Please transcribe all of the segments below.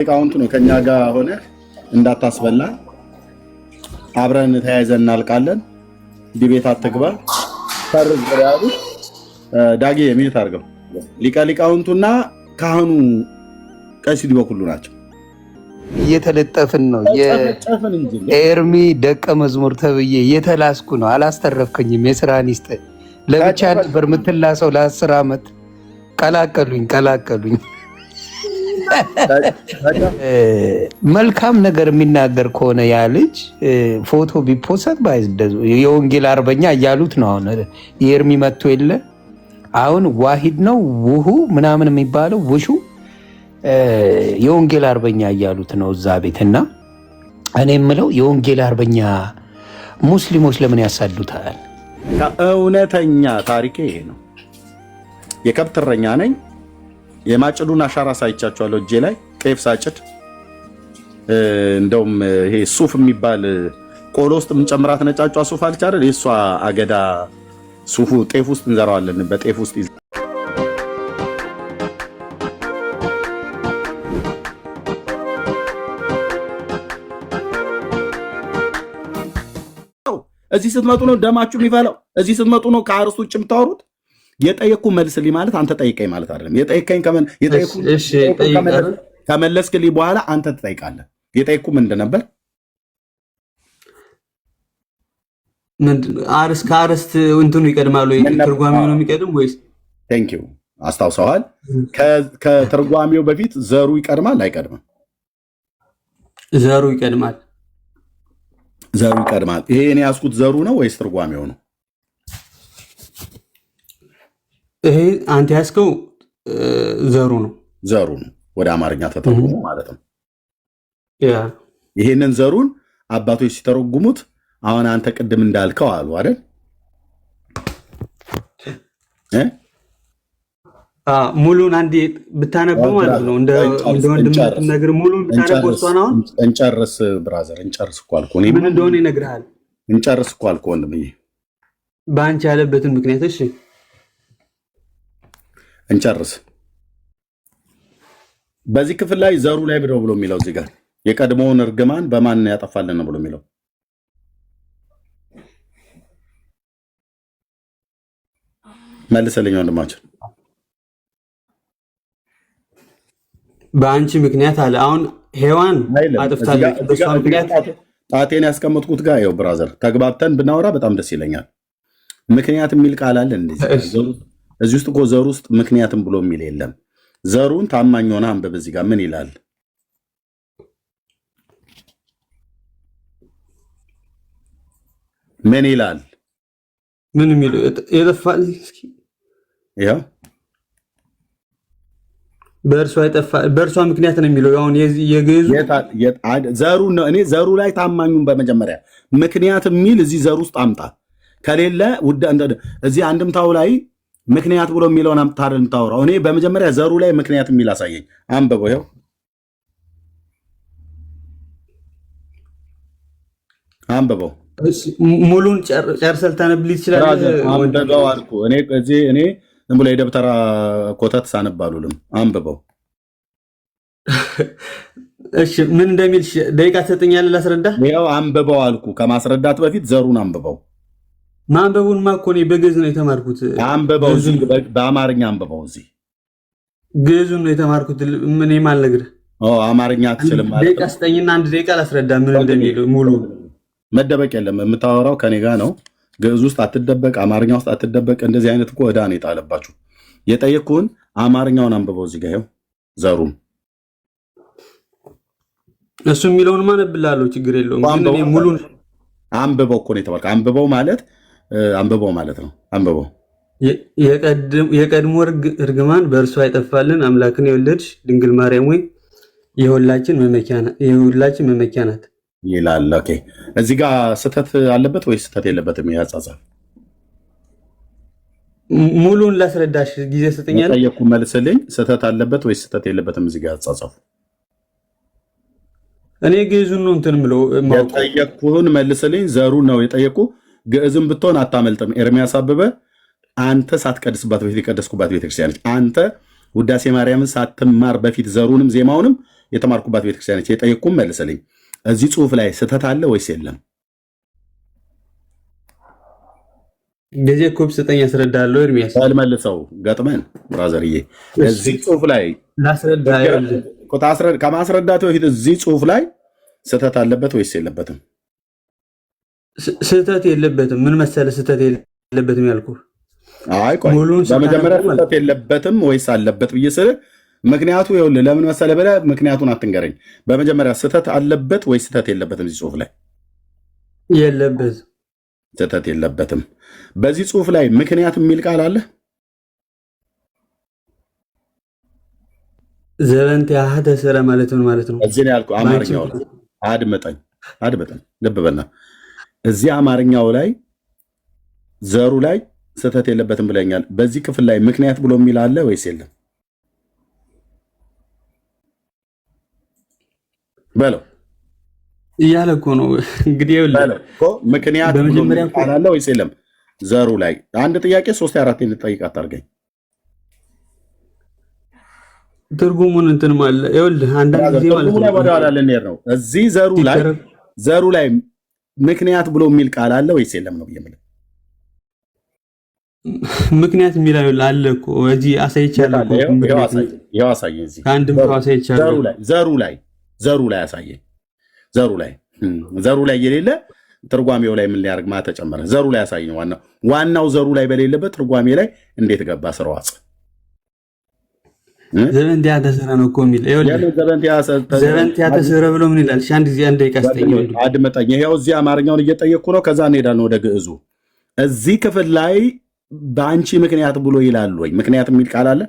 ሊቃውንቱ ነው ከኛ ጋር ሆነ እንዳታስበላ አብረን ተያይዘን እናልቃለን። ዲቤት አትግባ ፈርዝ ያሉ ዳጊ የሚት አድርገው ሊቃውንቱና ካህኑ ቀሲስ ዲበኩሉ ናቸው። እየተለጠፍን ነው። የኤርሚ ደቀ መዝሙር ተብዬ እየተላስኩ ነው። አላስተረፍከኝም። የስራን ይስጥ። ለብቻ ነበር የምትላሰው ለ10 ዓመት። ቀላቀሉኝ። መልካም ነገር የሚናገር ከሆነ ያ ልጅ ፎቶ ቢፖሰት የወንጌል አርበኛ እያሉት ነው። አሁን የኤርሚ መጥቶ የለ አሁን ዋሂድ ነው ውሁ ምናምን የሚባለው ውሹ የወንጌል አርበኛ እያሉት ነው እዛ ቤትና እኔ የምለው የወንጌል አርበኛ ሙስሊሞች ለምን ያሳዱታል? እውነተኛ ታሪኬ ይሄ ነው። የከብት እረኛ ነኝ። የማጭዱን አሻራ ሳይቻቸዋለሁ እጄ ላይ ጤፍ ሳጭድ እንደውም ይሄ ሱፍ የሚባል ቆሎ ውስጥ የምንጨምራት ነጫጯ ሱፍ አለች አይደል? የእሷ አገዳ ሱፉ ጤፍ ውስጥ እንዘራዋለን። በጤፍ ውስጥ እዚህ ስትመጡ ነው ደማችሁ የሚፈላው። እዚህ ስትመጡ ነው ከአርሱ ውጭ የምታወሩት። የጠየኩ መልስልኝ ማለት አንተ ጠይቀኝ ማለት አይደለም። የጠየቀኝ ከመለስክልኝ በኋላ አንተ ትጠይቃለህ። የጠየኩ ምንድን ነበር? ከአርስት እንትኑ ይቀድማሉ? ትርጓሜው ነው የሚቀድም ወይስ? ቴንክ ዩ አስታውሰዋል። ከትርጓሜው በፊት ዘሩ ይቀድማል አይቀድምም? ዘሩ ይቀድማል። ዘሩ ይቀድማል። ይሄ እኔ ያዝኩት ዘሩ ነው ወይስ ትርጓሜው ነው? ይሄ አንተ ያዝከው ዘሩ ነው። ዘሩ ነው ወደ አማርኛ ተተርጉሞ ማለት ነው። ይሄንን ዘሩን አባቶች ሲተረጉሙት አሁን አንተ ቅድም እንዳልከው አሉ አይደል? ሙሉን አንዴ ብታነበው ማለት ነው። እንደ ወንድምነት ነገር ሙሉን ብታነበው እሷን አሁን እንጨርስ ብራዘር፣ እንጨርስ እኮ አልኩህ። ምን እንደሆነ ይነግርሃል። እንጨርስ እኮ አልኩህ ወንድምዬ፣ በአንቺ ያለበትን ምክንያት። እሺ እንጨርስ። በዚህ ክፍል ላይ ዘሩ ላይ ብሎ የሚለው እዚህ ጋር የቀድሞውን እርግማን በማን ያጠፋልን ነው ብሎ የሚለው መልሰልኝ ወንድማችን። በአንቺ ምክንያት አለ። አሁን ሔዋን አጥፍታለች። በሷ ምክንያት ጣቴን ያስቀመጥኩት ጋር ይኸው ብራዘር፣ ተግባብተን ብናወራ በጣም ደስ ይለኛል። ምክንያት የሚል ቃል አለ እዚህ ውስጥ እኮ ዘሩ ውስጥ ምክንያትም ብሎ የሚል የለም። ዘሩን ታማኝ ሆነ አንብብ። እዚህ ጋር ምን ይላል? ምን ይላል? ምን የሚለው የጠፋል? እስኪ ያው በእርሷ ምክንያት ነው የሚለው። አሁን የግዕዙ ዘሩ ነው። እኔ ዘሩ ላይ ታማኙን በመጀመሪያ ምክንያት የሚል እዚህ ዘሩ ውስጥ አምጣ። ከሌለ እዚህ አንድምታው ላይ ምክንያት ብሎ የሚለውን አምጥተህ አይደል የምታወራው? እኔ በመጀመሪያ ዘሩ ላይ ምክንያት የሚል አሳየኝ። አንብበው። ይኸው አንብበው። ሙሉን ጨርሰህ ልታነብልኝ ትችላለህ? አንብበው አልኩህ። እኔ ዝም ብሎ የደብተራ ኮተት ሳነባሉልም አንብበው። እሺ ምን እንደሚል ደቂቃ ትሰጠኛለህ ላስረዳህ? ይኸው አንብበው አልኩህ። ከማስረዳት በፊት ዘሩን አንብበው። ማንበቡን ማኮኔ በግዕዝ ነው የተማርኩት። አንብበው፣ በአማርኛ አንብበው። እዚህ ግዕዙን ነው የተማርኩት። ምን የማልነግርህ አማርኛ አትችልም ማለት ደቂቃ ስጠኝና አንድ ደቂቃ ላስረዳ ምን እንደሚል። ሙሉ መደበቅ የለም። የምታወራው ከኔ ጋር ነው። ግዕዝ ውስጥ አትደበቅ፣ አማርኛ ውስጥ አትደበቅ። እንደዚህ አይነት እኮ ዕዳ ነው የጣለባችሁ። የጠየቅኩህን አማርኛውን አንብበው። እዚህ ጋር ይኸው ዘሩን እሱ የሚለውን ማነብላለሁ፣ ችግር የለውም። ግን እኔ ሙሉን አንብበው እኮ ነው የተባልከው። አንብበው ማለት ነው። አንብበው። የቀድሞ እርግማን በእርሷ አይጠፋልን፣ አምላክን የወለድሽ ድንግል ማርያም ወይ የሁላችን መመኪያ ናት ይላል። ኦኬ፣ እዚህ ጋር ስህተት አለበት ወይ ስህተት የለበትም? ይሄ አጻጻፍ ሙሉን ላስረዳሽ ጊዜ ሰጠኛል። ጠየቅኩ፣ መልስልኝ። ስህተት አለበት ወይ ስህተት የለበትም? እዚህ ጋር አጻጻፉ እኔ ግዕዙን ነው እንትን ብለው የጠየቅኩህን መልስልኝ። ዘሩን ነው የጠየቅኩ። ግዕዝም ብትሆን አታመልጥም። ኤርሚያስ አበበ አንተ ሳትቀድስባት በፊት የቀደስኩባት ቤተክርስቲያን አንተ ውዳሴ ማርያምን ሳትማር በፊት ዘሩንም ዜማውንም የተማርኩባት ቤተክርስቲያን የጠየቅኩም መልስልኝ። እዚህ ጽሁፍ ላይ ስህተት አለ ወይስ የለም? ጊዜ ኩብ ስጠኝ ያስረዳለሁ። ኤርሚያስ መልሰው ገጥመን ብራዘርዬ፣ እዚህ ጽሁፍ ላይ ከማስረዳት በፊት እዚህ ጽሁፍ ላይ ስህተት አለበት ወይስ የለበትም? ስህተት የለበትም። ምን መሰለህ ስህተት የለበትም ያልኩህ። አይ ቆይ በመጀመሪያ ስህተት የለበትም ወይስ አለበት ብዬ ስልህ ምክንያቱ ይኸውልህ፣ ለምን መሰለህ ብለህ ምክንያቱን አትንገረኝ። በመጀመሪያ ስህተት አለበት ወይስ ስህተት የለበትም? እዚህ ጽሁፍ ላይ የለበትም። ስህተት የለበትም። በዚህ ጽሁፍ ላይ ምክንያት የሚል ቃል አለ? ዘበንት ያህተ ስረ ማለት ምን ማለት ነው? እዚህ ነው ያልኩህ። አማርኛው ላይ አድምጠኝ፣ ልብ በልና እዚህ አማርኛው ላይ ዘሩ ላይ ስህተት የለበትም ብለኛል። በዚህ ክፍል ላይ ምክንያት ብሎ የሚል አለ ወይስ የለም? በለው እያለ እኮ ነው እንግዲህ ምክንያት በመጀመሪያ ቃል አለ ወይስ የለም? ዘሩ ላይ አንድ ጥያቄ 3 4 እንጠይቅ አታርገኝ። ትርጉሙን እንትን ማለት ይኸውልህ፣ አንዳንድ ጊዜ ማለት ነው ወደ ኋላ ልንሄድ ነው። እዚህ ዘሩ ላይ ምክንያት ብሎ የሚል ቃል አለ ወይስ የለም ነው ብዬ የምልህ። ምክንያት የሚል አለ እኮ እዚህ አሳይቻለሁ እኮ። ይኸው አሳየኝ። እዚህ ከአንድም ሰው አሳይቻለሁ። ዘሩ ላይ አሳየኝ። ዘሩ ላይ የሌለ ትርጓሜው ላይ ምን ሊያደርግ ማለት ተጨመረ? ዘሩ ላይ አሳየኝ። ዋናው ዘሩ ላይ በሌለበት ትርጓሜ ላይ እንዴት ገባ? ስርዋጽ ዘበንት ያተሰረ ነው እኮ የሚል ዘበንት ያተሰረ ብሎ ምን ይላል? አንድ ጊዜ አንድ ደቂቃ ስጠኝ። አድመጠኝ። ይኸው እዚህ አማርኛውን እየጠየቅኩ ነው። ከዛ እንሄዳለን ወደ ግዕዙ። እዚህ ክፍል ላይ በአንቺ ምክንያት ብሎ ይላል ወይ? ምክንያት የሚል ቃል አለ?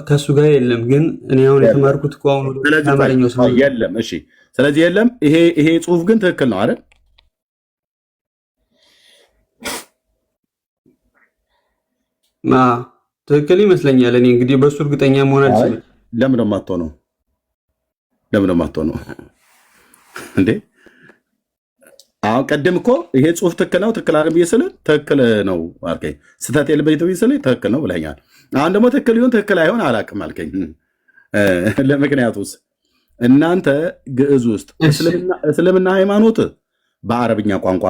ከሱ ጋር የለም። ግን እኔ አሁን የተማርኩት እኮ አሁን አማርኛው ሰው የለም። እሺ፣ ስለዚህ የለም። ይሄ ጽሁፍ ግን ትክክል ነው አይደል? ትክክል ይመስለኛል። እኔ እንግዲህ በሱ እርግጠኛ መሆን አልችልም። ለምን ነው እንዴ? አሁን ቀደም እኮ ይሄ ጽሁፍ ትክክል ነው ትክክል አይደል ብዬ ስልህ ትክክል ነው አልከኝ። ስህተት የለበት ብዬ ስልህ ትክክል ነው ብለኛል። አሁን ደግሞ ትክክል ይሁን ትክክል አይሆን አላውቅም አልከኝ። ለምክንያቱስ እናንተ ግዕዝ ውስጥ እስልምና ሃይማኖት በአረብኛ ቋንቋ፣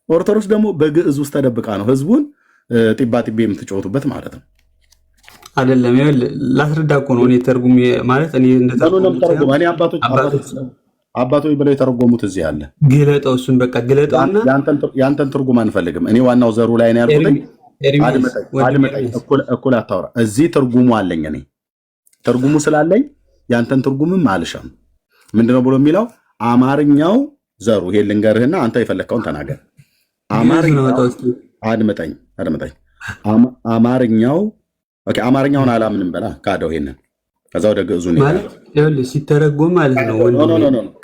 ኦርቶዶክስ ደግሞ በግዕዝ ውስጥ ተደብቃ ነው ህዝቡን ጢባ ጢቤ የምትጫወቱበት ማለት ነው። አይደለም ላስረዳ እኮ ነው። እኔ ተርጉም ማለት እኔ አባቶች ብለው የተረጎሙት እዚህ አለ። ግለጠው፣ እሱን በቃ ግለጠውና ያንተን ትርጉም አንፈልግም። እኔ ዋናው ዘሩ ላይ ነው ያልኩት። አድመጠኝ፣ እኩል አታውራ። እዚህ ትርጉሙ አለኝ። እኔ ትርጉሙ ስላለኝ ያንተን ትርጉምም አልሻም። ምንድነው ብሎ የሚለው አማርኛው ዘሩ። ይሄ ልንገርህና አንተ የፈለግከውን ተናገር። አድመጠኝ። አማርኛውን አላምንም በላ ካደው። ይሄንን ከዛ ወደ ግዕዙ ሲተረጎም ማለት ነው።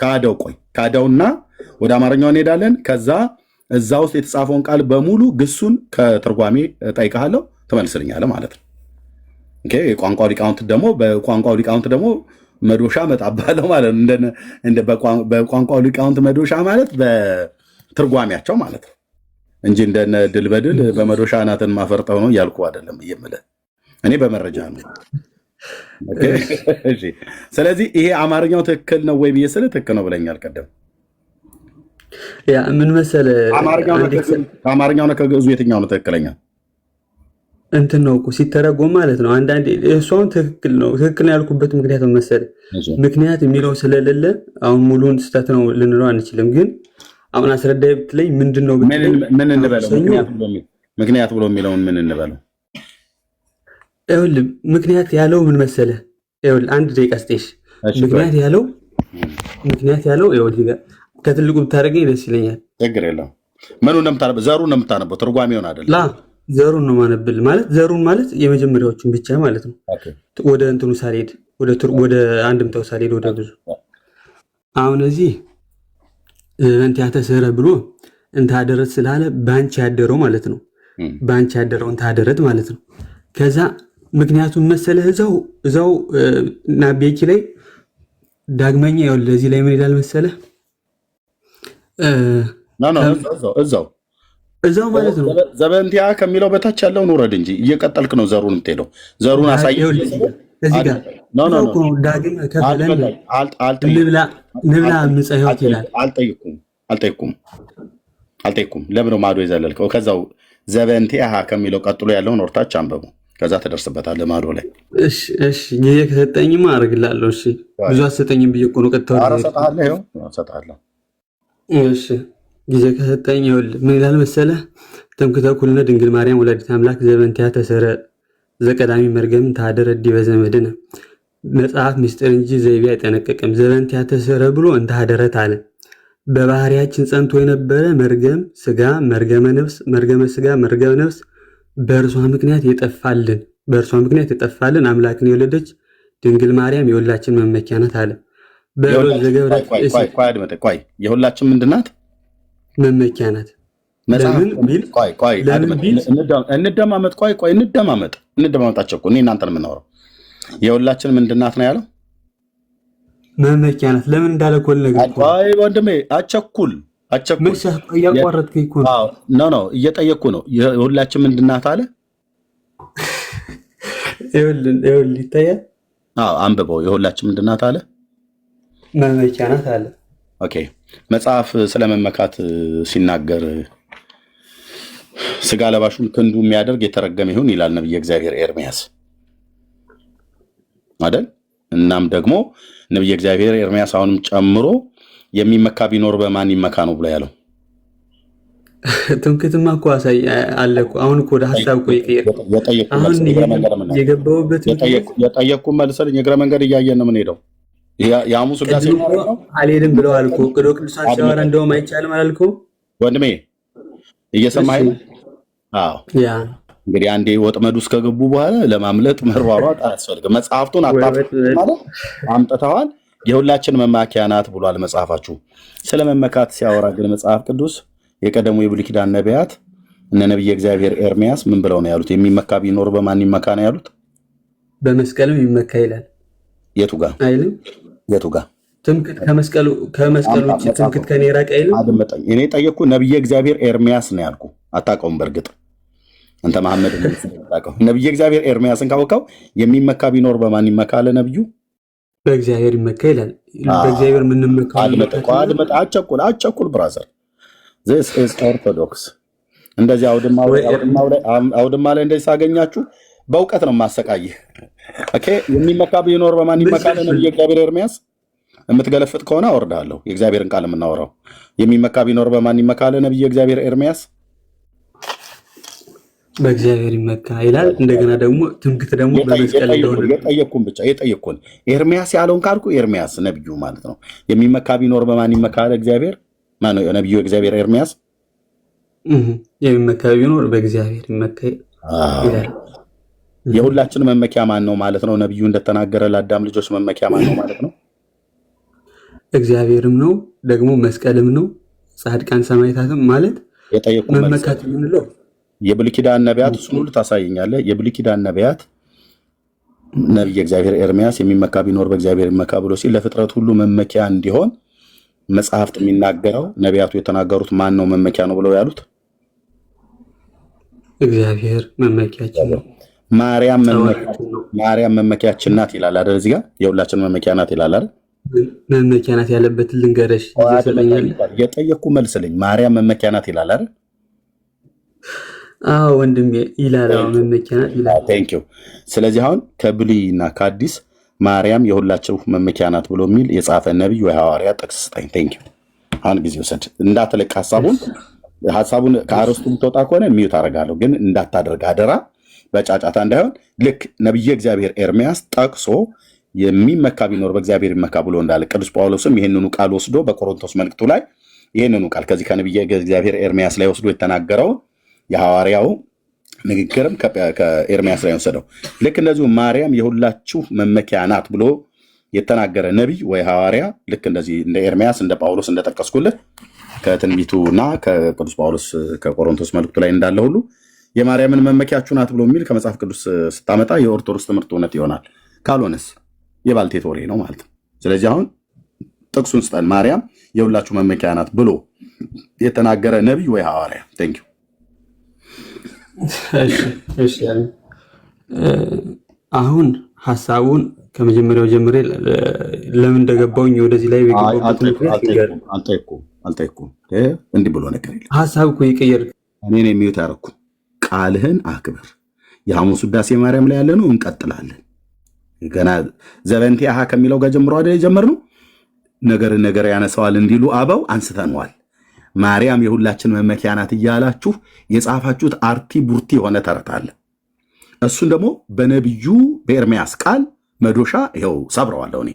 ካደው ካደውና ወደ አማርኛው እንሄዳለን። ከዛ እዛ ውስጥ የተጻፈውን ቃል በሙሉ ግሱን ከትርጓሜ ጠይቀሃለሁ ትመልስልኛለህ ማለት ነው። የቋንቋው ሊቃውንት ደግሞ መዶሻ መጣባለው ማለት ነው። በቋንቋው ሊቃውንት መዶሻ ማለት በትርጓሜያቸው ማለት ነው እንጂ እንደነ ድል በድል በመዶሻ ናትን ማፈርጠው ነው እያልኩ አይደለም እየምልህ። እኔ በመረጃ ነው። ስለዚህ ይሄ አማርኛው ትክክል ነው ወይ ብዬ ስልህ ትክክል ነው ብለኛል ቀደም። ምን መሰለህ ከአማርኛው ነው ከግዕዙ የትኛው ነው ትክክለኛ? እንትን ነው እኮ ሲተረጎም ማለት ነው። አንዳንዴ እሷን ትክክል ነው ያልኩበት ምክንያት መሰለህ፣ ምክንያት የሚለው ስለሌለ አሁን ሙሉን ስህተት ነው ልንለው አንችልም። ግን አሁን አስረዳይ ብትለኝ ምንድን ነው ምን እንበለው? ምክንያት ብሎ የሚለውን ምን እንበለው? ይኸውልህ ምክንያት ያለው ምን መሰለህ፣ ይኸውልህ አንድ ደቂቃ ስጤሽ። ምክንያት ያለው ይኸውልህ ጋር ከትልቁ ብታደርገኝ ደስ ይለኛል። ችግር የለውም። ምኑ እንደምታነበው ዘሩን ነው የምታነበው፣ ትርጓሜውን አይደለም። ዘሩን ነው ማነብል ማለት ዘሩን ማለት የመጀመሪያዎቹን ብቻ ማለት ነው። ወደ እንትኑ ሳልሄድ ወደ አንድምታው ሳልሄድ ወደ ብዙ አሁን እዚህ ዘበንት ያተሰረ ብሎ እንታደረት ስላለ ባንቺ ያደረው ማለት ነው። ባንቺ ያደረው እንታደረት ማለት ነው። ከዛ ምክንያቱም መሰለህ እዛው ናቤኪ ላይ ዳግመኛ ይኸውልህ እዚህ ላይ ምን ይላል መሰለህ? እዛው እዛው ማለት ነው። ዘበንቲያ ከሚለው በታች ያለውን ውረድ እንጂ እየቀጠልክ ነው ዘሩን የምትሄደው። ዘሩን አሳይ። እዚህ ጋር ዳግም ከፈለን ንብላ ምጽ ሕይወት ይላል። አልጠይኩም። ለምን ነው ማዶ የዘለልከው? ከዛው ዘበንቲያ ከሚለው ቀጥሎ ያለውን ወርታች አንበቡ። ከዛ ተደርስበታለህ ማዶ ላይ። እሺ ጊዜ ከሰጠኝማ አደርግልሃለሁ። እሺ ብዙ አትሰጠኝም ብዬ እኮ ነው ቀጥታ እሰጥሃለሁ። እሺ ጊዜ ከሰጠኝ ይኸውልህ ምን ይላል መሰለህ? ተምክተ ኩልነ ድንግል ማርያም ወላዲተ አምላክ ዘበንቲያ ተሰረ ዘቀዳሚ መርገም ታደረዲ በዘመድነ መጽሐፍ ምስጢር እንጂ ዘይቤ አይጠነቀቅም። ዘበንቲያ ተሰረ ብሎ እንታደረት አለ። በባህሪያችን ጸንቶ የነበረ መርገም ስጋ፣ መርገመ ነፍስ፣ መርገመ ስጋ፣ መርገመ ነፍስ በእርሷ ምክንያት የጠፋልን አምላክን የወለደች ድንግል ማርያም የሁላችን መመኪያ ናት አለ። የሁላችን ምንድን ናት? መመኪያ ናት። እንደማመጥ እንደማመጣቸው እኔ እናንተን የምናወራው የሁላችን ምንድን ናት ነው ያለው? መመኪያ ናት። ለምን እንዳለ ኮል ነገር ወንድሜ አቸኩል እያቋረጥከኝ እኮ ነው። እየጠየቅኩ ነው። የሁላችን ምንድን ናት አለ? ይኸውልህ ይታያል። አንብበው። የሁላችን ምንድን ናት አለ? መመኪያ ናት አለ። ኦኬ መጽሐፍ ስለመመካት ሲናገር ስጋ ለባሹን ክንዱ የሚያደርግ የተረገመ ይሁን ይላል ነብየ እግዚአብሔር ኤርሚያስ አይደል? እናም ደግሞ ነብየ እግዚአብሔር ኤርሚያስ አሁንም ጨምሮ የሚመካ ቢኖር በማን ይመካ ነው ብሎ ያለው። ትምክህትማ እኮ አለ እኮ። አሁን እኮ ወደ ሀሳብ እኮ የጠየቅኩ መልሰልኝ የእግረ መንገድ እያየን ነው የምንሄደው። የሐሙስ ውዳሴ አልሄድም ብለዋል እኮ ቅዱሳን ሲያወራ እንደውም አይቻልም አላልኩም ወንድሜ? እየሰማኸኝ ነው? አዎ እንግዲህ አንዴ ወጥመዱ ውስጥ ከገቡ በኋላ ለማምለጥ መሯሯጥ አያስፈልግም። መጽሐፍቱን አምጥተዋል። የሁላችን መመኪያ ናት ብሏል መጽሐፋችሁ። ስለ መመካት ሲያወራ ግን መጽሐፍ ቅዱስ የቀደሙ የብሉይ ኪዳን ነቢያት እነ ነብየ እግዚአብሔር ኤርሚያስ ምን ብለው ነው ያሉት? የሚመካ ቢኖር በማን ይመካ ነው ያሉት? በመስቀልም ይመካ ይላል። የቱ ጋር አይልም? የቱ ጋር? ትምክህት ከመስቀሉ ውጭ ትምክህት ከኔ ራቅ አይልም። አድመጠኝ። እኔ ጠየቅኩ ነብየ እግዚአብሔር ኤርሚያስ ነው ያልኩ። አታውቀውም። በእርግጥ አንተ መሐመድ ነው የምታውቀው። ነብየ እግዚአብሔር ኤርሚያስን ካወቀው የሚመካ ቢኖር በማን ይመካ አለ ነብዩ? በእግዚአብሔር ይመካ ይላል። በእግዚአብሔር ምን እንመካ? አቸኩል ብራዘር this is orthodox። እንደዚህ አውድማ ላይ እንደዚህ ሳገኛችሁ በእውቀት ነው ማሰቃይህ። ኦኬ የሚመካ ቢኖር በማን ይመካ አለ ነብየ እግዚአብሔር ኤርሚያስ? የምትገለፍጥ ከሆነ አወርዳለሁ። የእግዚአብሔርን ቃል የምናወራው የሚመካ ቢኖር በማን ይመካ አለ ነብየ እግዚአብሔር ኤርሚያስ? በእግዚአብሔር ይመካ ይላል። እንደገና ደግሞ ትምክህት ደግሞ በመስቀል እንደሆነ የጠየቅኩን ኤርሚያስ ያለውን ካልኩ ኤርሚያስ ነብዩ ማለት ነው። የሚመካ ቢኖር በማን ይመካ አለ እግዚአብሔር? ማነው ነብዩ እግዚአብሔር ኤርሚያስ? የሚመካ ቢኖር በእግዚአብሔር ይመካ ይላል። የሁላችን መመኪያ ማን ነው ማለት ነው? ነብዩ እንደተናገረ ለአዳም ልጆች መመኪያ ማን ነው ማለት ነው? እግዚአብሔርም ነው ደግሞ መስቀልም ነው ጻድቃን ሰማዕታትም ማለት መመካት የምንለው የብሉይ ኪዳን ነቢያት እሱን ሁሉ ታሳየኛለህ። የብሉይ ኪዳን ነቢያት ነብየ እግዚአብሔር ኤርሚያስ የሚመካ ቢኖር በእግዚአብሔር ይመካ ብሎ ሲል ለፍጥረት ሁሉ መመኪያ እንዲሆን መጽሐፍት የሚናገረው ነቢያቱ የተናገሩት ማን ነው መመኪያ ነው ብለው ያሉት? እግዚአብሔር መመኪያችን ነው። ማርያም መመኪያችን ናት ይላል አይደል? እዚህ ጋር የሁላችን መመኪያ ናት ይላል አይደል? መመኪያ ናት ያለበት ልንገረሽ የጠየቅኩ መልስልኝ። ማርያም መመኪያ ናት ይላል አይደል? አዎ ወንድሜ ይላል። መመኪያ ናት ይላል። ቴንክ ዩ። ስለዚህ አሁን ከብሉይና ከአዲስ ማርያም የሁላችሁ መመኪያ ናት ብሎ የሚል የጻፈ ነብይ ወይ ሐዋርያ ጥቅስ ስጠኝ። ቴንክ ዩ። አሁን ጊዜ ወሰድ እንዳትለቅ ሐሳቡን ከአርስቱ የምትወጣ ከሆነ ሚዩት አደርጋለሁ፣ ግን እንዳታደርግ አደራ፣ በጫጫታ እንዳይሆን። ልክ ነብየ እግዚአብሔር ኤርሚያስ ጠቅሶ የሚመካ ቢኖር በእግዚአብሔር ይመካ ብሎ እንዳለ ቅዱስ ጳውሎስም ይህንኑ ቃል ወስዶ በቆሮንቶስ መልእክቱ ላይ ይህንኑ ቃል ከዚህ ከነብየ እግዚአብሔር ኤርሚያስ ላይ ወስዶ የተናገረው የሐዋርያው ንግግርም ከኤርሚያስ ላይ ወሰደው። ልክ እንደዚሁ ማርያም የሁላችሁ መመኪያ ናት ብሎ የተናገረ ነቢይ ወይ ሐዋርያ ልክ እንደዚህ እንደ ኤርሚያስ እንደ ጳውሎስ እንደጠቀስኩልህ ከትንቢቱና ከቅዱስ ጳውሎስ ከቆሮንቶስ መልእክቱ ላይ እንዳለ ሁሉ የማርያምን መመኪያችሁ ናት ብሎ የሚል ከመጽሐፍ ቅዱስ ስታመጣ የኦርቶዶክስ ትምህርት እውነት ይሆናል። ካልሆነስ የባልቴት ወሬ ነው ማለት ነው። ስለዚህ አሁን ጥቅሱን ስጠን። ማርያም የሁላችሁ መመኪያ ናት ብሎ የተናገረ ነቢይ ወይ ሐዋርያ። ቴንክ ዩ እሺ አሁን ሐሳቡን ከመጀመሪያው ጀምሬ ለምን እንደገባውኝ ወደዚህ ላይ አልጠየኩም። እንዲህ ብሎ ነገር የለም። ሐሳብ እኮ ይቀየር። እኔን የሚዩት ያደረኩ ቃልህን አክብር። የሐሙስ ውዳሴ ማርያም ላይ ያለ ነው። እንቀጥላለን። ገና ዘበንቲ አሃ ከሚለው ጋር ጀምሮ አይደል የጀመርነው? ነገር ያነሳዋል እንዲሉ አበው አንስተነዋል። ማርያም የሁላችን መመኪያ ናት እያላችሁ የጻፋችሁት አርቲ ቡርቲ የሆነ ተረት አለ። እሱን ደግሞ በነቢዩ በኤርሚያስ ቃል መዶሻ ይኸው ሰብረዋለሁ። እኔ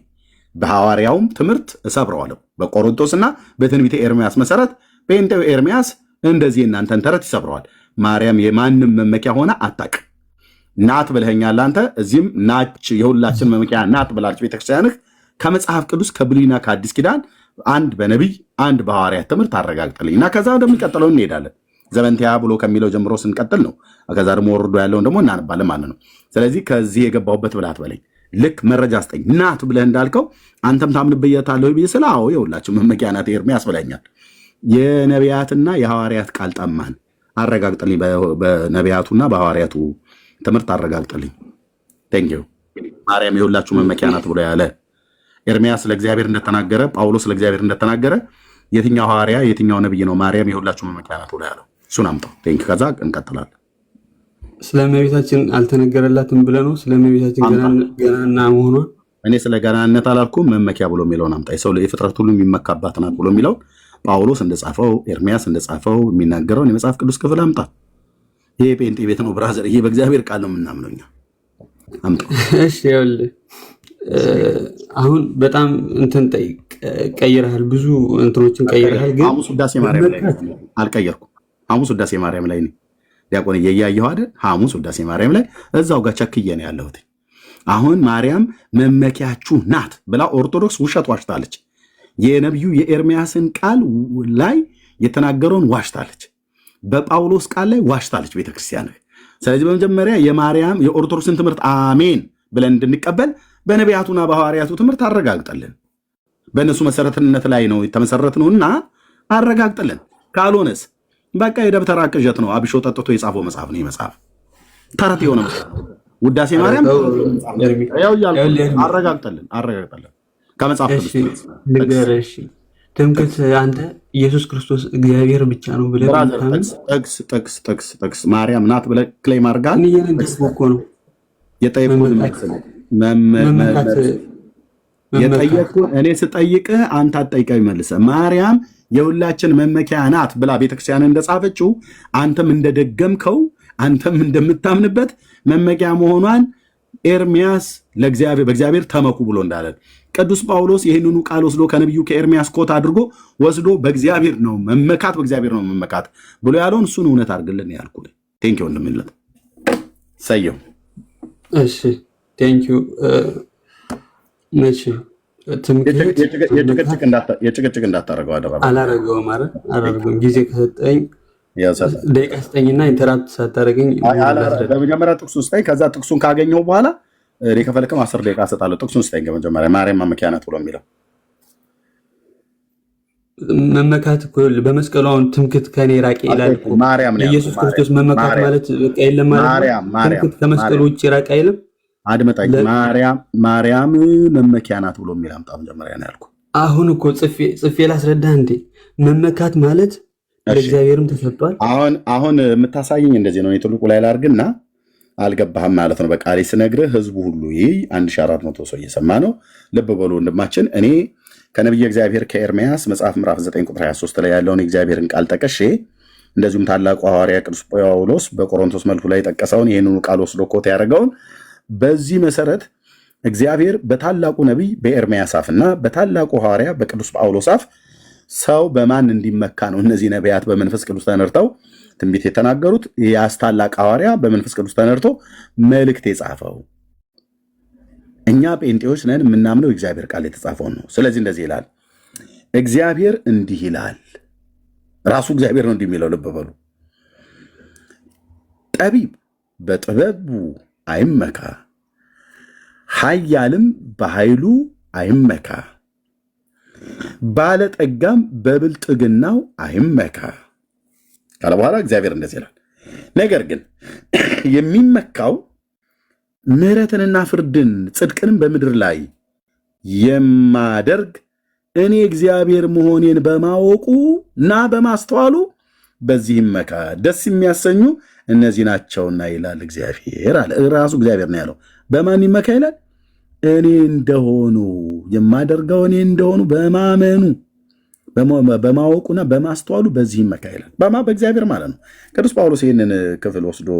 በሐዋርያውም ትምህርት እሰብረዋለሁ። በቆሮንቶስና በትንቢተ ኤርሚያስ መሰረት ጴንጤው ኤርሚያስ እንደዚህ እናንተን ተረት ይሰብረዋል። ማርያም የማንም መመኪያ ሆነ አታቅ ናት ብለኸኛል አንተ። እዚህም ናች የሁላችን መመኪያ ናት ብላለች ቤተክርስቲያንህ። ከመጽሐፍ ቅዱስ ከብሉይና ከአዲስ ኪዳን አንድ በነቢይ አንድ በሐዋርያት ትምህርት አረጋግጥልኝ እና ከዛ ወደሚቀጥለው እንሄዳለን። ዘበንቲያ ብሎ ከሚለው ጀምሮ ስንቀጥል ነው። ከዛ ደግሞ ወርዶ ያለውን ደግሞ እናነባለን ማለት ነው። ስለዚህ ከዚህ የገባሁበት ብላት በለኝ። ልክ መረጃ ስጠኝ ናት ብለህ እንዳልከው አንተም ታምንበየታለሁ ብዬ ስለ አዎ የሁላችን መመኪያ ናት ኤርሚያስ ብለኛል። የነቢያትና የሐዋርያት ቃል ጠማን፣ አረጋግጥልኝ። በነቢያቱና በሐዋርያቱ ትምህርት አረጋግጥልኝ። ቴንኪው። ማርያም የሁላችሁ መመኪያ ናት ብሎ ያለ ኤርሚያስ ለእግዚአብሔር እንደተናገረ፣ ጳውሎስ ለእግዚአብሔር እንደተናገረ የትኛው ሐዋርያ የትኛው ነብይ ነው ማርያም የሁላችሁ መመኪያ ናት ብሎ ያለው? እሱን አምጣው። ቴንኪው። ከዛ እንቀጥላለን። ስለ እመቤታችን አልተነገረላትም ብለህ ነው? ስለ እመቤታችን ገናና መሆኗ እኔ ስለ ገናነት አላልኩም። መመኪያ ብሎ የሚለውን አምጣ። የሰው የፍጥረት ሁሉ የሚመካባት ናት ብሎ የሚለውን ጳውሎስ እንደጻፈው ኤርሚያስ እንደጻፈው የሚናገረውን የመጽሐፍ ቅዱስ ክፍል አምጣ። ይሄ ጴንጤ ቤት ነው ብራዘር። ይሄ በእግዚአብሔር ቃል ነው የምናምነው እኛ። አምጣ። እሺ ይኸውልህ አሁን በጣም እንትን ቀይረሃል፣ ብዙ እንትኖችን ቀይረሃል። ግን ሐሙስ ውዳሴ ማርያም ላይ አልቀየርኩም። ሐሙስ ውዳሴ ማርያም ላይ ዲያቆን እያየሁ አይደል? ሐሙስ ውዳሴ ማርያም ላይ እዛው ጋር ቸክዬ ነው ያለሁት። አሁን ማርያም መመኪያችሁ ናት ብላ ኦርቶዶክስ ውሸት ዋሽታለች። የነቢዩ የኤርሚያስን ቃል ላይ የተናገረውን ዋሽታለች። በጳውሎስ ቃል ላይ ዋሽታለች ቤተክርስቲያን። ስለዚህ በመጀመሪያ የማርያም የኦርቶዶክስን ትምህርት አሜን ብለን እንድንቀበል በነቢያቱና በሐዋርያቱ ትምህርት አረጋግጠልን። በእነሱ መሰረትነት ላይ ነው የተመሰረት ነውና አረጋግጠልን። ካልሆነስ በቃ የደብተራ ቅዠት ነው። አብሾ ጠጥቶ የጻፈው መጽሐፍ ነው። መጽሐፍ ተረት የሆነ መጽሐፍ ውዳሴ ማርያም አረጋግጠልን ከመጽሐፍ ቅዱስ ንገረሽ። ትምክህት አንተ ኢየሱስ ክርስቶስ እግዚአብሔር ብቻ ነው ብለህ ጥቅስ ማርያም ናት ብለህ ክሌም አድርጋል። እየነገርኩህ እኮ ነው የጠየቁህን እኔ ስጠይቅህ አንተ አትጠይቀኝ መልሰህ። ማርያም የሁላችን መመኪያ ናት ብላ ቤተክርስቲያን እንደጻፈችው አንተም እንደደገምከው አንተም እንደምታምንበት መመኪያ መሆኗን ኤርሚያስ በእግዚአብሔር ተመኩ ብሎ እንዳለን ቅዱስ ጳውሎስ ይህንኑ ቃል ወስዶ ከነቢዩ ከኤርሚያስ ኮት አድርጎ ወስዶ በእግዚአብሔር ነው መመካት፣ በእግዚአብሔር ነው መመካት ብሎ ያለውን እሱን እውነት አድርግልን ያልኩህ። ቴንኪው እንደምንለት ሰየው። እሺ ቴንኪው። እሺ የጭቅጭቅ እንዳታረገው አደራ። አላረገውም። አላረገውም። ጊዜ ከሰጠኝ ደቂቃ ስጠኝና ኢንተራፕት ሳታደርገኝ በመጀመሪያ ጥቅሱን ስጠኝ። ከዛ ጥቅሱን ካገኘው በኋላ ከፈለክም 10 ደቂቃ እሰጣለሁ። ጥቅሱን ስጠኝ ከመጀመሪያ ማርያም መመኪያ ናት ብሎ የሚለው መመካት እኮ በመስቀሉ አሁን ትምክህት ከኔ ራቂ ይላል። ኢየሱስ ክርስቶስ መመካት ማለት በቃ የለም ማለት ትምክህት ከመስቀሉ ውጭ ራቂ አይልም። አድመጣኝ። ማርያም መመኪያ ናት ብሎ የሚል አምጣ መጀመሪያ ነው ያልኩህ። አሁን እኮ ጽፌ ላስረዳ እንዴ። መመካት ማለት ለእግዚአብሔርም ተሰጥቷል። አሁን የምታሳየኝ እንደዚህ ነው። ትልቁ ላይ ላድርግና አልገባህም ማለት ነው። በቃሌ ስነግርህ ህዝቡ ሁሉ ይህ 1400 ሰው እየሰማ ነው። ልብ በሉ ወንድማችን። እኔ ከነቢየ እግዚአብሔር ከኤርሚያስ መጽሐፍ ምዕራፍ 9 ቁጥር 23 ላይ ያለውን የእግዚአብሔርን ቃል ጠቀሼ እንደዚሁም ታላቁ ሐዋርያ ቅዱስ ጳውሎስ በቆሮንቶስ መልኩ ላይ ጠቀሰውን ይህንኑ ቃል ወስዶ ኮት ያደረገውን በዚህ መሰረት እግዚአብሔር በታላቁ ነቢይ በኤርሚያስ አፍና በታላቁ ሐዋርያ በቅዱስ ጳውሎስ አፍ ሰው በማን እንዲመካ ነው እነዚህ ነቢያት በመንፈስ ቅዱስ ተነርተው ትንቢት የተናገሩት። ያስ ታላቅ ሐዋርያ በመንፈስ ቅዱስ ተነርቶ መልእክት የጻፈው። እኛ ጴንጤዎች ነን፣ የምናምነው እግዚአብሔር ቃል የተጻፈውን ነው። ስለዚህ እንደዚህ ይላል፣ እግዚአብሔር እንዲህ ይላል። ራሱ እግዚአብሔር ነው እንዲህ የሚለው። ልብ በሉ። ጠቢብ በጥበቡ አይመካ፣ ኃያልም በኃይሉ አይመካ፣ ባለጠጋም በብልጥግናው አይመካ ካለ በኋላ እግዚአብሔር እንደዚህ ይላል፣ ነገር ግን የሚመካው ምሕረትንና ፍርድን ጽድቅንም በምድር ላይ የማደርግ እኔ እግዚአብሔር መሆኔን በማወቁ እና በማስተዋሉ በዚህ ይመካ። ደስ የሚያሰኙ እነዚህ ናቸውና ይላል እግዚአብሔር አለ። ራሱ እግዚአብሔር ነው ያለው። በማን ይመካ ይላል? እኔ እንደሆኑ የማደርገው እኔ እንደሆኑ በማመኑ በማወቁና በማስተዋሉ በዚህ ይመካ ይላል። በእግዚአብሔር ማለት ነው። ቅዱስ ጳውሎስ ይህንን ክፍል ወስዶ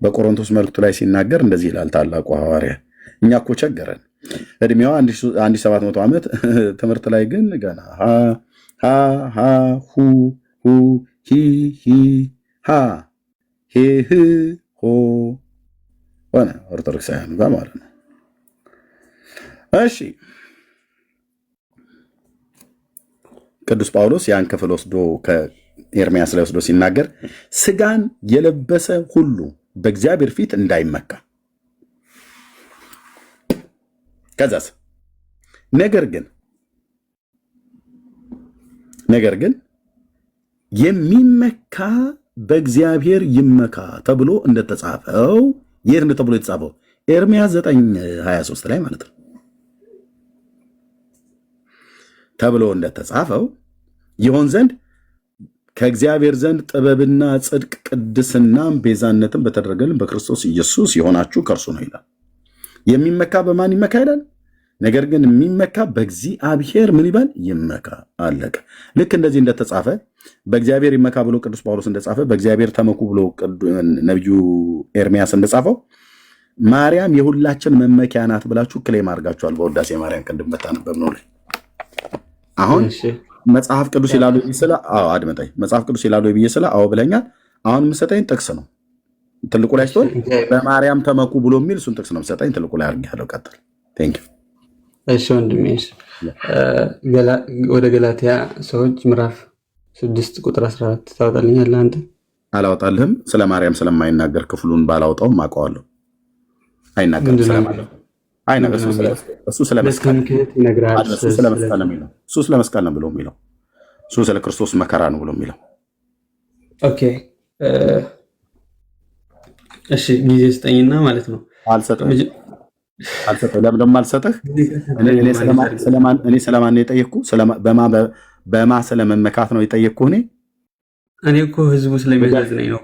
በቆሮንቶስ መልእክቱ ላይ ሲናገር እንደዚህ ይላል ታላቁ ሐዋርያ። እኛ እኮ ቸገረን፣ እድሜዋ 1700 ዓመት፣ ትምህርት ላይ ግን ገና ሁ ሂ ሃ ሄ ህ ሆ ሆነ ኦርቶዶክሳውያኑ ጋር ማለት ነው። እሺ ቅዱስ ጳውሎስ ያን ክፍል ወስዶ ከኤርምያስ ላይ ወስዶ ሲናገር ስጋን የለበሰ ሁሉ በእግዚአብሔር ፊት እንዳይመካ፣ ከዛስ ነገር ግን የሚመካ በእግዚአብሔር ይመካ ተብሎ እንደተጻፈው የት ነው ተብሎ የተጻፈው? ኤርምያስ 9:23 ላይ ማለት ነው። ተብሎ እንደተጻፈው ይሆን ዘንድ ከእግዚአብሔር ዘንድ ጥበብና ጽድቅ ቅድስናም ቤዛነትን በተደረገልን በክርስቶስ ኢየሱስ የሆናችሁ ከእርሱ ነው ይላል። የሚመካ በማን ይመካ ይላል? ነገር ግን የሚመካ በእግዚአብሔር ምን ይባል? ይመካ። አለቀ። ልክ እንደዚህ እንደተጻፈ በእግዚአብሔር ይመካ ብሎ ቅዱስ ጳውሎስ እንደጻፈ በእግዚአብሔር ተመኩ ብሎ ነቢዩ ኤርምያስ እንደጻፈው ማርያም የሁላችን መመኪያ ናት ብላችሁ ክሌም አድርጋችኋል። በውዳሴ ማርያም ቅድም በታነበብ ነው ላይ አሁን መጽሐፍ ቅዱስ ይላሉ ይስላ አድመጣኝ። መጽሐፍ ቅዱስ ይላሉ ብዬ ስለ ብለኛል። አሁን የምሰጠኝ ጥቅስ ነው። ትልቁ ላይ ስትሆን በማርያም ተመኩ ብሎ የሚል እሱን ጥቅስ ነው የምሰጠኝ። ትልቁ ላይ አድርጌያለሁ። ቀጥል። ቴንክ ዩ። እሺ ወንድሜ፣ ወደ ገላትያ ሰዎች ምዕራፍ 6 ቁጥር 14 ታወጣልኛለህ አንተ? አላወጣልህም። ስለ ማርያም ስለማይናገር ክፍሉን ባላወጣውም አውቀዋለሁ። አይናገርም ስለማለት እሱ ስለ መስቀል ነው የሚለው። እሱ ስለ መስቀል ነው ብሎ የሚለው። እሱ ስለ ክርስቶስ መከራ ነው ብሎ የሚለው። ኦኬ እሺ፣ ጊዜ ስጠኝና ማለት ነው። አልሰጠህም። ለምን ደግሞ አልሰጠህ? እኔ ስለማን ነው የጠየቅኩህ? በማ ስለመመካት ነው የጠየቅኩህ። እኔ እኮ ህዝቡ ስለሚያሳዝነኝ ነው።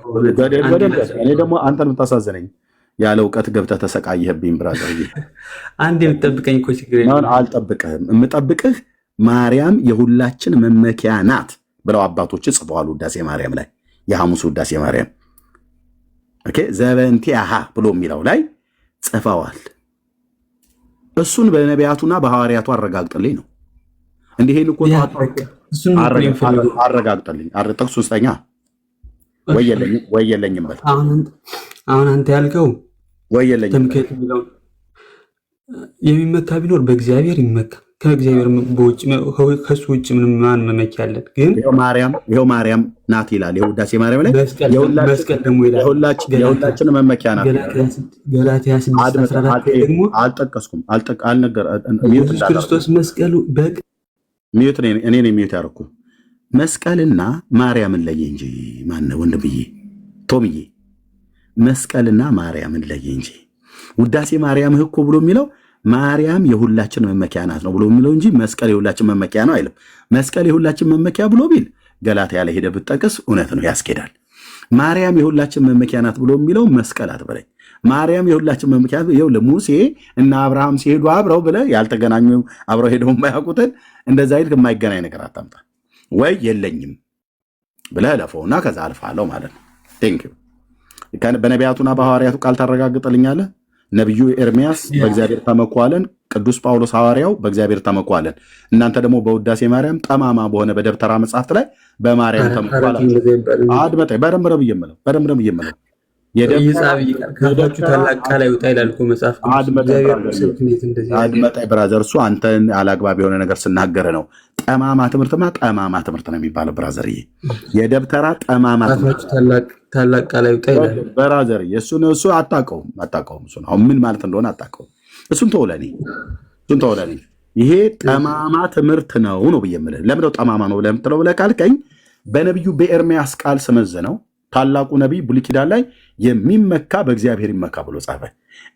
እኔ ደግሞ አንተን የምታሳዝነኝ ያለ እውቀት ገብተህ ተሰቃየህብኝ። ብራዘር አንድ የምጠብቀኝ እኮ ችግር የለም። አልጠብቅህም። የምጠብቅህ ማርያም የሁላችን መመኪያ ናት ብለው አባቶች ጽፈዋል። ውዳሴ ማርያም ላይ የሐሙስ ውዳሴ ማርያም ዘበንቲአሃ ብሎ የሚለው ላይ ጽፈዋል። እሱን በነቢያቱና በሐዋርያቱ አረጋግጥልኝ ነው። እንዲህን እኮ አረጋግጥልኝ። ጥቅሱን ስጠኛ። ወይ የለኝም በል። አሁን አንተ ያልከው ወይ የለኝም ትምክህት የሚለው የሚመካ ቢኖር በእግዚአብሔር ይመካ፣ ከእግዚአብሔር በውጭ ከሱ ውጭ ምንም ማን መመኪያ አለን? ግን ይኸው ማርያም ናት ይላል። የውዳሴ ማርያም ላይ መስቀል ደግሞ ይላል የሁላችን መመኪያ ናት። ገላትያ 6:14 ደግሞ አልጠቀስኩም። ኢየሱስ ክርስቶስ መስቀሉ ሚዩት እኔ ነኝ ሚዩት ያደረኩ። መስቀልና ማርያምን ለየ እንጂ ማነው ወንድምዬ ቶምዬ፣ መስቀልና ማርያምን ለየ እንጂ። ውዳሴ ማርያም እኮ ብሎ የሚለው ማርያም የሁላችን መመኪያ ናት ነው ብሎ የሚለው እንጂ መስቀል የሁላችን መመኪያ ነው አይልም። መስቀል የሁላችን መመኪያ ብሎ ቢል ገላትያ ላይ ሄደህ ብትጠቅስ እውነት ነው ያስኬዳል። ማርያም የሁላችን መመኪያ ናት ብሎ የሚለው መስቀል አትበለኝ። ማርያም የሁላችን መመኪያ ይኸው ለሙሴ እና አብርሃም ሲሄዱ አብረው ብለህ ያልተገናኙ አብረው ሄደው የማያውቁትን እንደዛ አይልክ። የማይገናኝ ነገር አታምጣ። ወይ የለኝም ብለህ ለፈውና ከዛ አልፋለሁ ማለት ነው። ቴንክ ዩ። በነቢያቱና በሐዋርያቱ ቃል ታረጋግጥልኛለህ። ነቢዩ ኤርምያስ በእግዚአብሔር ተመኩ አለን። ቅዱስ ጳውሎስ ሐዋርያው በእግዚአብሔር ተመኩ አለን። እናንተ ደግሞ በውዳሴ ማርያም ጠማማ በሆነ በደብተራ መጽሐፍት ላይ በማርያም ተመኩ አላችሁ። አድመጣኝ። በደንብ ነው የምለው። ታላቅ ቃል አይውጣ ይላል እኮ መጽሐፍ። አድመጣኝ ብራዘር፣ እሱ አንተን አላግባብ የሆነ ነገር ስናገረ ነው። ጠማማ ትምህርትማ ጠማማ ትምህርት ነው የሚባለው ብራዘርዬ። የደብተራ ጠማማ ታላቅ ቃል አይውጣ ይላል ብራዘርዬ። እሱ አታውቀውም። እሱን አሁን ምን ማለት እንደሆነ አታውቀውም። እሱን ተወለኔ ይሄ ጠማማ ትምህርት ነው ብዬ የምልህ። ለምንድነው ጠማማ ነው ብለህ የምትለው ብለህ ካልከኝ በነቢዩ በኤርምያስ ቃል ስመዝነው ታላቁ ነቢይ ብሉይ ኪዳን ላይ የሚመካ በእግዚአብሔር ይመካ ብሎ ጻፈ።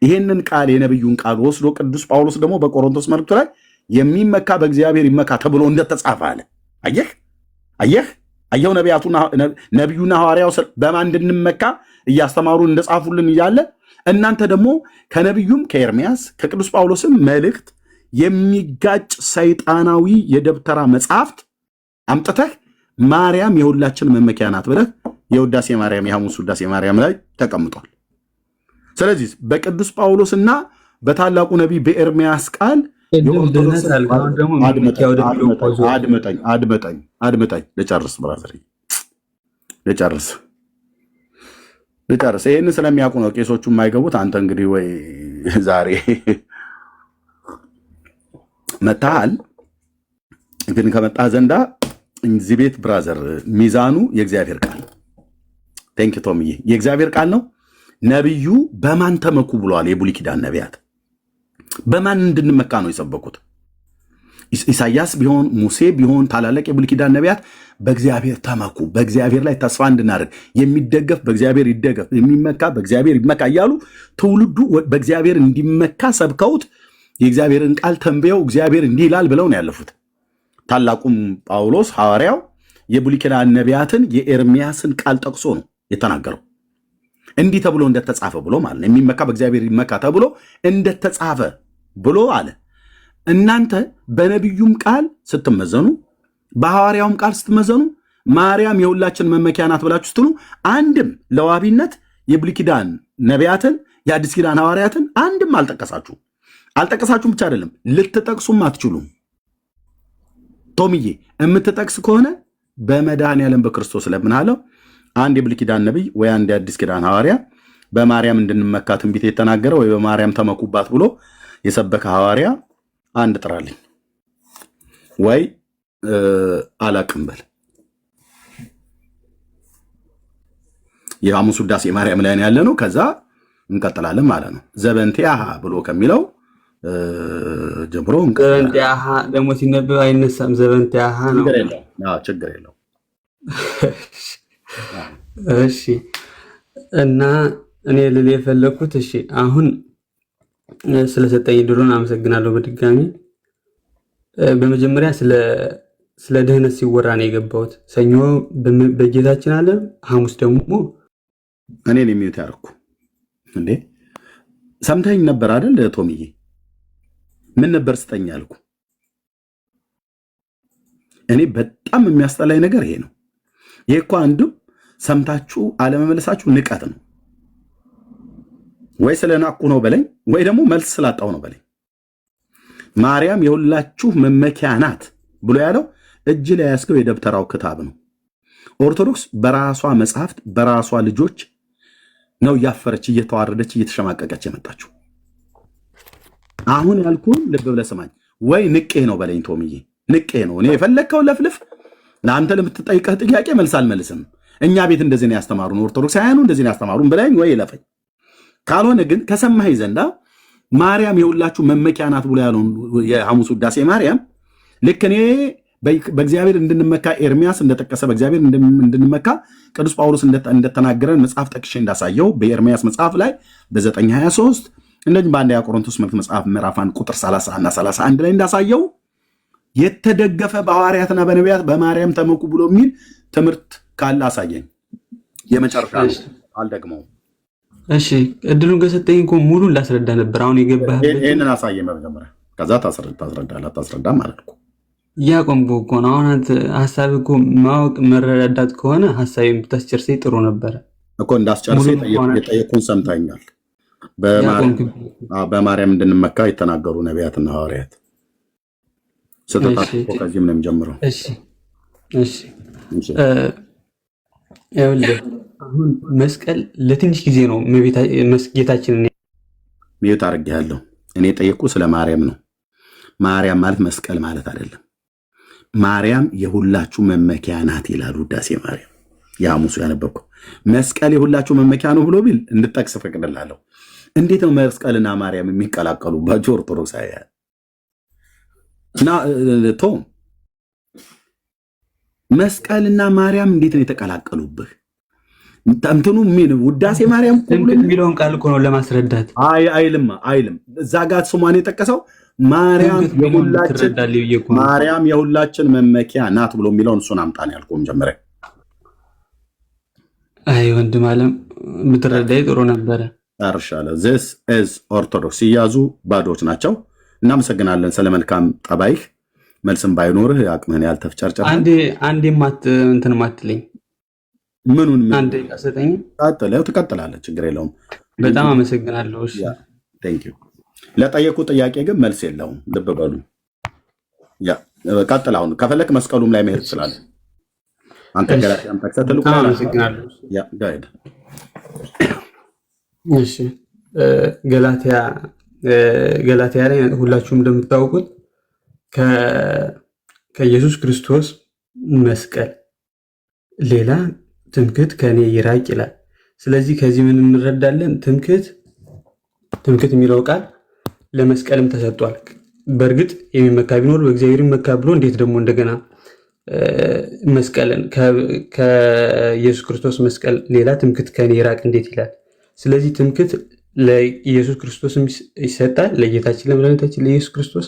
ይሄንን ቃል የነቢዩን ቃል ወስዶ ቅዱስ ጳውሎስ ደግሞ በቆሮንቶስ መልእክቱ ላይ የሚመካ በእግዚአብሔር ይመካ ተብሎ እንደተጻፈ አለ። አየው ነቢዩና ሐዋርያው በማን እንድንመካ እያስተማሩን እንደጻፉልን እያለ እናንተ ደግሞ ከነቢዩም ከኤርሚያስ ከቅዱስ ጳውሎስም መልእክት የሚጋጭ ሰይጣናዊ የደብተራ መጽሐፍት አምጥተህ ማርያም የሁላችን መመኪያ ናት ብለህ የውዳሴ ማርያም የሐሙስ ውዳሴ ማርያም ላይ ተቀምጧል። ስለዚህ በቅዱስ ጳውሎስና በታላቁ ነቢይ በኤርሚያስ ቃል አድምጠኝ ልጨርስ ብራዘር ልጨርስ። ይህን ስለሚያውቁ ነው ቄሶቹ የማይገቡት። አንተ እንግዲህ ወይ ዛሬ መታሃል፣ ግን ከመጣ ዘንዳ እዚህ ቤት ብራዘር ሚዛኑ የእግዚአብሔር ቃል ቴንክ ቶምዬ የእግዚአብሔር ቃል ነው። ነቢዩ በማን ተመኩ ብለዋል? የብሉይ ኪዳን ነቢያት በማን እንድንመካ ነው የሰበኩት? ኢሳያስ ቢሆን ሙሴ ቢሆን ታላላቅ የብሉይ ኪዳን ነቢያት በእግዚአብሔር ተመኩ፣ በእግዚአብሔር ላይ ተስፋ እንድናደርግ የሚደገፍ በእግዚአብሔር ይደገፍ፣ የሚመካ በእግዚአብሔር ይመካ እያሉ ትውልዱ በእግዚአብሔር እንዲመካ ሰብከውት የእግዚአብሔርን ቃል ተንብየው እግዚአብሔር እንዲህ ይላል ብለው ነው ያለፉት። ታላቁም ጳውሎስ ሐዋርያው የብሉይ ኪዳን ነቢያትን የኤርሚያስን ቃል ጠቅሶ ነው የተናገረው። እንዲህ ተብሎ እንደተጻፈ ብሎ ማለት ነው። የሚመካ በእግዚአብሔር ይመካ ተብሎ እንደተጻፈ ብሎ አለ። እናንተ በነቢዩም ቃል ስትመዘኑ፣ በሐዋርያውም ቃል ስትመዘኑ ማርያም የሁላችን መመኪያ ናት ብላችሁ ስትሉ አንድም ለዋቢነት የብሉይ ኪዳን ነቢያትን የአዲስ ኪዳን ሐዋርያትን አንድም አልጠቀሳችሁም ብቻ አይደለም ልትጠቅሱም አትችሉም። ቶምዬ የምትጠቅስ ከሆነ በመድኃኔዓለም በክርስቶስ ለምናለው አንድ የብሉይ ኪዳን ነቢይ ወይ አንድ የአዲስ ኪዳን ሐዋርያ በማርያም እንድንመካ ትንቢት የተናገረ ወይ በማርያም ተመኩባት ብሎ የሰበከ ሐዋርያ አንድ ጥራልኝ፣ ወይ አላቅም በል። የሐሙስ ውዳሴ ማርያም ላይ ያለ ነው። ከዛ እንቀጥላለን ማለት ነው። ዘበንቲያሃ ብሎ ከሚለው ጀምሮ ዘበንቲያሃ ደግሞ ሲነበብ አይነሳም። ዘበንቲያሃ ነው፣ ችግር የለው። እሺ። እና እኔ ልል የፈለኩት እሺ፣ አሁን ስለሰጠኝ ድሮን አመሰግናለሁ በድጋሚ። በመጀመሪያ ስለ ድህነት ሲወራ ነው የገባሁት። ሰኞ በጌታችን አለ፣ ሐሙስ ደግሞ እኔን የሚዩት ያደርኩ እንዴ። ሰምተኝ ነበር አይደል ቶምዬ? ምን ነበር ስጠኝ ያልኩ? እኔ በጣም የሚያስጠላኝ ነገር ይሄ ነው። ይሄ እኮ አንድም ሰምታችሁ አለመመለሳችሁ ንቀት ነው። ወይ ስለናቁ ነው በለኝ፣ ወይ ደግሞ መልስ ስላጣው ነው በለኝ። ማርያም የሁላችሁ መመኪያ ናት ብሎ ያለው እጅ ላይ ያስገው የደብተራው ክታብ ነው። ኦርቶዶክስ በራሷ መጽሐፍት በራሷ ልጆች ነው እያፈረች እየተዋረደች እየተሸማቀቀች የመጣችው። አሁን ያልኩህን ልብ ብለህ ስማኝ። ወይ ንቄ ነው በለኝ ቶምዬ፣ ንቄ ነው። እኔ የፈለግከው ለፍልፍ፣ ለአንተ ለምትጠይቀህ ጥያቄ መልስ አልመልስም። እኛ ቤት እንደዚህ ነው ያስተማሩን፣ ኦርቶዶክሳውያኑ እንደዚህ ነው ያስተማሩን ብለኝ ወይ ለፈኝ። ካልሆነ ግን ከሰማኸኝ ዘንዳ ማርያም የሁላችሁ መመኪያ ናት ብሎ ያለውን የሐሙስ ውዳሴ ማርያም ልክ እኔ በእግዚአብሔር እንድንመካ ኤርሚያስ እንደጠቀሰ በእግዚአብሔር እንድንመካ ቅዱስ ጳውሎስ እንደተናገረን መጽሐፍ ጠቅሼ እንዳሳየው በኤርሚያስ መጽሐፍ ላይ በ9:23 እንደዚህ በአንደኛ ቆሮንቶስ መልእክት መጽሐፍ ምዕራፍ 1 ቁጥር 30 እና 31 ላይ እንዳሳየው የተደገፈ በሐዋርያትና በነቢያት በማርያም ተመኩ ብሎ የሚል ትምህርት ካለ አሳየኝ። የመጨረሻ አልደግመውም። እሺ፣ እድሉን ከሰጠኝ እኮ ሙሉን ላስረዳ ነበር። አሁን የገባህበት ይሄንን አሳየኝ መጀመሪያ፣ ከዛ ታስረዳ ማለት ነው። እያቆምኩ እኮ ነው። አሁን አንተ ሀሳብ እኮ ማወቅ መረዳዳት ከሆነ ሀሳቤን ብታስጨርሰኝ ጥሩ ነበረ እኮ። እንዳስጨርሰኝ የጠየቁን ሰምታኛል። በማርያም እንድንመካ የተናገሩ ነቢያትና ሐዋርያት ስህተታቸው ከዚህም ነው የሚጀምረው። እሺ ይኸውልህ አሁን መስቀል ለትንሽ ጊዜ ነው ጌታችንን ሚዩት አድርጌያለሁ። እኔ የጠየቁ ስለ ማርያም ነው። ማርያም ማለት መስቀል ማለት አይደለም። ማርያም የሁላችሁ መመኪያ ናት ይላል ውዳሴ ማርያም። የሐሙሱ ያነበብኩ መስቀል የሁላችሁ መመኪያ ነው ብሎ ቢል እንድጠቅስ ፈቅድላለሁ። እንዴት ነው መስቀልና ማርያም የሚቀላቀሉባቸው ኦርቶዶክሳውያን? እና ቶም መስቀልና ማርያም እንዴት ነው የተቀላቀሉብህ? እንትኑ ምን ውዳሴ ማርያም ትምክህት የሚለውን ቃል እኮ ነው ለማስረዳት። አይልም እዛ ጋር ስሟን የጠቀሰው ማርያም የሁላችን መመኪያ ናት ብሎ የሚለውን እሱን አምጣን ያልኩህ መጀመሪያ። አይ ወንድም አለም ብትረዳይ ጥሩ ነበረ። አርሻለ this is ኦርቶዶክስ ሲያዙ ባዶች ናቸው። እናመሰግናለን ስለ መልካም ጠባይህ። መልስም ባይኖርህ አቅምህን ያልተፍጨርጨር አንዴ እንትን ማትለኝ ምኑን አንዴ አሰጠኝ ትቀጥላለህ፣ ችግር የለውም። በጣም አመሰግናለሁ። እሺ ቴንክ ዩ። ለጠየቁ ጥያቄ ግን መልስ የለውም። ልብ በሉ። ቀጥል። አሁን ከፈለክ መስቀሉም ላይ መሄድ ትችላለህ። አንተ ገላትያን ተከተልኩ። አመሰግናለሁ። ጋይድ እሺ ገላትያ ላይ ሁላችሁም እንደምታውቁት ከኢየሱስ ክርስቶስ መስቀል ሌላ ትምክህት ከኔ ይራቅ ይላል። ስለዚህ ከዚህ ምን እንረዳለን? ትምክህት የሚለው ቃል ለመስቀልም ተሰጥቷል። በእርግጥ የሚመካ ቢኖር በእግዚአብሔር ይመካ ብሎ እንዴት ደግሞ እንደገና መስቀልን ከኢየሱስ ክርስቶስ መስቀል ሌላ ትምክህት ከኔ ይራቅ እንዴት ይላል? ስለዚህ ትምክህት ለኢየሱስ ክርስቶስ ይሰጣል፣ ለጌታችን ለመድኃኒታችን ለኢየሱስ ክርስቶስ።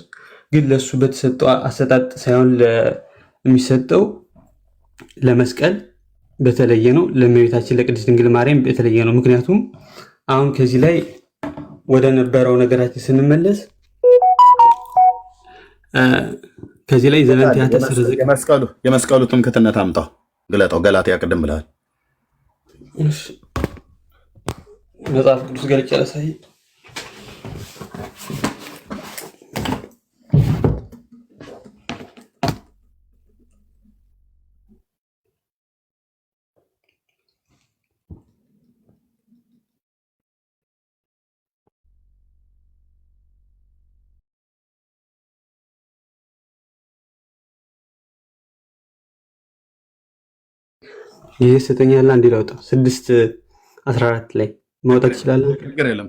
ግን ለእሱ በተሰጠው አሰጣጥ ሳይሆን የሚሰጠው ለመስቀል በተለየ ነው። ለእመቤታችን ለቅድስት ድንግል ማርያም በተለየ ነው። ምክንያቱም አሁን ከዚህ ላይ ወደ ነበረው ነገራችን ስንመለስ ከዚህ ላይ ዘመንቲያ ተሰረዘ የመስቀሉ ትምክህትነት አምጣው፣ ግለጠው። ገላትያ ቅድም ብለሃል። መጽሐፍ ቅዱስ ገልጬ ላሳይ። ይህ ስተኛላ እንዲለውጣ 6:14 ላይ ማውጣት ትችላለህ። ችግር የለም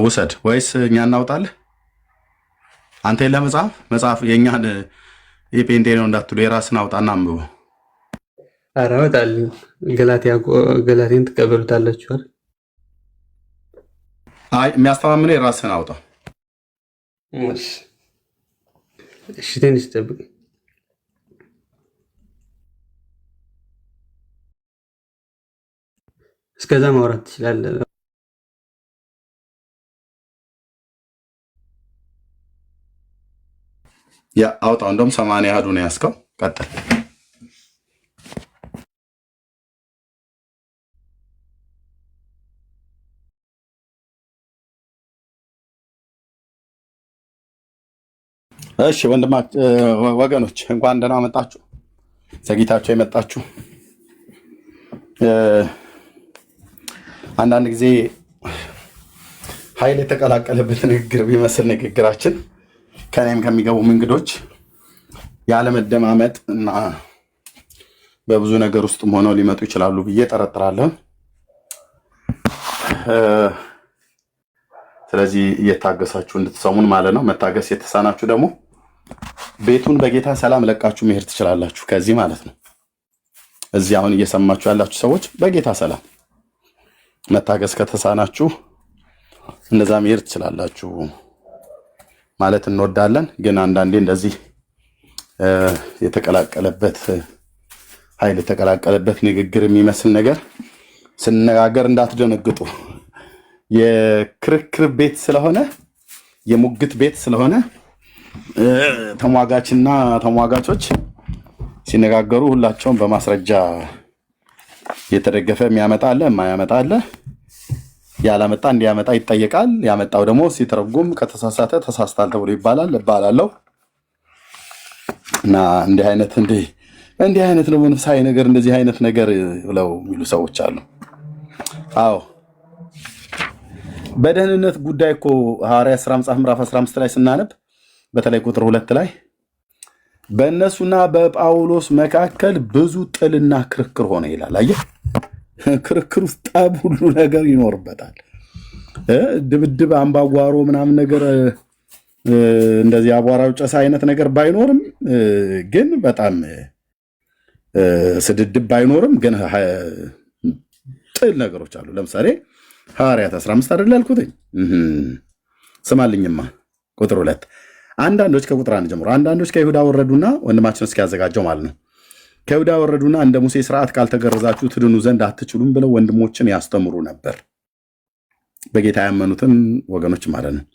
ውሰድ። ወይስ እኛ እናውጣልህ? አንተ የለ መጽሐፍ የእኛን የጴንጤ ነው እንዳትሉ የራስን አውጣና አንብበው። ኧረ እወጣለሁ። ገላትያን ትቀበሉታላችሁ አይደል? አይ የሚያስተማምነው የራስን አውጣ። እሺ ትንሽ ጠብቅ። እስከዛ ማውራት ትችላለህ። አውጣው። እንደውም 80 ያህሉ ነው ያዝከው። ቀጥል። እሺ ወገኖች እንኳን ደህና መጣችሁ። ዘግይታችሁ የመጣችሁ አንዳንድ ጊዜ ኃይል የተቀላቀለበት ንግግር ቢመስል ንግግራችን ከኔም ከሚገቡ እንግዶች ያለመደማመጥ እና በብዙ ነገር ውስጥም ሆነው ሊመጡ ይችላሉ ብዬ ጠረጥራለሁ። ስለዚህ እየታገሳችሁ እንድትሰሙን ማለት ነው። መታገስ የተሳናችሁ ደግሞ ቤቱን በጌታ ሰላም ለቃችሁ መሄድ ትችላላችሁ ከዚህ ማለት ነው። እዚህ አሁን እየሰማችሁ ያላችሁ ሰዎች በጌታ ሰላም መታገስ ከተሳናችሁ እንደዛ መሄድ ትችላላችሁ ማለት እንወዳለን። ግን አንዳንዴ እንደዚህ የተቀላቀለበት ኃይል የተቀላቀለበት ንግግር የሚመስል ነገር ስንነጋገር እንዳትደነግጡ። የክርክር ቤት ስለሆነ የሙግት ቤት ስለሆነ ተሟጋችና ተሟጋቾች ሲነጋገሩ ሁላቸውም በማስረጃ የተደገፈ የሚያመጣ አለ፣ የማያመጣ አለ። ያላመጣ እንዲያመጣ ይጠየቃል። ያመጣው ደግሞ ሲተረጉም ከተሳሳተ ተሳስታል ተብሎ ይባላል እባላለሁ። እና እንዲህ አይነት ነው መንፈሳዊ ነገር እንደዚህ አይነት ነገር ብለው የሚሉ ሰዎች አሉ። አዎ በደህንነት ጉዳይ እኮ ሐዋርያት ሥራ መጽሐፍ ምዕራፍ 15 ላይ ስናነብ በተለይ ቁጥር 2 ላይ በእነሱና በጳውሎስ መካከል ብዙ ጥልና ክርክር ሆነ ይላል። አየህ፣ ክርክር ውስጥ ጠብ ሁሉ ነገር ይኖርበታል። ድብድብ፣ አምባጓሮ ምናምን ነገር እንደዚህ አቧራው ጨሳ አይነት ነገር ባይኖርም ግን በጣም ስድድብ ባይኖርም ግን ጥል ነገሮች አሉ። ለምሳሌ ሐዋርያት 15 አይደል ያልኩትኝ? ስማልኝማ ቁጥር 2 አንዳንዶች ከቁጥር 1 ጀምሮ አንዳንዶች ከይሁዳ ወረዱና ወንድማችን እስኪያዘጋጀው ማለት ነው። ከይሁዳ ወረዱና እንደ ሙሴ ስርዓት ካልተገረዛችሁ ትድኑ ዘንድ አትችሉም ብለው ወንድሞችን ያስተምሩ ነበር። በጌታ ያመኑትን ወገኖች ማለት ነው።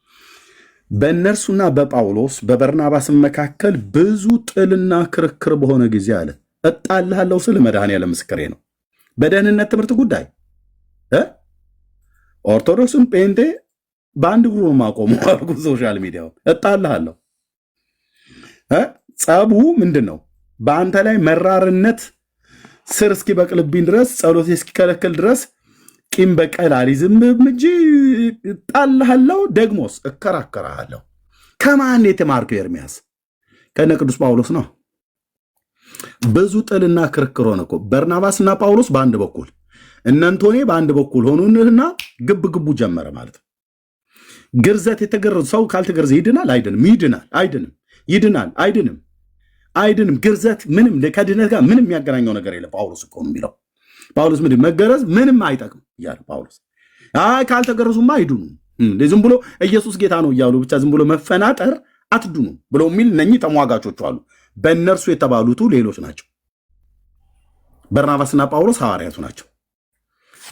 በእነርሱና በጳውሎስ በበርናባስም መካከል ብዙ ጥልና ክርክር በሆነ ጊዜ አለ እጣልሃለሁ ስል መድኃኔዓለም ምስክሬ ነው። በደህንነት ትምህርት ጉዳይ ኦርቶዶክስን ጴንጤ በአንድ እግሩ ማቆሙ አልኩ። ሶሻል ሚዲያው እጣልሃለሁ። ጸቡ ምንድን ነው? በአንተ ላይ መራርነት ስር እስኪበቅልብኝ ድረስ ጸሎቴ እስኪከለክል ድረስ ቂም በቀል አልይዝም እንጂ እጣልሃለሁ፣ ደግሞስ እከራከራለሁ። ከማን የተማርከው ኤርምያስ? ከነ ቅዱስ ጳውሎስ ነው። ብዙ ጥልና ክርክር ሆነ እኮ በርናባስና ጳውሎስ በአንድ በኩል እነንቶኔ በአንድ በኩል ሆኑና ግብ ግቡ ጀመረ ማለት ነው። ግርዘት የተገረዘ ሰው ካልተገረዘ ይድናል አይድንም? ይድናል አይድንም? ይድናል አይድንም? አይድንም። ግርዘት ምንም ከድነት ጋር ምንም የሚያገናኘው ነገር የለም። ጳውሎስ እኮ ነው የሚለው። ጳውሎስ ምንድን መገረዝ ምንም አይጠቅም እያለ ጳውሎስ ካልተገረዙማ አይድኑ። ዝም ብሎ ኢየሱስ ጌታ ነው እያሉ ብቻ ዝም ብሎ መፈናጠር አትድኑ ብለው የሚል እነኚህ ተሟጋቾቹ አሉ። በእነርሱ የተባሉቱ ሌሎች ናቸው። በርናባስና ጳውሎስ ሐዋርያቱ ናቸው።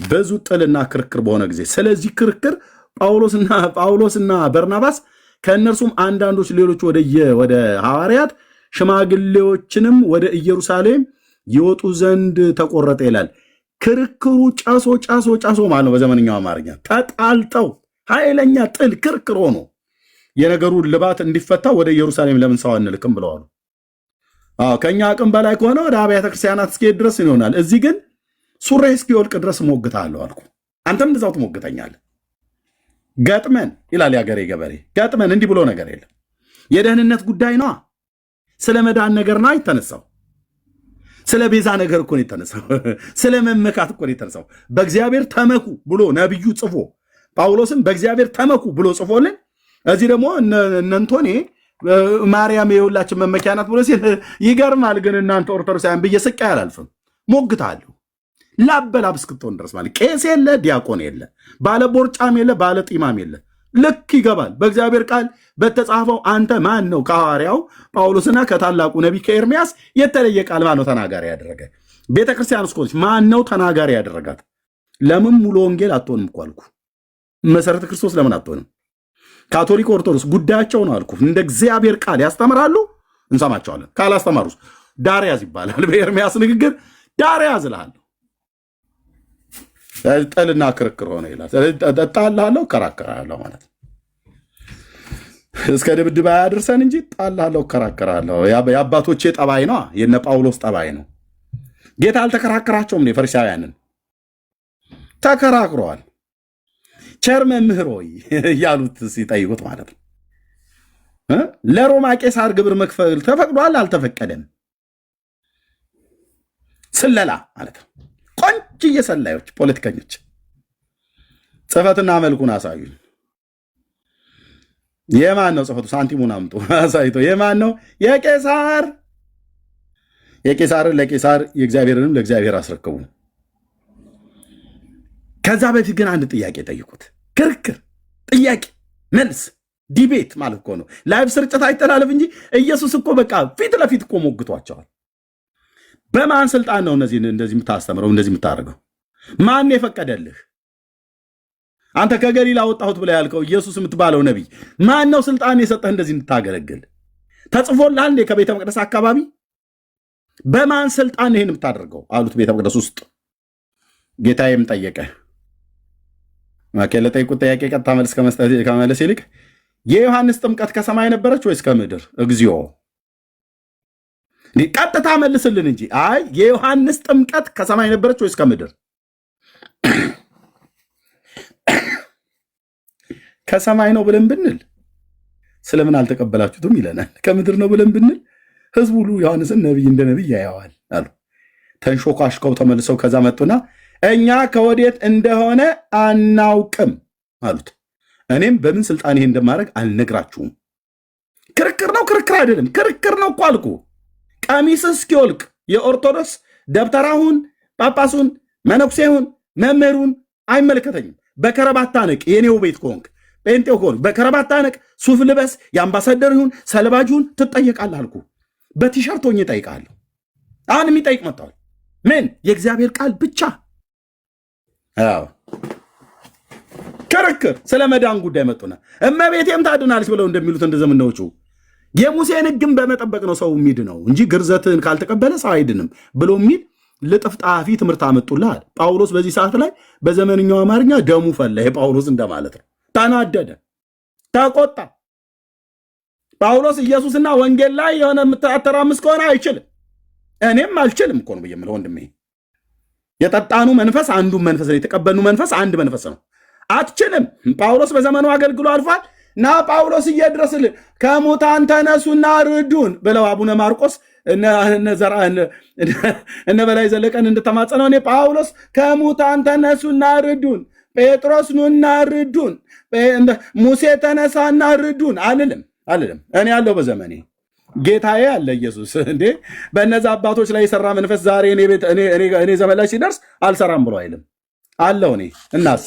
ብዙ ጥልና ክርክር በሆነ ጊዜ ስለዚህ ክርክር ጳውሎስና በርናባስ ከእነርሱም አንዳንዶች ሌሎች ወደ ሐዋርያት ሽማግሌዎችንም ወደ ኢየሩሳሌም ይወጡ ዘንድ ተቆረጠ ይላል። ክርክሩ ጫሶ ማለት ነው። በዘመንኛው አማርኛ ተጣልጠው ኃይለኛ ጥል ክርክር ሆኖ የነገሩ ልባት እንዲፈታ ወደ ኢየሩሳሌም ለምን ሰው አንልክም ብለዋል። ከኛ አቅም በላይ ከሆነ ወደ አብያተ ክርስቲያናት እስኪሄድ ድረስ ይሆናል። እዚህ ግን ሱሬ እስኪወልቅ ድረስ ሞግታለሁ አልኩ። አንተም እንደዛው ትሞግተኛለህ። ገጥመን ይላል ያገሬ ገበሬ። ገጥመን እንዲህ ብሎ ነገር የለም። የደህንነት ጉዳይ ነው። ስለ መዳን ነገር ነው የተነሳው። ስለ ቤዛ ነገር እኮ ነው የተነሳው። ስለ መመካት እኮ ነው የተነሳው። በእግዚአብሔር ተመኩ ብሎ ነብዩ ጽፎ ጳውሎስም በእግዚአብሔር ተመኩ ብሎ ጽፎልን፣ እዚህ ደግሞ እነንቶኔ ማርያም የሁላችን መመኪያ ናት ብሎ ሲል ይገርማል። ግን እናንተ ኦርቶዶክሳውያን ብዬ ስቃ አላልፍም። ሞግታለሁ ላበላብ እስክትሆን ድረስ ማለት ቄስ የለ ዲያቆን የለ ባለ ቦርጫም የለ ባለ ጢማም የለ። ልክ ይገባል። በእግዚአብሔር ቃል በተጻፈው አንተ ማን ነው ከሐዋርያው ጳውሎስና ከታላቁ ነቢይ ከኤርምያስ የተለየ ቃል ማን ነው ተናጋሪ ያደረገ? ቤተ ክርስቲያን እስኮች ማን ነው ተናጋሪ ያደረጋት? ለምን ሙሉ ወንጌል አትሆንም እኮ አልኩ። መሰረተ ክርስቶስ ለምን አትሆንም? ካቶሊክ ኦርቶዶክስ ጉዳያቸው ነው አልኩ። እንደ እግዚአብሔር ቃል ያስተምራሉ፣ እንሰማቸዋለን። ካላስተማሩስ ዳርያዝ ይባላል። በኤርምያስ ንግግር ዳርያዝ እልሃለሁ። ጥልና ክርክር ሆነ ይላል። እጣልሃለሁ፣ እከራከራለሁ ማለት እስከ ድብድብ አያድርሰን እንጂ እጣልሃለሁ፣ እከራከራለሁ። የአባቶቼ ጠባይ ነው፣ የነ ጳውሎስ ጠባይ ነው። ጌታ አልተከራከራቸውም። ፈሪሳውያንን ተከራክረዋል። ቸር መምህር ሆይ እያሉት ሲጠይቁት ማለት ነው። ለሮማ ቄሳር ግብር መክፈል ተፈቅዷል አልተፈቀደም? ስለላ ማለት ነው። ቆንጅዬ ሰላዮች ፖለቲከኞች ጽሕፈትና መልኩን አሳዩኝ። የማን ነው ጽሕፈቱ? ሳንቲሙን አምጡ አሳይቶ። የማን ነው? የቄሳር። የቄሳርን ለቄሳር የእግዚአብሔርንም ለእግዚአብሔር አስረክቡ። ከዛ በፊት ግን አንድ ጥያቄ ጠይቁት። ክርክር፣ ጥያቄ፣ መልስ፣ ዲቤት ማለት እኮ ነው። ላይቭ ስርጭት አይተላለፍ እንጂ ኢየሱስ እኮ በቃ ፊት ለፊት እኮ ሞግቷቸዋል። በማን ስልጣን ነው እንደዚህ የምታስተምረው እንደዚህ የምታደርገው? ማን የፈቀደልህ? አንተ ከገሊላ ወጣሁት ብለህ ያልከው ኢየሱስ የምትባለው ነቢይ ማን ነው ስልጣን የሰጠህ እንደዚህ እንድታገለግል? ተጽፎልሃል እንዴ ከቤተ መቅደስ አካባቢ? በማን ስልጣን ይህን የምታደርገው አሉት። ቤተ መቅደስ ውስጥ ጌታዬም ጠየቀ። ለጠይቁት ጥያቄ ቀጥታ መልስ ከመለስ ይልቅ የዮሐንስ ጥምቀት ከሰማይ ነበረች ወይስ ከምድር? እግዚኦ ቀጥታ መልስልን እንጂ። አይ የዮሐንስ ጥምቀት ከሰማይ ነበረች ወይስ ከምድር? ከሰማይ ነው ብለን ብንል ስለምን አልተቀበላችሁትም ይለናል። ከምድር ነው ብለን ብንል ህዝቡ ሁሉ ዮሐንስን ነቢይ እንደ ነቢይ ያየዋል አሉ። ተንሾካሽከው ተመልሰው ከዛ መጡና እኛ ከወዴት እንደሆነ አናውቅም አሉት። እኔም በምን ስልጣን ይሄ እንደማድረግ አልነግራችሁም። ክርክር ነው ክርክር አይደለም፣ ክርክር ነው እኮ አልኩ። ቀሚስ እስኪወልቅ የኦርቶዶክስ ደብተራሁን ጳጳሱን መነኩሴሁን መምህሩን አይመለከተኝም። በከረባታ ነቅ የኔው ቤት ከሆንክ ጴንጤው ከሆንክ በከረባታ ነቅ፣ ሱፍ ልበስ፣ የአምባሳደር ይሁን ሰልባጅ ይሁን ትጠየቃለህ አልኩ። በቲሸርት ሆኜ እጠይቃለሁ። አሁን የሚጠይቅ መጥተዋል። ምን የእግዚአብሔር ቃል ብቻ። አዎ ክርክር ስለ መዳን ጉዳይ መጡና እመቤቴም ታድናለች ብለው እንደሚሉት እንደ ዘመናዎቹ የሙሴን ሕግን በመጠበቅ ነው ሰው የሚድነው እንጂ ግርዘትን ካልተቀበለ ሰው አይድንም ብሎ የሚል ልጥፍጣፊ ትምህርት አመጡልሃል። ጳውሎስ በዚህ ሰዓት ላይ በዘመንኛው አማርኛ ደሙ ፈላ። የጳውሎስ እንደማለት ነው። ተናደደ፣ ተቆጣ። ጳውሎስ ኢየሱስና ወንጌል ላይ የሆነ የምታተራምስ ከሆነ አይችልም፣ እኔም አልችልም እኮ ነው ብዬምለው ወንድሜ። የጠጣኑ መንፈስ አንዱ መንፈስ ነው፣ የተቀበልኑ መንፈስ አንድ መንፈስ ነው። አትችልም። ጳውሎስ በዘመኑ አገልግሎ አልፏል። ና ጳውሎስ እየድረስልን ከሙታን ተነሱና ርዱን ብለው አቡነ ማርቆስ እነ በላይ ዘለቀን እንደተማጸነው እኔ ጳውሎስ ከሙታን ተነሱና ርዱን፣ ጴጥሮስ ኑና ርዱን፣ ሙሴ ተነሳና ርዱን አልልም። እኔ ያለው በዘመኔ ጌታዬ አለ ኢየሱስ። እንዴ በእነዛ አባቶች ላይ የሰራ መንፈስ ዛሬ እኔ ዘመን ላይ ሲደርስ አልሰራም ብሎ አይልም አለው። እኔ እናስ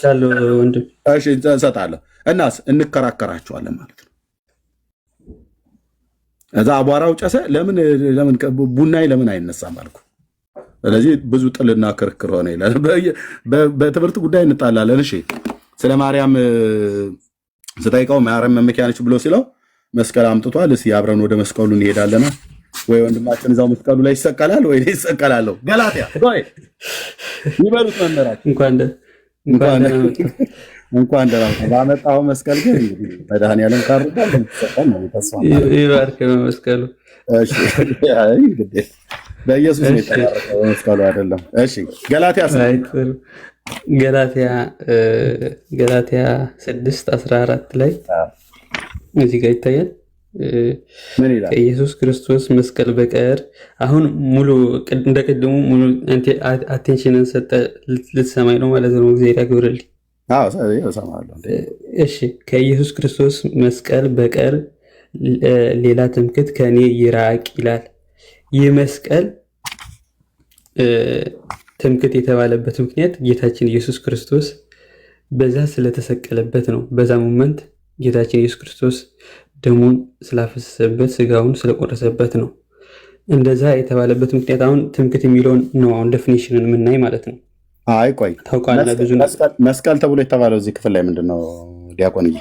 እሰጣለሁ እናስ እንከራከራቸዋለን ማለት ነው። እዛ አቧራው ጨሰ። ለምን ቡናይ ለምን አይነሳም አልኩ። ስለዚህ ብዙ ጥልና ክርክር ሆነ ይላል። በትምህርት ጉዳይ እንጣላለን። እሺ ስለ ማርያም ስጠይቀው ማርያም መመኪያ ነች ብሎ ሲለው መስቀል አምጥቷል። እስኪ አብረን ወደ መስቀሉ እንሄዳለን። ወይ ወንድማችን እዛው መስቀሉ ላይ ይሰቀላል ወይ ይሰቀላለሁ። ገላትያ ወይ ይበሉት መመራችሁ እንኳን ደህና ባመጣው መስቀል ግን እንግዲህ መድኃኒዓለም ካርዳል ለምትሰቀል ነው ተስፋ ይባርክ መስቀሉ። እሺ አይ እንግዲህ በኢየሱስ ነው የተባረከው መስቀሉ አይደለም። እሺ ገላትያ 6:14 ላይ እዚህ ጋር ይታያል። ምን ይላል? ከኢየሱስ ክርስቶስ መስቀል በቀር አሁን ሙሉ እንደቀደሙ ሙሉ አቴንሽንን ሰጠ ልትሰማኝ ነው ማለት ነው። እግዚአብሔር ያክብርልኝ። እሺ ከኢየሱስ ክርስቶስ መስቀል በቀር ሌላ ትምክህት ከእኔ ይራቅ ይላል። ይህ መስቀል ትምክህት የተባለበት ምክንያት ጌታችን ኢየሱስ ክርስቶስ በዛ ስለተሰቀለበት ነው። በዛ ሞመንት ጌታችን ኢየሱስ ክርስቶስ ደሙን ስላፈሰሰበት ስጋውን ስለቆረሰበት ነው። እንደዛ የተባለበት ምክንያት አሁን ትምክህት የሚለውን ነው አሁን ዴፊኒሽንን የምናይ ማለት ነው። አይ ቆይ ታውቃለህ፣ ብዙ መስቀል ተብሎ የተባለው እዚህ ክፍል ላይ ምንድን ነው ዲያቆንዬ?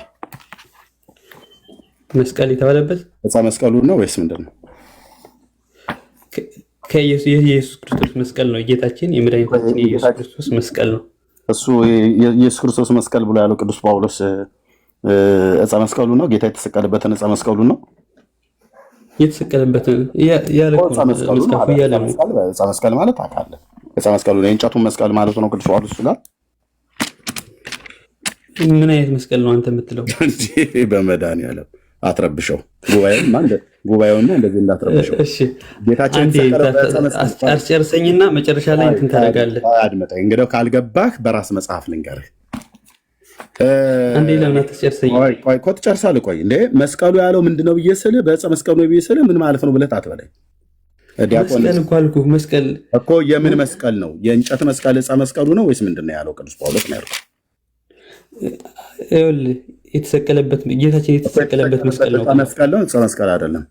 መስቀል የተባለበት ዕፀ መስቀሉ ነው ወይስ ምንድን ነው? የኢየሱስ ክርስቶስ መስቀል ነው። ጌታችን የመድኃኒታችን የኢየሱስ ክርስቶስ መስቀል ነው። እሱ የኢየሱስ ክርስቶስ መስቀል ብሎ ያለው ቅዱስ ጳውሎስ ዕፀ መስቀሉ ነው። ጌታ የተሰቀለበትን ዕፀ መስቀሉ ነው። የተሰቀለበትን ያለ ዕፀ መስቀል ማለት አካለ ዕፀ መስቀሉ ነው። የእንጨቱን መስቀል ማለት ነው። ቅዱስ ጳውሎስ ይላል። ምን አይነት መስቀል ነው አንተ የምትለው? በመድኃኒዓለም አትረብሸው። ጉባኤውና እንደዚህ እንዳትረብሸው። እሺ ጌታችን አስጨርሰኝና መጨረሻ ላይ እንትን ታደርጋለህ። አድመጠኝ እንግዲህ ካልገባህ በራስ መጽሐፍ ልንገርህ። አንዴ ለምን አትጨርሰኝ? ቆይ እኮ ትጨርሳለህ። ቆይ እንዴ መስቀሉ ያለው ምንድነው ብዬ ስልህ በዕፀ መስቀሉ ነው ብዬ ስልህ ምን ማለት ነው ብለህ አትበለኝ። መስቀል እኮ አልኩህ። መስቀል እኮ የምን መስቀል ነው? የእንጨት መስቀል ዕፀ መስቀሉ ነው ወይስ ምንድን ነው ያለው ቅዱስ ጳውሎስ ነው ያልኩህ? ይኸውልህ የተሰቀለበት ጌታችን የተሰቀለበት መስቀል ነው። መስቀል ነው፣ ዕፀ መስቀል አይደለም።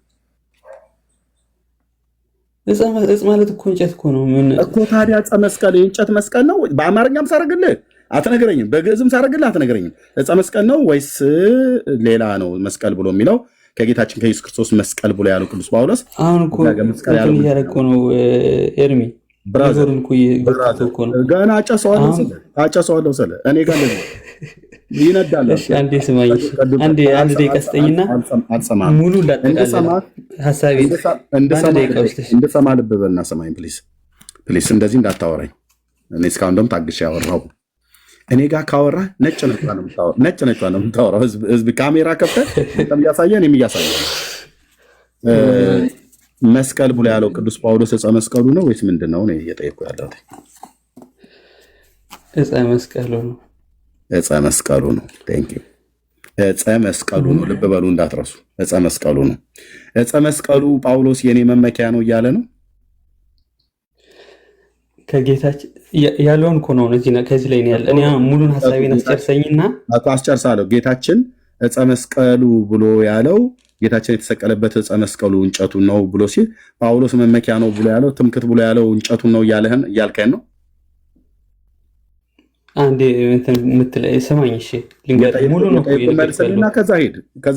ዕፀ ማለት እኮ እንጨት እኮ ነው። ምን እኮ ታዲያ ዕፀ መስቀል የእንጨት መስቀል ነው? በአማርኛም ሳረግልህ አትነግረኝም፣ በግዕዝም ሳረግልህ አትነግረኝም። ዕፀ መስቀል ነው ወይስ ሌላ ነው? መስቀል ብሎ የሚለው ከጌታችን ከኢየሱስ ክርስቶስ መስቀል ብሎ ያለው ቅዱስ ጳውሎስ አሁን እኮ እያደረኩ ነው። ኤርሚ ብራዘርን እኮ ነው ገና አጨሰዋለሁ ስለ እኔ ጋር ይነዳል። አንዴ ስማኝ፣ አንድ ደቂቃ ስጠኝና ሙሉ እንዳጠቃልል ሀሳቤ እንድሰማ ልብ በልና ሰማኝ ፕሊስ። እንደዚህ እንዳታወራኝ። እኔ እስካሁን ደግሞ ታግሼ ያወራው እኔ ጋር ካወራ ነጭ ነጯ ነው የምታወራው። ህዝብ ካሜራ ከፍተህ እያሳየህ እኔም እያሳየህ መስቀል ብሎ ያለው ቅዱስ ጳውሎስ ዕፀ መስቀሉ ነው ወይስ ምንድን ነው? እየጠየኩ ያለሁት ዕፀ መስቀሉ ነው። ዕፀ መስቀሉ ነው። ቴንክ ዩ። ዕፀ መስቀሉ ነው። ልብ በሉ እንዳትረሱ። ዕፀ መስቀሉ ነው። ዕፀ መስቀሉ ጳውሎስ የኔ መመኪያ ነው እያለ ነው። ከጌታችን ያለውን እኮ ነው ከዚህ ላይ ነው ያለ። እኔ ሙሉን ሀሳቤን አስጨርሰኝና አስጨርሳለሁ። ጌታችን ዕፀ መስቀሉ ብሎ ያለው ጌታችን የተሰቀለበት ዕፀ መስቀሉ እንጨቱን ነው ብሎ ሲል ጳውሎስ መመኪያ ነው ብሎ ያለው ትምክት ብሎ ያለው እንጨቱን ነው እያልከን ነው። አንዴ ሰማኝ። እሺ ልንገርህ፣ ሙሉ ነው መልስልና ከዛ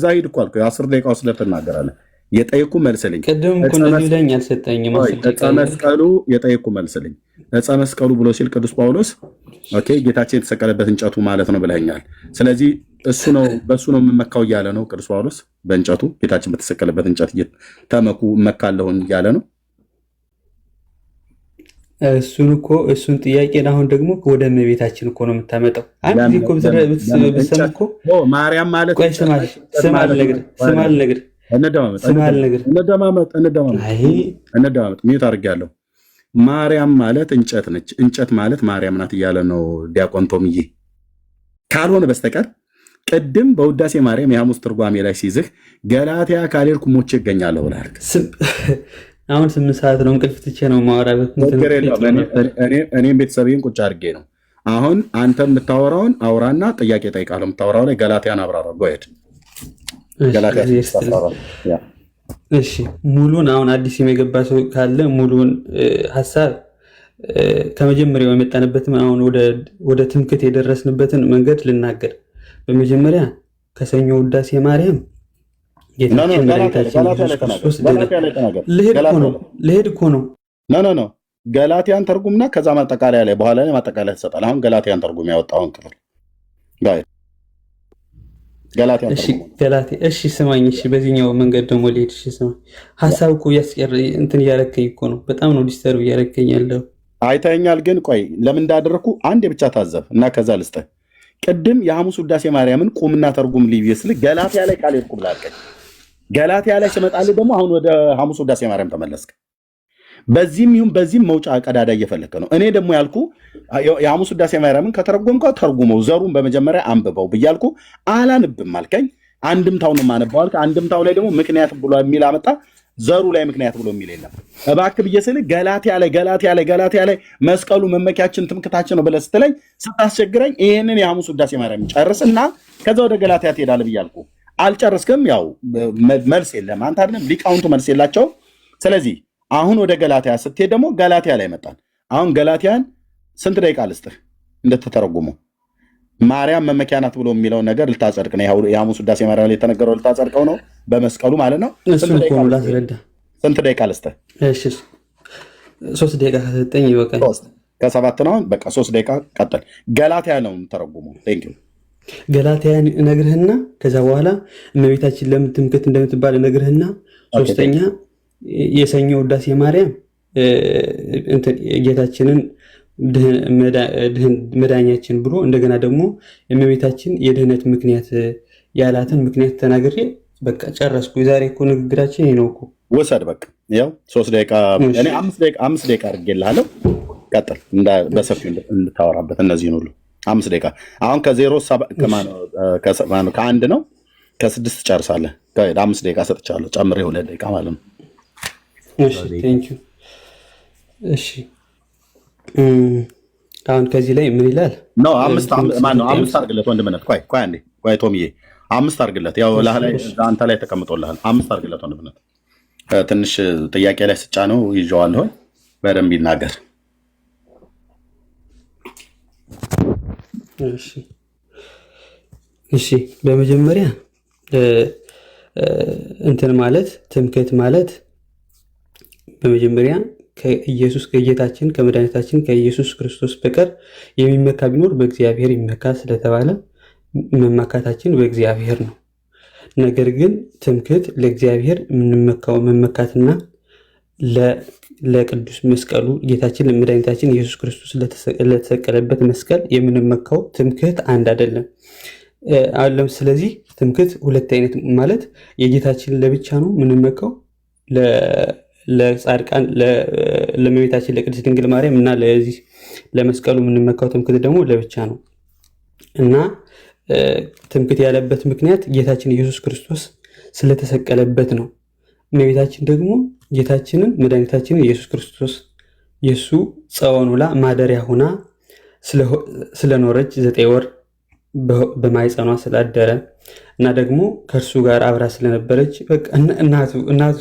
ሂድ እኮ አልኩህ። 10 ደቂቃ ወስደህ ትናገራለህ። የጠየኩ መልስልኝ። ቅድም እኮ እንደዚህ ብለኸኝ አልሰጠኝም። ዕፀ መስቀሉ የጠየኩ መልስልኝ። ዕፀ መስቀሉ ብሎ ሲል ቅዱስ ጳውሎስ ኦኬ ጌታችን የተሰቀለበት እንጨቱ ማለት ነው ብለኸኛል። ስለዚህ በእሱ ነው የምመካው እያለ ነው ቅዱስ ጳውሎስ። በእንጨቱ ጌታችን በተሰቀለበት እንጨት ተመኩ እመካለሁን እያለ ነው። እሱን ጥያቄን አሁን ደግሞ ወደ እመቤታችን እኮ ነው የምታመጣው። አንድ ጊዜ እኮ ብትሰማ እኮ ማርያም ማለት ስም አልነግርህ እንደማመጥ ሚዩት አድርጌያለሁ። ማርያም ማለት እንጨት ነች። እንጨት ማለት ማርያም ናት እያለ ነው ዲያቆን ቶምዬ። ካልሆነ በስተቀር ቅድም በውዳሴ ማርያም የሐሙስ ትርጓሜ ላይ ሲይዝህ ገላትያ ካልሄድኩ ሞቼ እገኛለሁ ብለሃል። አሁን 8 ሰዓት ነው፣ እንቅልፍ ትቼ ነው ማወራበት። እኔም ቤተሰቤን ቁጭ አድርጌ ነው። አሁን አንተ የምታወራውን አውራና ጥያቄ ጠይቃለሁ። የምታወራው ላይ ገላትያን አብራራ። ጎሄድ እሺ ሙሉን አሁን አዲስ የገባ ሰው ካለ ሙሉን ሀሳብ ከመጀመሪያው የመጣንበትን አሁን ወደ ትምክት የደረስንበትን መንገድ ልናገር። በመጀመሪያ ከሰኞ ውዳሴ ማርያም ጌታችን መድኃኒታችን ኢየሱስ ክርስቶስ ልሄድ እኮ ነው። ኖ ገላትያን ተርጉምና ከዛ ማጠቃለያ ላይ በኋላ ላይ ማጠቃለያ ትሰጣለህ። አሁን ገላትያን ተርጉም ያወጣውን ክፍል እሺ ስማኝ። እሺ በዚህኛው መንገድ ደግሞ ልሄድ። እሺ ስማኝ። ሀሳብ እኮ እንትን እያረከኝ እኮ ነው። በጣም ነው ዲስተርብ እያረከኝ ያለው። አይተኸኛል። ግን ቆይ ለምን እንዳደረግኩ አንድ ብቻ ታዘብ እና ከዛ ልስጠህ። ቅድም የሐሙስ ውዳሴ ማርያምን ቁምና ተርጉም ሊብስል ገላትያ ላይ ካልሄድኩ ብላልከኝ። ገላትያ ላይ ስመጣልህ ደግሞ አሁን ወደ ሐሙስ ውዳሴ ማርያም ተመለስክ። በዚህም ይሁን በዚህም መውጫ ቀዳዳ እየፈለክ ነው። እኔ ደግሞ ያልኩ የሐሙስ ውዳሴ ማርያምን ከተረጎምከው ተርጉመው ዘሩን በመጀመሪያ አንብበው ብያልኩ አላንብም አልከኝ። አንድምታውን ማነበው አልክ። አንድምታው ላይ ደግሞ ምክንያት ብሎ የሚል አመጣ። ዘሩ ላይ ምክንያት ብሎ የሚል የለም። እባክህ ብዬ ስልህ ገላትያ ላይ መስቀሉ መመኪያችን ትምክታችን ነው ብለህ ስትለኝ ስታስቸግረኝ ይህንን የሐሙስ ውዳሴ ማርያም ጨርስና ከዛ ወደ ገላትያ ትሄዳለህ ብያልኩ አልጨርስክም። ያው መልስ የለም። አንተ አይደለም ሊቃውንቱ መልስ የላቸውም። ስለዚህ አሁን ወደ ገላትያ ስትሄድ ደግሞ ገላትያ ላይ መጣን። አሁን ገላትያን ስንት ደቂቃ ልስጥህ እንደተተረጉመው ማርያም መመኪያ ናት ብሎ የሚለውን ነገር ልታጸድቅ ነው። የሐሙስ ውዳሴ ማርያም ላይ የተነገረው ልታጸድቀው ነው በመስቀሉ ማለት ነው። ስንት ደቂቃ ልስጥህ? 3 ደቂቃ ከሰጠኝ ይበቃል። ከ7 ነው በቃ 3 ደቂቃ ቀጥል። ገላትያ ነው ተረጉመው። ቴንክ ዩ ገላትያን እነግርህና ከዛ በኋላ እመቤታችን ለምን ትምክት እንደምትባል እነግርህና ሶስተኛ የሰኞ ውዳሴ ማርያም ጌታችንን መዳኛችን ብሎ እንደገና ደግሞ የእመቤታችን የድህነት ምክንያት ያላትን ምክንያት ተናግሬ በቃ ጨረስኩ። የዛሬ እኮ ንግግራችን ነው እኮ። ወሰድ በቃ ያው 3 ደቂቃ እኔ 5 ደቂቃ አድርጌልሃለሁ። ቀጥል በሰፊው እንድታወራበት እነዚህን ሁሉ 5 ደቂቃ። አሁን ከ1 ነው ከ6 ጨርሳለህ። 5 ደቂቃ ሰጥቻለሁ ጨምሬ 2 ደቂቃ ማለት ነው። እሺ ቴንክ ዩ። እሺ አሁን ከዚህ ላይ ምን ይላል? ኖ 5 አድርግለት ወንድምነት። ቆይ አንዴ ቆይ ቶምዬ 5 አድርግለት። ያው ላይ አንተ ላይ ተቀምጦልሃል። 5 አድርግለት ወንድምነት። ትንሽ ጥያቄ ላይ ስጫ ነው ይዤዋለሁ። በደንብ ይናገር። እሺ በመጀመሪያ እንትን ማለት ትምክህት ማለት በመጀመሪያ ከጌታችን ከመድኃኒታችን ከኢየሱስ ክርስቶስ በቀር የሚመካ ቢኖር በእግዚአብሔር ይመካ ስለተባለ መመካታችን በእግዚአብሔር ነው። ነገር ግን ትምክህት ለእግዚአብሔር የምንመካው መመካትና ለቅዱስ መስቀሉ ጌታችን ለመድኃኒታችን ኢየሱስ ክርስቶስ ለተሰቀለበት መስቀል የምንመካው ትምክህት አንድ አይደለም። ስለዚህ ትምክህት 2 አይነት ማለት የጌታችን ለብቻ ነው የምንመካው ለጻድቃን ለእመቤታችን ለቅድስት ድንግል ማርያም እና ለዚህ ለመስቀሉ የምንመካው ትምክህት ደግሞ ለብቻ ነው እና ትምክህት ያለበት ምክንያት ጌታችን ኢየሱስ ክርስቶስ ስለተሰቀለበት ነው። እመቤታችን ደግሞ ጌታችንን መድኃኒታችንን ኢየሱስ ክርስቶስ የእሱ ጸወን ውላ ማደሪያ ሁና ስለኖረች 9 ወር በማይጸኗ ስላደረ እና ደግሞ ከእርሱ ጋር አብራ ስለነበረች እናቱ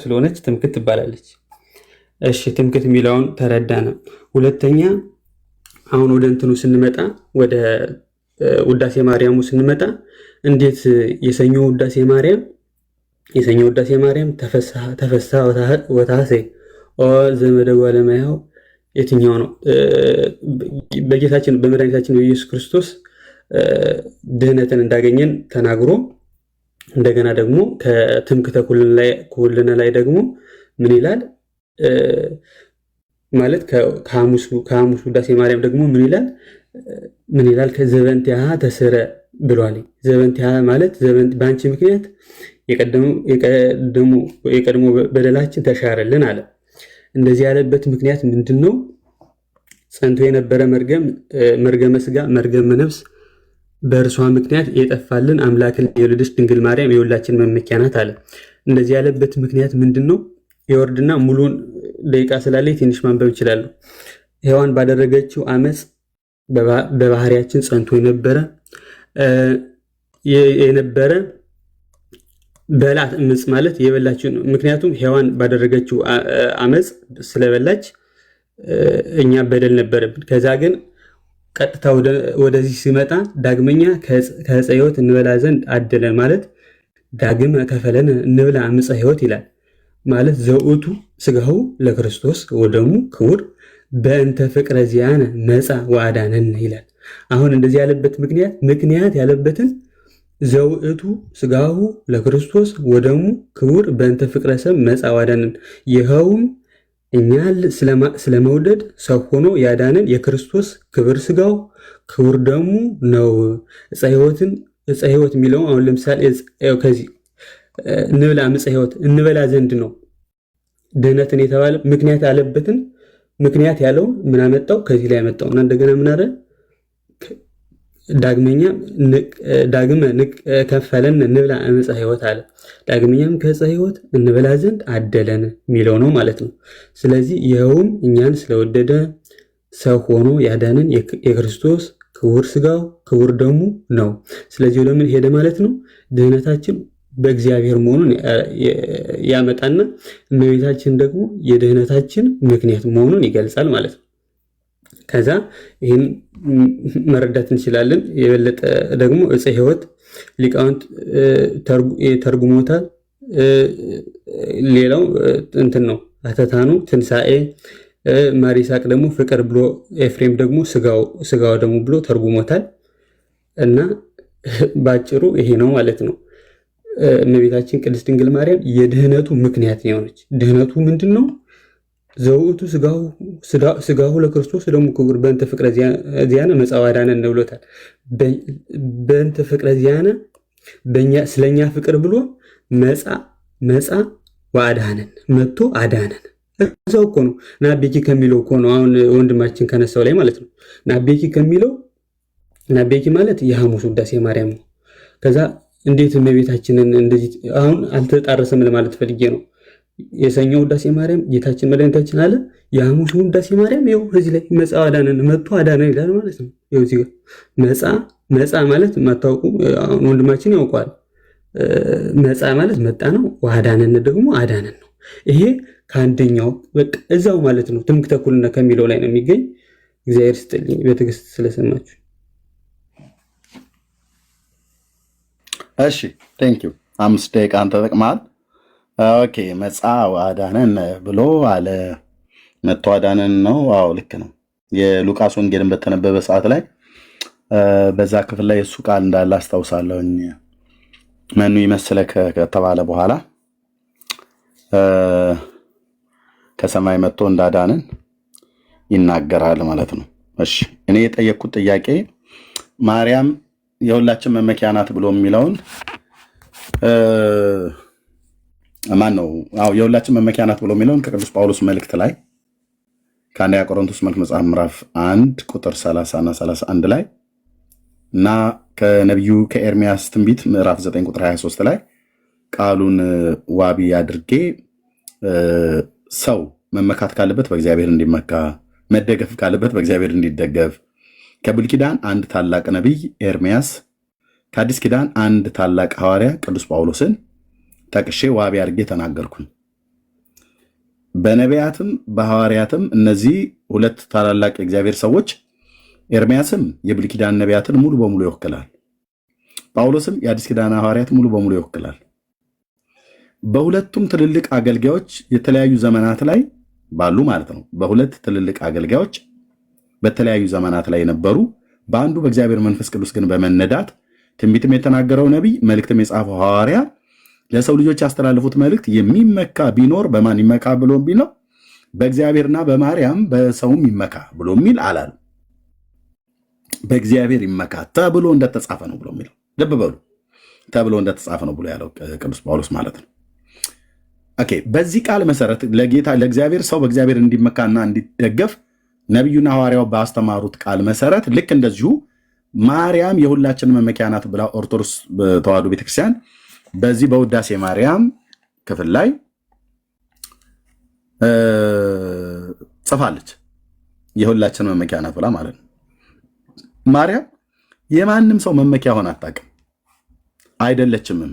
ስለሆነች ትምክህት ትባላለች። እሺ ትምክህት የሚለውን ተረዳነ። ሁለተኛ አሁን ወደ እንትኑ ስንመጣ ወደ ውዳሴ ማርያሙ ስንመጣ እንዴት የሰኞ ውዳሴ ማርያም ተፈሳ ወታሴ ዘመደጓ ለማያው የትኛው ነው? በጌታችን በመድኃኒታችን በኢየሱስ ክርስቶስ ድህነትን እንዳገኘን ተናግሮ እንደገና ደግሞ ከትምክህተ ኩልነ ላይ ደግሞ ምን ይላል ማለት ከሐሙስ ውዳሴ ማርያም ደግሞ ምን ይላል ከዘበንቲያ ተስረ ብሏል። ዘበንቲያ ማለት በአንቺ ምክንያት የቀድሞ በደላችን ተሻረልን አለ። እንደዚህ ያለበት ምክንያት ምንድን ነው? ጸንቶ የነበረ መርገመ ሥጋ መርገመ ነፍስ በእርሷ ምክንያት የጠፋልን አምላክን የወለደች ድንግል ማርያም የሁላችን መመኪያ ናት አለ። እንደዚህ ያለበት ምክንያት ምንድን ነው? የወርድና ሙሉን ደቂቃ ስላለኝ ትንሽ ማንበብ እችላለሁ። ሔዋን ባደረገችው አመፅ በባህሪያችን ጸንቶ የነበረ በላት እምፅ ማለት የበላችው ነው። ምክንያቱም ሔዋን ባደረገችው አመፅ ስለበላች እኛ በደል ነበረብን። ከዛ ግን ቀጥታ ወደዚህ ሲመጣ ዳግመኛ ከዕፀ ሕይወት እንበላ ዘንድ አደለን ማለት ዳግም ከፈለን እንብላ ዕፀ ሕይወት ይላል ማለት ዘውእቱ ሥጋሁ ለክርስቶስ ወደሙ ክቡር በእንተ ፍቅረ ዚአነ መጻ ወአዳነን ይላል። አሁን እንደዚህ ያለበት ምክንያት ያለበትን ዘውእቱ ሥጋሁ ለክርስቶስ ወደሙ ክቡር በእንተ ፍቅረ ሰብ መጻ ወአዳነን ይኸውም እኛን ስለመውደድ ሰው ሆኖ ያዳነን የክርስቶስ ክብር ሥጋው ክቡር ደሙ ነው። ዕፀ ሕይወት የሚለው አሁን ለምሳሌ ከዚህ እንብላ ዕፀ ሕይወት እንበላ ዘንድ ነው ድህነትን የተባለ ምክንያት ያለበትን ምክንያት ያለው ምን አመጣው? ከዚህ ላይ ያመጣው እና እንደገና ምን አለ? ዳግመ ከፈለን እንብላ ዕፀ ሕይወት አለ። ዳግመኛም ከዕፀ ሕይወት እንበላ ዘንድ አደለን የሚለው ነው ማለት ነው። ስለዚህ ይኸውም እኛን ስለወደደ ሰው ሆኖ ያዳነን የክርስቶስ ክቡር ሥጋው ክቡር ደሙ ነው። ስለዚህ ለምን ሄደ ማለት ነው? ድህነታችን በእግዚአብሔር መሆኑን ያመጣና እመቤታችን ደግሞ የድህነታችን ምክንያት መሆኑን ይገልጻል ማለት ነው። ከዛ ይህን መረዳት እንችላለን። የበለጠ ደግሞ ዕፀ ሕይወት ሊቃውንት ተርጉሞታል። ሌላው እንትን ነው አተታኑ ትንሣኤ፣ ማር ይስሐቅ ደግሞ ፍቅር ብሎ፣ ኤፍሬም ደግሞ ሥጋው ደግሞ ብሎ ተርጉሞታል። እና ባጭሩ ይሄ ነው ማለት ነው። እመቤታችን ቅድስት ድንግል ማርያም የድህነቱ ምክንያት የሆነች ድህነቱ ምንድን ነው? ዘውእቱ ሥጋሁ ለክርስቶስ ደግሞ ክቡር በእንተ ፍቅረ ዚአነ መጻ ወአዳነን ብሎታል። በእንተ ፍቅረ ዚአነ ስለኛ ፍቅር ብሎ መጻ ወአዳነን መጥቶ አዳነን። እዛው እኮ ነው ናቤኪ ከሚለው እኮ ነው አሁን ወንድማችን ከነሳው ላይ ማለት ነው። ናቤኪ ማለት የሐሙስ ውዳሴ ማርያም ነው። ከዛ እንዴት እመቤታችንን እንደዚህ አሁን አልተጣረሰም ለማለት ፈልጌ ነው። የሰኞ ውዳሴ ማርያም ጌታችን መድኃኒታችን አለ። የሐሙስ ውዳሴ ማርያም ይኸው እዚህ ላይ መጻ ወአዳነን መጥቶ አዳነን ይላል ማለት ነው። ይኸው እዚህ ጋር መጻ ማለት ማታውቁ ወንድማችን ያውቀዋል። መጻ ማለት መጣ ነው። ወአዳነን ደግሞ አዳነን ነው። ይሄ ከአንደኛው በቃ እዛው ማለት ነው። ትምክህተ ኩልነ ከሚለው ላይ ነው የሚገኝ። እግዚአብሔር ይስጥልኝ በትዕግስት ስለሰማችሁ። እሺ ቴንኪው። 5 ደቂቃን ተጠቅመሃል። ኦኬ መጻ ወአዳነን ብሎ አለ። መጥቶ አዳነን ነው። አዎ ልክ ነው። የሉቃስ ወንጌልን በተነበበ ሰዓት ላይ በዛ ክፍል ላይ እሱ ቃል እንዳለ አስታውሳለሁኝ። መኑ ይመስለከ ከተባለ በኋላ ከሰማይ መጥቶ እንዳዳነን ይናገራል ማለት ነው። እሺ እኔ የጠየቅኩት ጥያቄ ማርያም የሁላችን መመኪያ ናት ብሎ የሚለውን ማን ነው? አዎ የሁላችን መመኪያ ናት ብሎ የሚለውን ከቅዱስ ጳውሎስ መልእክት ላይ ከአንደኛ ቆሮንቶስ መልእክት መጽሐፍ ምዕራፍ 1 ቁጥር 30 እና 31 ላይ እና ከነቢዩ ከኤርሚያስ ትንቢት ምዕራፍ 9 ቁጥር 23 ላይ ቃሉን ዋቢ አድርጌ ሰው መመካት ካለበት በእግዚአብሔር እንዲመካ መደገፍ ካለበት በእግዚአብሔር እንዲደገፍ፣ ከብሉይ ኪዳን አንድ ታላቅ ነቢይ ኤርሚያስ፣ ከአዲስ ኪዳን አንድ ታላቅ ሐዋርያ ቅዱስ ጳውሎስን ጠቅሼ ዋቢ አድርጌ ተናገርኩኝ። በነቢያትም በሐዋርያትም እነዚህ ሁለት ታላላቅ የእግዚአብሔር ሰዎች፣ ኤርሚያስም የብሉይ ኪዳን ነቢያትን ሙሉ በሙሉ ይወክላል። ጳውሎስም የአዲስ ኪዳን ሐዋርያት ሙሉ በሙሉ ይወክላል። በሁለቱም ትልልቅ አገልጋዮች የተለያዩ ዘመናት ላይ ባሉ ማለት ነው። በሁለት ትልልቅ አገልጋዮች በተለያዩ ዘመናት ላይ የነበሩ በአንዱ በእግዚአብሔር መንፈስ ቅዱስ ግን በመነዳት ትንቢትም የተናገረው ነቢይ መልእክትም የጻፈው ሐዋርያ ለሰው ልጆች ያስተላለፉት መልእክት የሚመካ ቢኖር በማን ይመካ ብሎ የሚል ነው? በእግዚአብሔርና በማርያም በሰውም ይመካ ብሎ የሚል አላሉ። በእግዚአብሔር ይመካ ተብሎ እንደተጻፈ ነው ብሎ የሚለው ልብ በሉ። ተብሎ እንደተጻፈ ነው ብሎ ያለው ቅዱስ ጳውሎስ ማለት ነው። ኦኬ። በዚህ ቃል መሰረት ለጌታ ለእግዚአብሔር ሰው በእግዚአብሔር እንዲመካና እንዲደገፍ ነቢዩና ሐዋርያው ባስተማሩት ቃል መሰረት ልክ እንደዚሁ ማርያም የሁላችን መመኪያ ናት ብላ ኦርቶዶክስ ተዋሕዶ ቤተክርስቲያን በዚህ በውዳሴ ማርያም ክፍል ላይ ጽፋለች። የሁላችን መመኪያ ናት ብላ ማለት ነው። ማርያም የማንም ሰው መመኪያ ሆና አታውቅም፣ አይደለችምም፣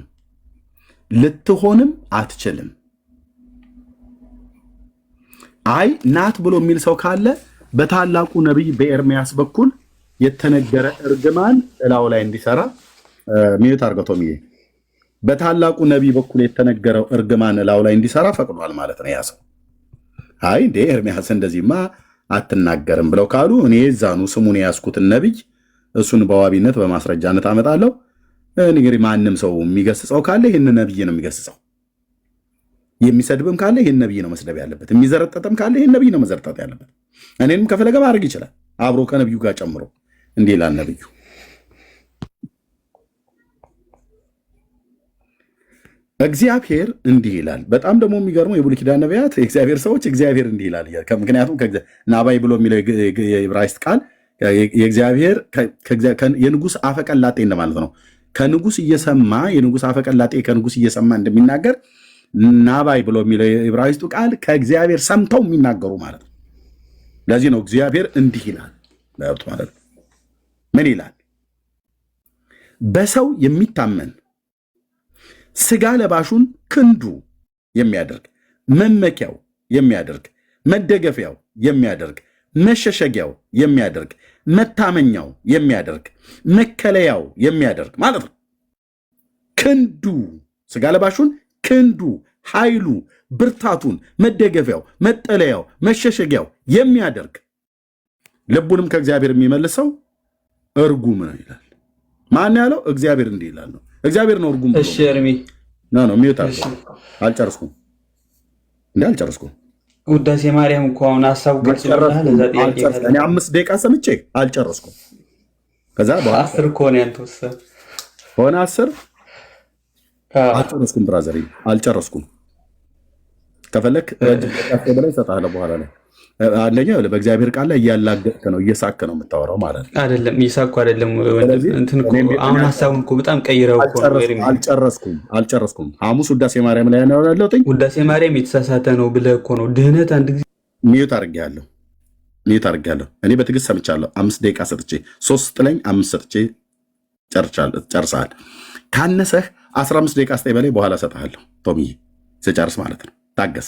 ልትሆንም አትችልም። አይ ናት ብሎ የሚል ሰው ካለ በታላቁ ነቢይ በኤርሚያስ በኩል የተነገረ እርግማን እላው ላይ እንዲሰራ ሚዩት አርገቶምዬ በታላቁ ነቢይ በኩል የተነገረው እርግማን እላው ላይ እንዲሰራ ፈቅዷል ማለት ነው። ያ ሰው አይ እንዴ ኤርሚያስ እንደዚህማ አትናገርም ብለው ካሉ እኔ ዛኑ ስሙን ያስኩትን ነቢይ እሱን በዋቢነት በማስረጃነት አመጣለሁ። እንግዲህ ማንም ሰው የሚገስጸው ካለ ይህን ነቢይ ነው የሚገስጸው። የሚሰድብም ካለ ይህን ነቢይ ነው መስደብ ያለበት። የሚዘረጠጥም ካለ ይህን ነቢይ ነው መዘርጠጥ ያለበት። እኔንም ከፈለገ ማድረግ ይችላል አብሮ ከነቢዩ ጋር ጨምሮ። እንዲህ ይላል ነቢዩ፣ እግዚአብሔር እንዲህ ይላል። በጣም ደግሞ የሚገርመው የብሉይ ኪዳን ነቢያት የእግዚአብሔር ሰዎች እግዚአብሔር እንዲህ ይላል። ምክንያቱም ናባይ ብሎ የሚለው የዕብራይስጥ ቃል የእግዚአብሔር የንጉሥ አፈቀላጤ እንደማለት ነው። ከንጉሥ እየሰማ የንጉሥ አፈቀላጤ ከንጉሥ እየሰማ እንደሚናገር ናባይ ብሎ የሚለው የዕብራይስጡ ቃል ከእግዚአብሔር ሰምተው የሚናገሩ ማለት ነው። ለዚህ ነው እግዚአብሔር እንዲህ ይላል ማለት ነው። ምን ይላል? በሰው የሚታመን ስጋ ለባሹን ክንዱ የሚያደርግ መመኪያው የሚያደርግ መደገፊያው የሚያደርግ መሸሸጊያው የሚያደርግ መታመኛው የሚያደርግ መከለያው የሚያደርግ ማለት ነው። ክንዱ ስጋ ለባሹን ክንዱ፣ ኃይሉ፣ ብርታቱን፣ መደገፊያው፣ መጠለያው፣ መሸሸጊያው የሚያደርግ ልቡንም ከእግዚአብሔር የሚመልሰው እርጉም ነው ይላል። ማን ያለው? እግዚአብሔር እንዲህ ይላል ነው። እግዚአብሔር ነው እርጉም። እሺ እርሚ ነው ሚዩት አልጨረስኩም እንዴ አልጨረስኩም። ውዳሴ ማርያም እኮ አሁን ሀሳቡ ገልጸናል። ለዛ ጥያቄ እኔ 5 ደቂቃ ሰምቼ አልጨረስኩም። ከዛ በኋላ 10 ኮን ያንተውስ ሆነ 10 አልጨረስኩም። ብራዘር አልጨረስኩም። ከፈለክ ረጅም ደቂቃ በላይ ሰጣለ በኋላ ላይ አንደኛ በእግዚአብሔር ቃል ላይ እያላገጥክ ነው፣ እየሳክ ነው የምታወራው ማለት ነው። አይደለም እየሳኩ አይደለም እንትን እኮ አሁን ሀሳቡን እኮ በጣም ቀይረው እኮ ነው። አልጨረስኩም። ሐሙስ ውዳሴ ማርያም ላይ ነው ያለሁት። ውዳሴ ማርያም የተሳሳተ ነው ብለህ እኮ ነው። ድህነት አንድ ጊዜ ሚዩት አድርጌያለሁ። እኔ በትዕግስት ሰምቻለሁ። 5 ደቂቃ ሰጥቼ 3 ጥለኝ 5 ሰጥቼ ጨርሰሃል። ካነሰህ 15 ደቂቃ ስጠኝ በላይ በኋላ ሰጥሃለሁ። ቶሚዬ ስጨርስ ማለት ነው። ታገስ።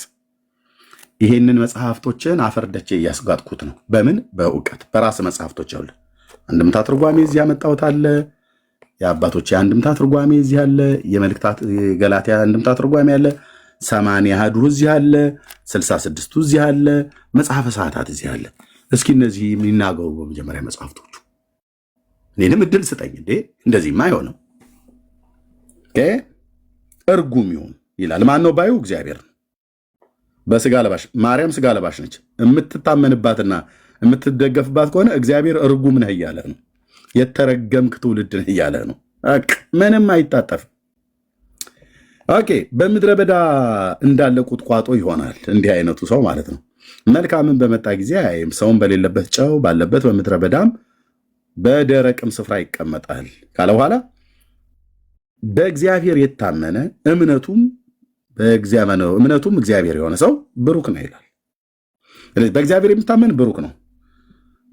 ይሄንን መጽሐፍቶችን አፈርደቼ እያስጋጥኩት ነው። በምን? በእውቀት በራስ መጽሐፍቶች አሉ። አንድምታ ትርጓሜ እዚህ ያመጣሁት አለ። የአባቶች አንድምታ ትርጓሜ እዚህ አለ። የመልእክታት ገላትያ አንድምታ ትርጓሜ አለ። 80 አሐዱ እዚህ አለ። 66ቱ እዚህ አለ። መጽሐፈ ሰዓታት እዚህ አለ። እስኪ እነዚህ የሚናገሩ በመጀመሪያ መጽሐፍቶቹ እኔንም እድል ስጠኝ እንዴ! እንደዚህማ አይሆንም። እርጉም ይሁን ይላል። ማን ነው ባዩ? እግዚአብሔር ነው። በስጋ ለባሽ ማርያም ስጋ ለባሽ ነች። የምትታመንባትና የምትደገፍባት ከሆነ እግዚአብሔር እርጉም ነህ እያለ ነው። የተረገምክ ትውልድ ነህ እያለ ነው። ምንም አይታጠፍም። ኦኬ። በምድረ በዳ እንዳለ ቁጥቋጦ ይሆናል እንዲህ አይነቱ ሰው ማለት ነው። መልካምን በመጣ ጊዜ አያይም። ሰውን በሌለበት ጨው ባለበት በምድረ በዳም በደረቅም ስፍራ ይቀመጣል ካለ በኋላ በእግዚአብሔር የታመነ እምነቱም እግዚአብሔር የሆነ ሰው ብሩክ ነው ይላል። በእግዚአብሔር የሚታመን ብሩክ ነው።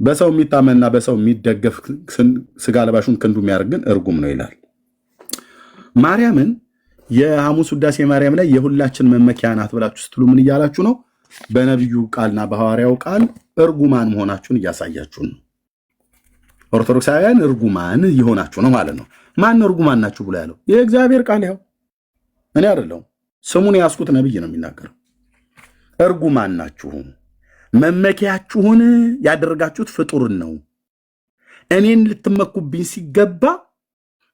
በሰው የሚታመንና በሰው የሚደገፍ ስጋ ለባሹን ክንዱ የሚያደርግ ግን እርጉም ነው ይላል። ማርያምን የሐሙስ ውዳሴ ማርያም ላይ የሁላችን መመኪያ ናት ብላችሁ ስትሉ ምን እያላችሁ ነው? በነቢዩ ቃልና በሐዋርያው ቃል እርጉማን መሆናችሁን እያሳያችሁ ነው። ኦርቶዶክሳውያን እርጉማን እየሆናችሁ ነው ማለት ነው። ማን እርጉማን ናችሁ ብሎ ያለው? የእግዚአብሔር ቃል ያው እኔ አይደለሁም። ስሙን ያስኩት ነብይ ነው የሚናገረው። እርጉማን ናችሁ፣ መመኪያችሁን ያደረጋችሁት ፍጡርን ነው። እኔን ልትመኩብኝ ሲገባ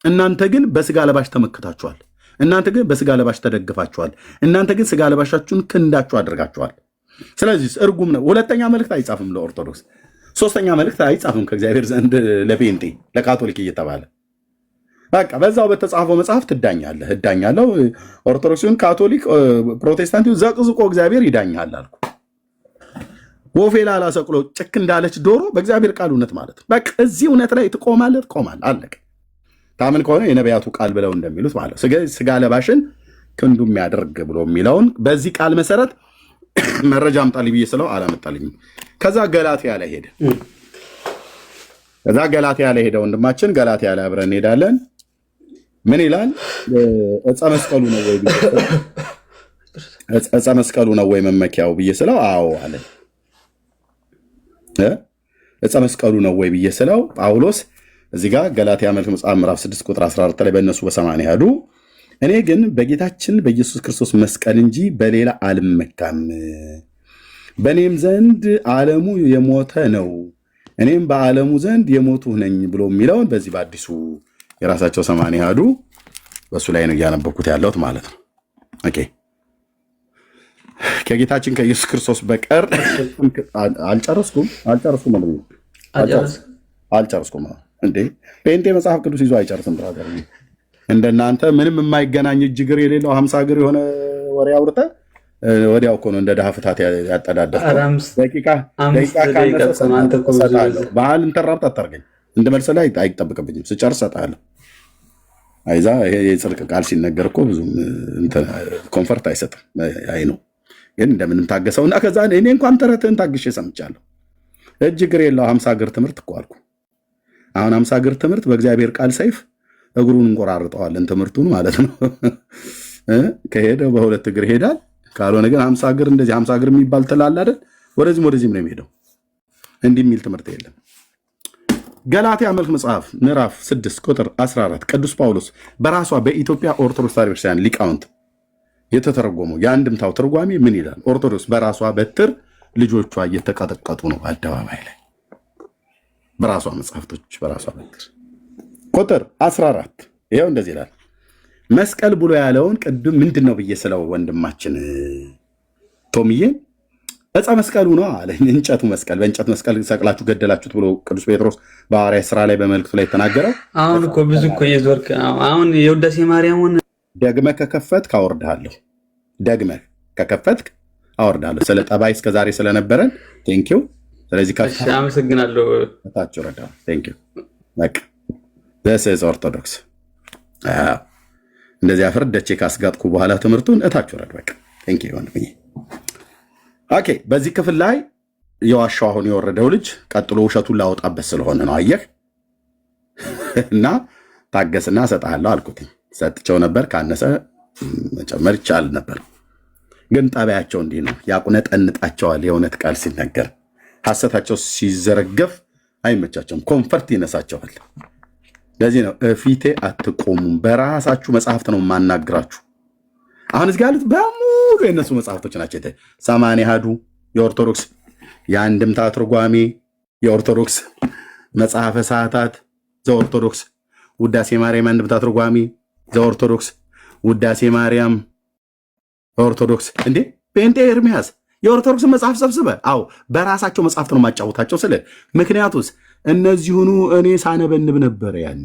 እናንተ ግን በስጋ ለባሽ ተመክታችኋል። እናንተ ግን በስጋ ለባሽ ተደግፋችኋል። እናንተ ግን ስጋ ለባሻችሁን ክንዳችሁ አድርጋችኋል። ስለዚህ እርጉም ነው። ሁለተኛ መልእክት አይጻፍም ለኦርቶዶክስ፣ ሶስተኛ መልእክት አይጻፍም ከእግዚአብሔር ዘንድ ለፔንቴ ለካቶሊክ እየተባለ በቃ በዛው በተጻፈው መጽሐፍ ትዳኛለህ። እዳኛለሁ ኦርቶዶክሲውን፣ ካቶሊክ፣ ፕሮቴስታንት ዘቅዝቆ እግዚአብሔር ይዳኛል አልኩ። ወፌ ላላ ሰቅሎ ጭክ እንዳለች ዶሮ በእግዚአብሔር ቃል እውነት ማለት ነው። በቃ እዚህ እውነት ላይ ትቆማለህ፣ ትቆማለህ። አለቀ። ታምን ከሆነ የነቢያቱ ቃል ብለው እንደሚሉት ማለት ስጋ ለባሽን ክንዱ የሚያደርግ ብሎ የሚለውን በዚህ ቃል መሰረት መረጃ አምጣልኝ ብዬ ስለው አላመጣልኝም። ከዛ ገላትያ ላይ ሄደ። ወንድማችን ገላትያ ላይ አብረን እንሄዳለን። ምን ይላል? ዕፀ መስቀሉ ነው ወይ ዕፀ መስቀሉ ነው ወይ መመኪያው ብዬ ስለው አዎ አለ። ዕፀ መስቀሉ ነው ወይ ብዬ ስለው ጳውሎስ እዚህ ጋር ገላትያ መልእክት መጽሐፍ ምዕራፍ 6 ቁጥር 14 ላይ በእነሱ በሰማንያ ሄዱ፣ እኔ ግን በጌታችን በኢየሱስ ክርስቶስ መስቀል እንጂ በሌላ አልመካም። በእኔም ዘንድ ዓለሙ የሞተ ነው፣ እኔም በዓለሙ ዘንድ የሞቱ ነኝ ብሎ የሚለውን በዚህ በአዲሱ የራሳቸው ሰማንያ ሄዱ በእሱ ላይ ነው እያነበብኩት ያለሁት ማለት ነው። ኦኬ ከጌታችን ከኢየሱስ ክርስቶስ በቀር አልጨረስኩም እንዴ ጴንጤ መጽሐፍ ቅዱስ ይዞ አይጨርስም። ብራዘር እንደናንተ ምንም የማይገናኝ እጅግር የሌለው 50 እግር የሆነ ወሬ አውርተ ወዲያው እኮ ነው እንደ ድሃ ፍታት ያጠዳደፍ ደቂቃ ባህል እንተራብት አታርገኝ። እንድመልስ ላይ አይጠብቅብኝም። ስጨርስ እሰጥሃለሁ። አይዛ ይሄ የጽድቅ ቃል ሲነገር እኮ ብዙም ኮንፈርት አይሰጥም። አይ ነው ግን እንደምንም ታገሰውና ከዛ እኔ እንኳን ተረትህን ታግሼ ሰምቻለሁ። እጅግር የለው 50 እግር ትምህርት እኮ አልኩ። አሁን 50 እግር ትምህርት በእግዚአብሔር ቃል ሰይፍ እግሩን እንቆራርጠዋለን ትምህርቱን ማለት ነው። ከሄደ በሁለት እግር ይሄዳል። ካልሆነ ግን 50 እግር እንደዚህ 50 እግር የሚባል ትላለህ አይደል? ወደዚህም ነው የሚሄደው። እንዲህ የሚል ትምህርት የለም። ገላትያ መልእክት መጽሐፍ ምዕራፍ 6 ቁጥር 14 ቅዱስ ጳውሎስ በራሷ በኢትዮጵያ ኦርቶዶክስ ቤተክርስቲያን ሊቃውንት የተተረጎመው የአንድምታው ትርጓሜ ምን ይላል? ኦርቶዶክስ በራሷ በትር ልጆቿ እየተቀጠቀጡ ነው አደባባይ ላይ በራሷ መጽሐፍቶች በራሷ በትር። ቁጥር 14 ይኸው እንደዚህ ይላል። መስቀል ብሎ ያለውን ቅድም ምንድን ነው ብዬ ስለው ወንድማችን ቶምዬን ዕፀ መስቀሉ ነው አለ። እንጨቱ መስቀል በእንጨት መስቀል ሰቅላችሁ ገደላችሁት ብሎ ቅዱስ ጴጥሮስ በሐዋርያት ሥራ ላይ በመልእክቱ ላይ ተናገረው። አሁን እኮ ብዙ እኮ የዞርክ አሁን የውዳሴ ማርያምን ደግመህ ከከፈትክ አወርድሃለሁ። ደግመህ ከከፈትክ አወርድሃለሁ። ስለ ጠባይ እስከዛሬ ስለነበረን ቴንኪው። ስለዚህ አመሰግናለሁ። ታቸው ረዳ ቴንኪው። በቃ ዘስ ኦርቶዶክስ እንደዚህ አፍርድ ደቼ ካስጋጥኩ በኋላ ትምህርቱን እታችሁ ረድ። በቃ ቴንኪው ወንድምዬ። ኦኬ በዚህ ክፍል ላይ የዋሻው አሁን የወረደው ልጅ ቀጥሎ ውሸቱን ላወጣበት ስለሆነ ነው። አየህ እና ታገስና እሰጥሃለሁ አልኩት። ሰጥቼው ነበር። ካነሰ መጨመር ይቻል ነበር። ግን ጠባያቸው እንዲህ ነው። ያቁነጠንጣቸዋል። የእውነት ቃል ሲነገር ሐሰታቸው ሲዘረገፍ አይመቻቸውም። ኮንፈርት ይነሳቸዋል። ለዚህ ነው ፊቴ አትቆሙም። በራሳችሁ መጽሐፍት ነው የማናግራችሁ። አሁን እዚህ ያሉት በሙሉ የነሱ መጽሐፍቶች ናቸው። 80 አሐዱ የኦርቶዶክስ፣ የአንድምታ ትርጓሜ የኦርቶዶክስ፣ መጽሐፈ ሰዓታት ዘኦርቶዶክስ፣ ውዳሴ ማርያም አንድምታ ትርጓሜ ዘኦርቶዶክስ፣ ውዳሴ ማርያም ኦርቶዶክስ። እንዴ ጴንጤ ኤርሚያስ የኦርቶዶክስን መጽሐፍ ሰብስበ? አዎ በራሳቸው መጽሐፍት ነው ማጫወታቸው። ስለ ምክንያቱስ እነዚሁኑ እኔ ሳነበንብ ነበረ ያኔ።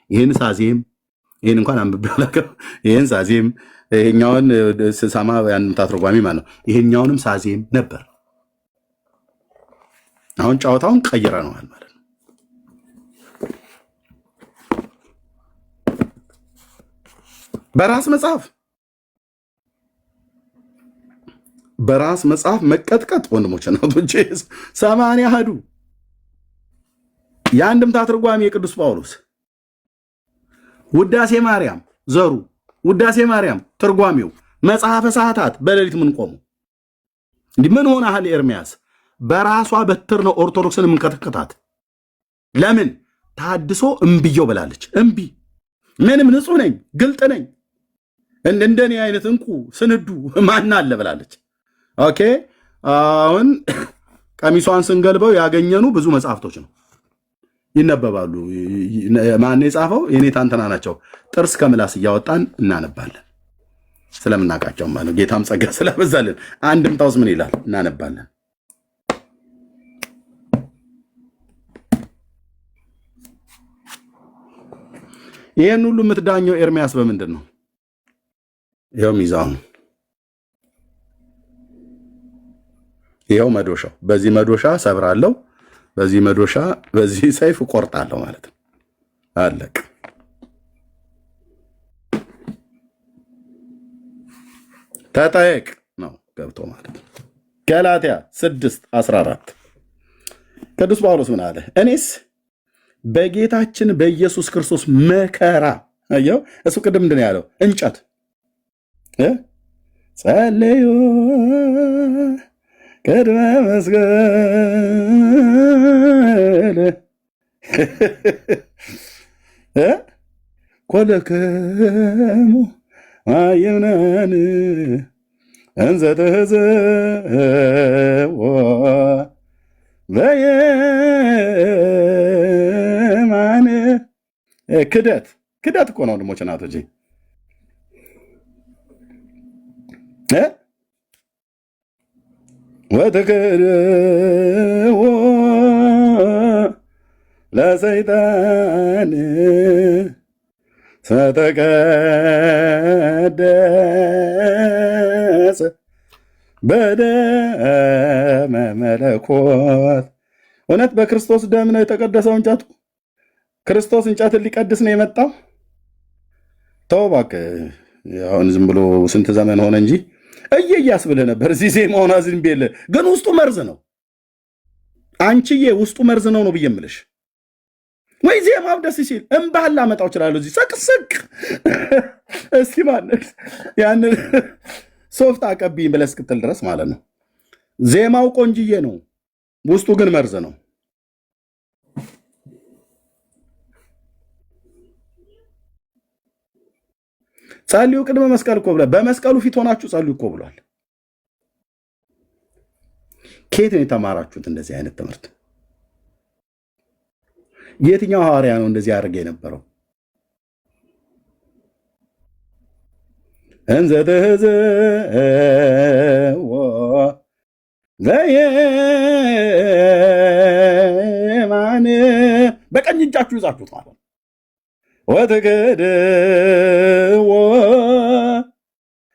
ይህን ሳዜም ይህን እንኳን አንብቤው አላውቅም። ይህን ሳዜም ይሄኛውን ስሰማ የአንድምታ ትርጓሜ ማለት ነው። ይሄኛውንም ሳዜም ነበር። አሁን ጨዋታውን ቀይረነዋል ማለት ነው። በራስ መጽሐፍ በራስ መጽሐፍ መቀጥቀጥ ወንድሞች እናቶች 80 አሐዱ የአንድምታ ትርጓሜ የቅዱስ ጳውሎስ ውዳሴ ማርያም ዘሩ ውዳሴ ማርያም ትርጓሜው መጽሐፈ ሰዓታት በሌሊት ምን ቆሙ እንዲህ ምን ሆነ አህል ኤርሚያስ በራሷ በትር ነው ኦርቶዶክስን የምንከተከታት ለምን ታድሶ እምብየው ብላለች እምቢ ምንም ንጹህ ነኝ ግልጥ ነኝ እንደኔ አይነት እንቁ ስንዱ ማን አለ ብላለች ኦኬ አሁን ቀሚሷን ስንገልበው ያገኘኑ ብዙ መጽሐፍቶች ነው ይነበባሉ ማን የጻፈው የኔታ እንትና ናቸው ጥርስ ከምላስ እያወጣን እናነባለን ስለምናቃቸው ማለት ጌታም ጸጋ ስለበዛልን አንድምታውስ ምን ይላል እናነባለን ይሄን ሁሉ የምትዳኘው ኤርሚያስ በምንድን ነው ይሄው ሚዛኑ ይሄው መዶሻው በዚህ መዶሻ ሰብራለሁ በዚህ መዶሻ በዚህ ሰይፍ ቆርጣለሁ ማለት ነው አለቅ ተጠየቅ ነው ገብቶ ማለት ነው ገላትያ 6:14 ቅዱስ ጳውሎስ ምን አለ እኔስ በጌታችን በኢየሱስ ክርስቶስ መከራ አየው እሱ ቅድም ምንድን ያለው እንጨት ጸልዩ ቅድመ መስቀል ኮለከሙ አየምናን እንዘ ተህዘቦ በየማን ክደት እኮ ነው ወንድሞች እናቶቼ ወተከደዎ ለሰይጣን ተቀደሰ በደመ መለኮት እውነት በክርስቶስ ደም ነው የተቀደሰው እንጨቱ ክርስቶስ እንጨትን ሊቀድስ ነው የመጣው ተው እባክህ አሁን ዝም ብሎ ስንት ዘመን ሆነ እንጂ እያስብልህ ነበር እዚህ ዜማውና ዝም ቢል ግን ውስጡ መርዝ ነው አንቺዬ ውስጡ መርዝ ነው ብዬ የምልሽ ወይ ዜማው ደስ ሲል እንባል ላመጣው እችላለሁ እዚህ ሰቅሰቅ እስኪ ማለት ያን ሶፍት አቀብኝ ብለህ እስክትል ድረስ ማለት ነው ዜማው ቆንጅዬ ነው ውስጡ ግን መርዝ ነው ጸልዩ ቅድመ መስቀል እኮ ብሏል በመስቀሉ ፊት ሆናችሁ ጸልዩ እኮ ብሏል ከየት ነው የተማራችሁት እንደዚህ አይነት ትምህርት የትኛው ሐዋርያ ነው እንደዚህ ያደርግ የነበረው እንዘ ተህዘቦ በየማን በቀኝ እጃችሁ ይዛችሁት ማለት ወተከደዎ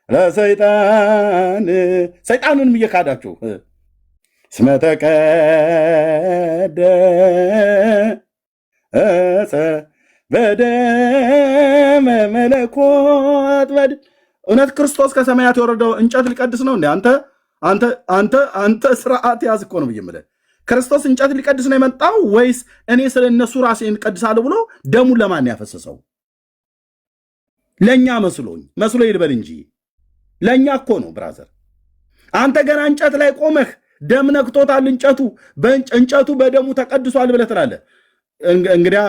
ለሰይጣን ሰይጣኑንም እየካዳችሁ እስመ ተቀደሰ በደመ መለኮት እውነት ክርስቶስ ከሰማያት የወረደው እንጨት ሊቀድስ ነው እንዴ አንተ ስርዓት ያዝ እኮ ነው ብዬ ክርስቶስ እንጨት ሊቀድስ ነው የመጣው ወይስ እኔ ስለነሱ ራሴን ቀድሳለሁ ብሎ ደሙን ለማን ያፈሰሰው ለኛ መስሎ ይልበል እንጂ ለኛ እኮ ነው ብራዘር አንተ ገና እንጨት ላይ ቆመህ ደም ነክቶታል እንጨቱ በደሙ ተቀድሷል ብለህ ትላለህ እንግዲያ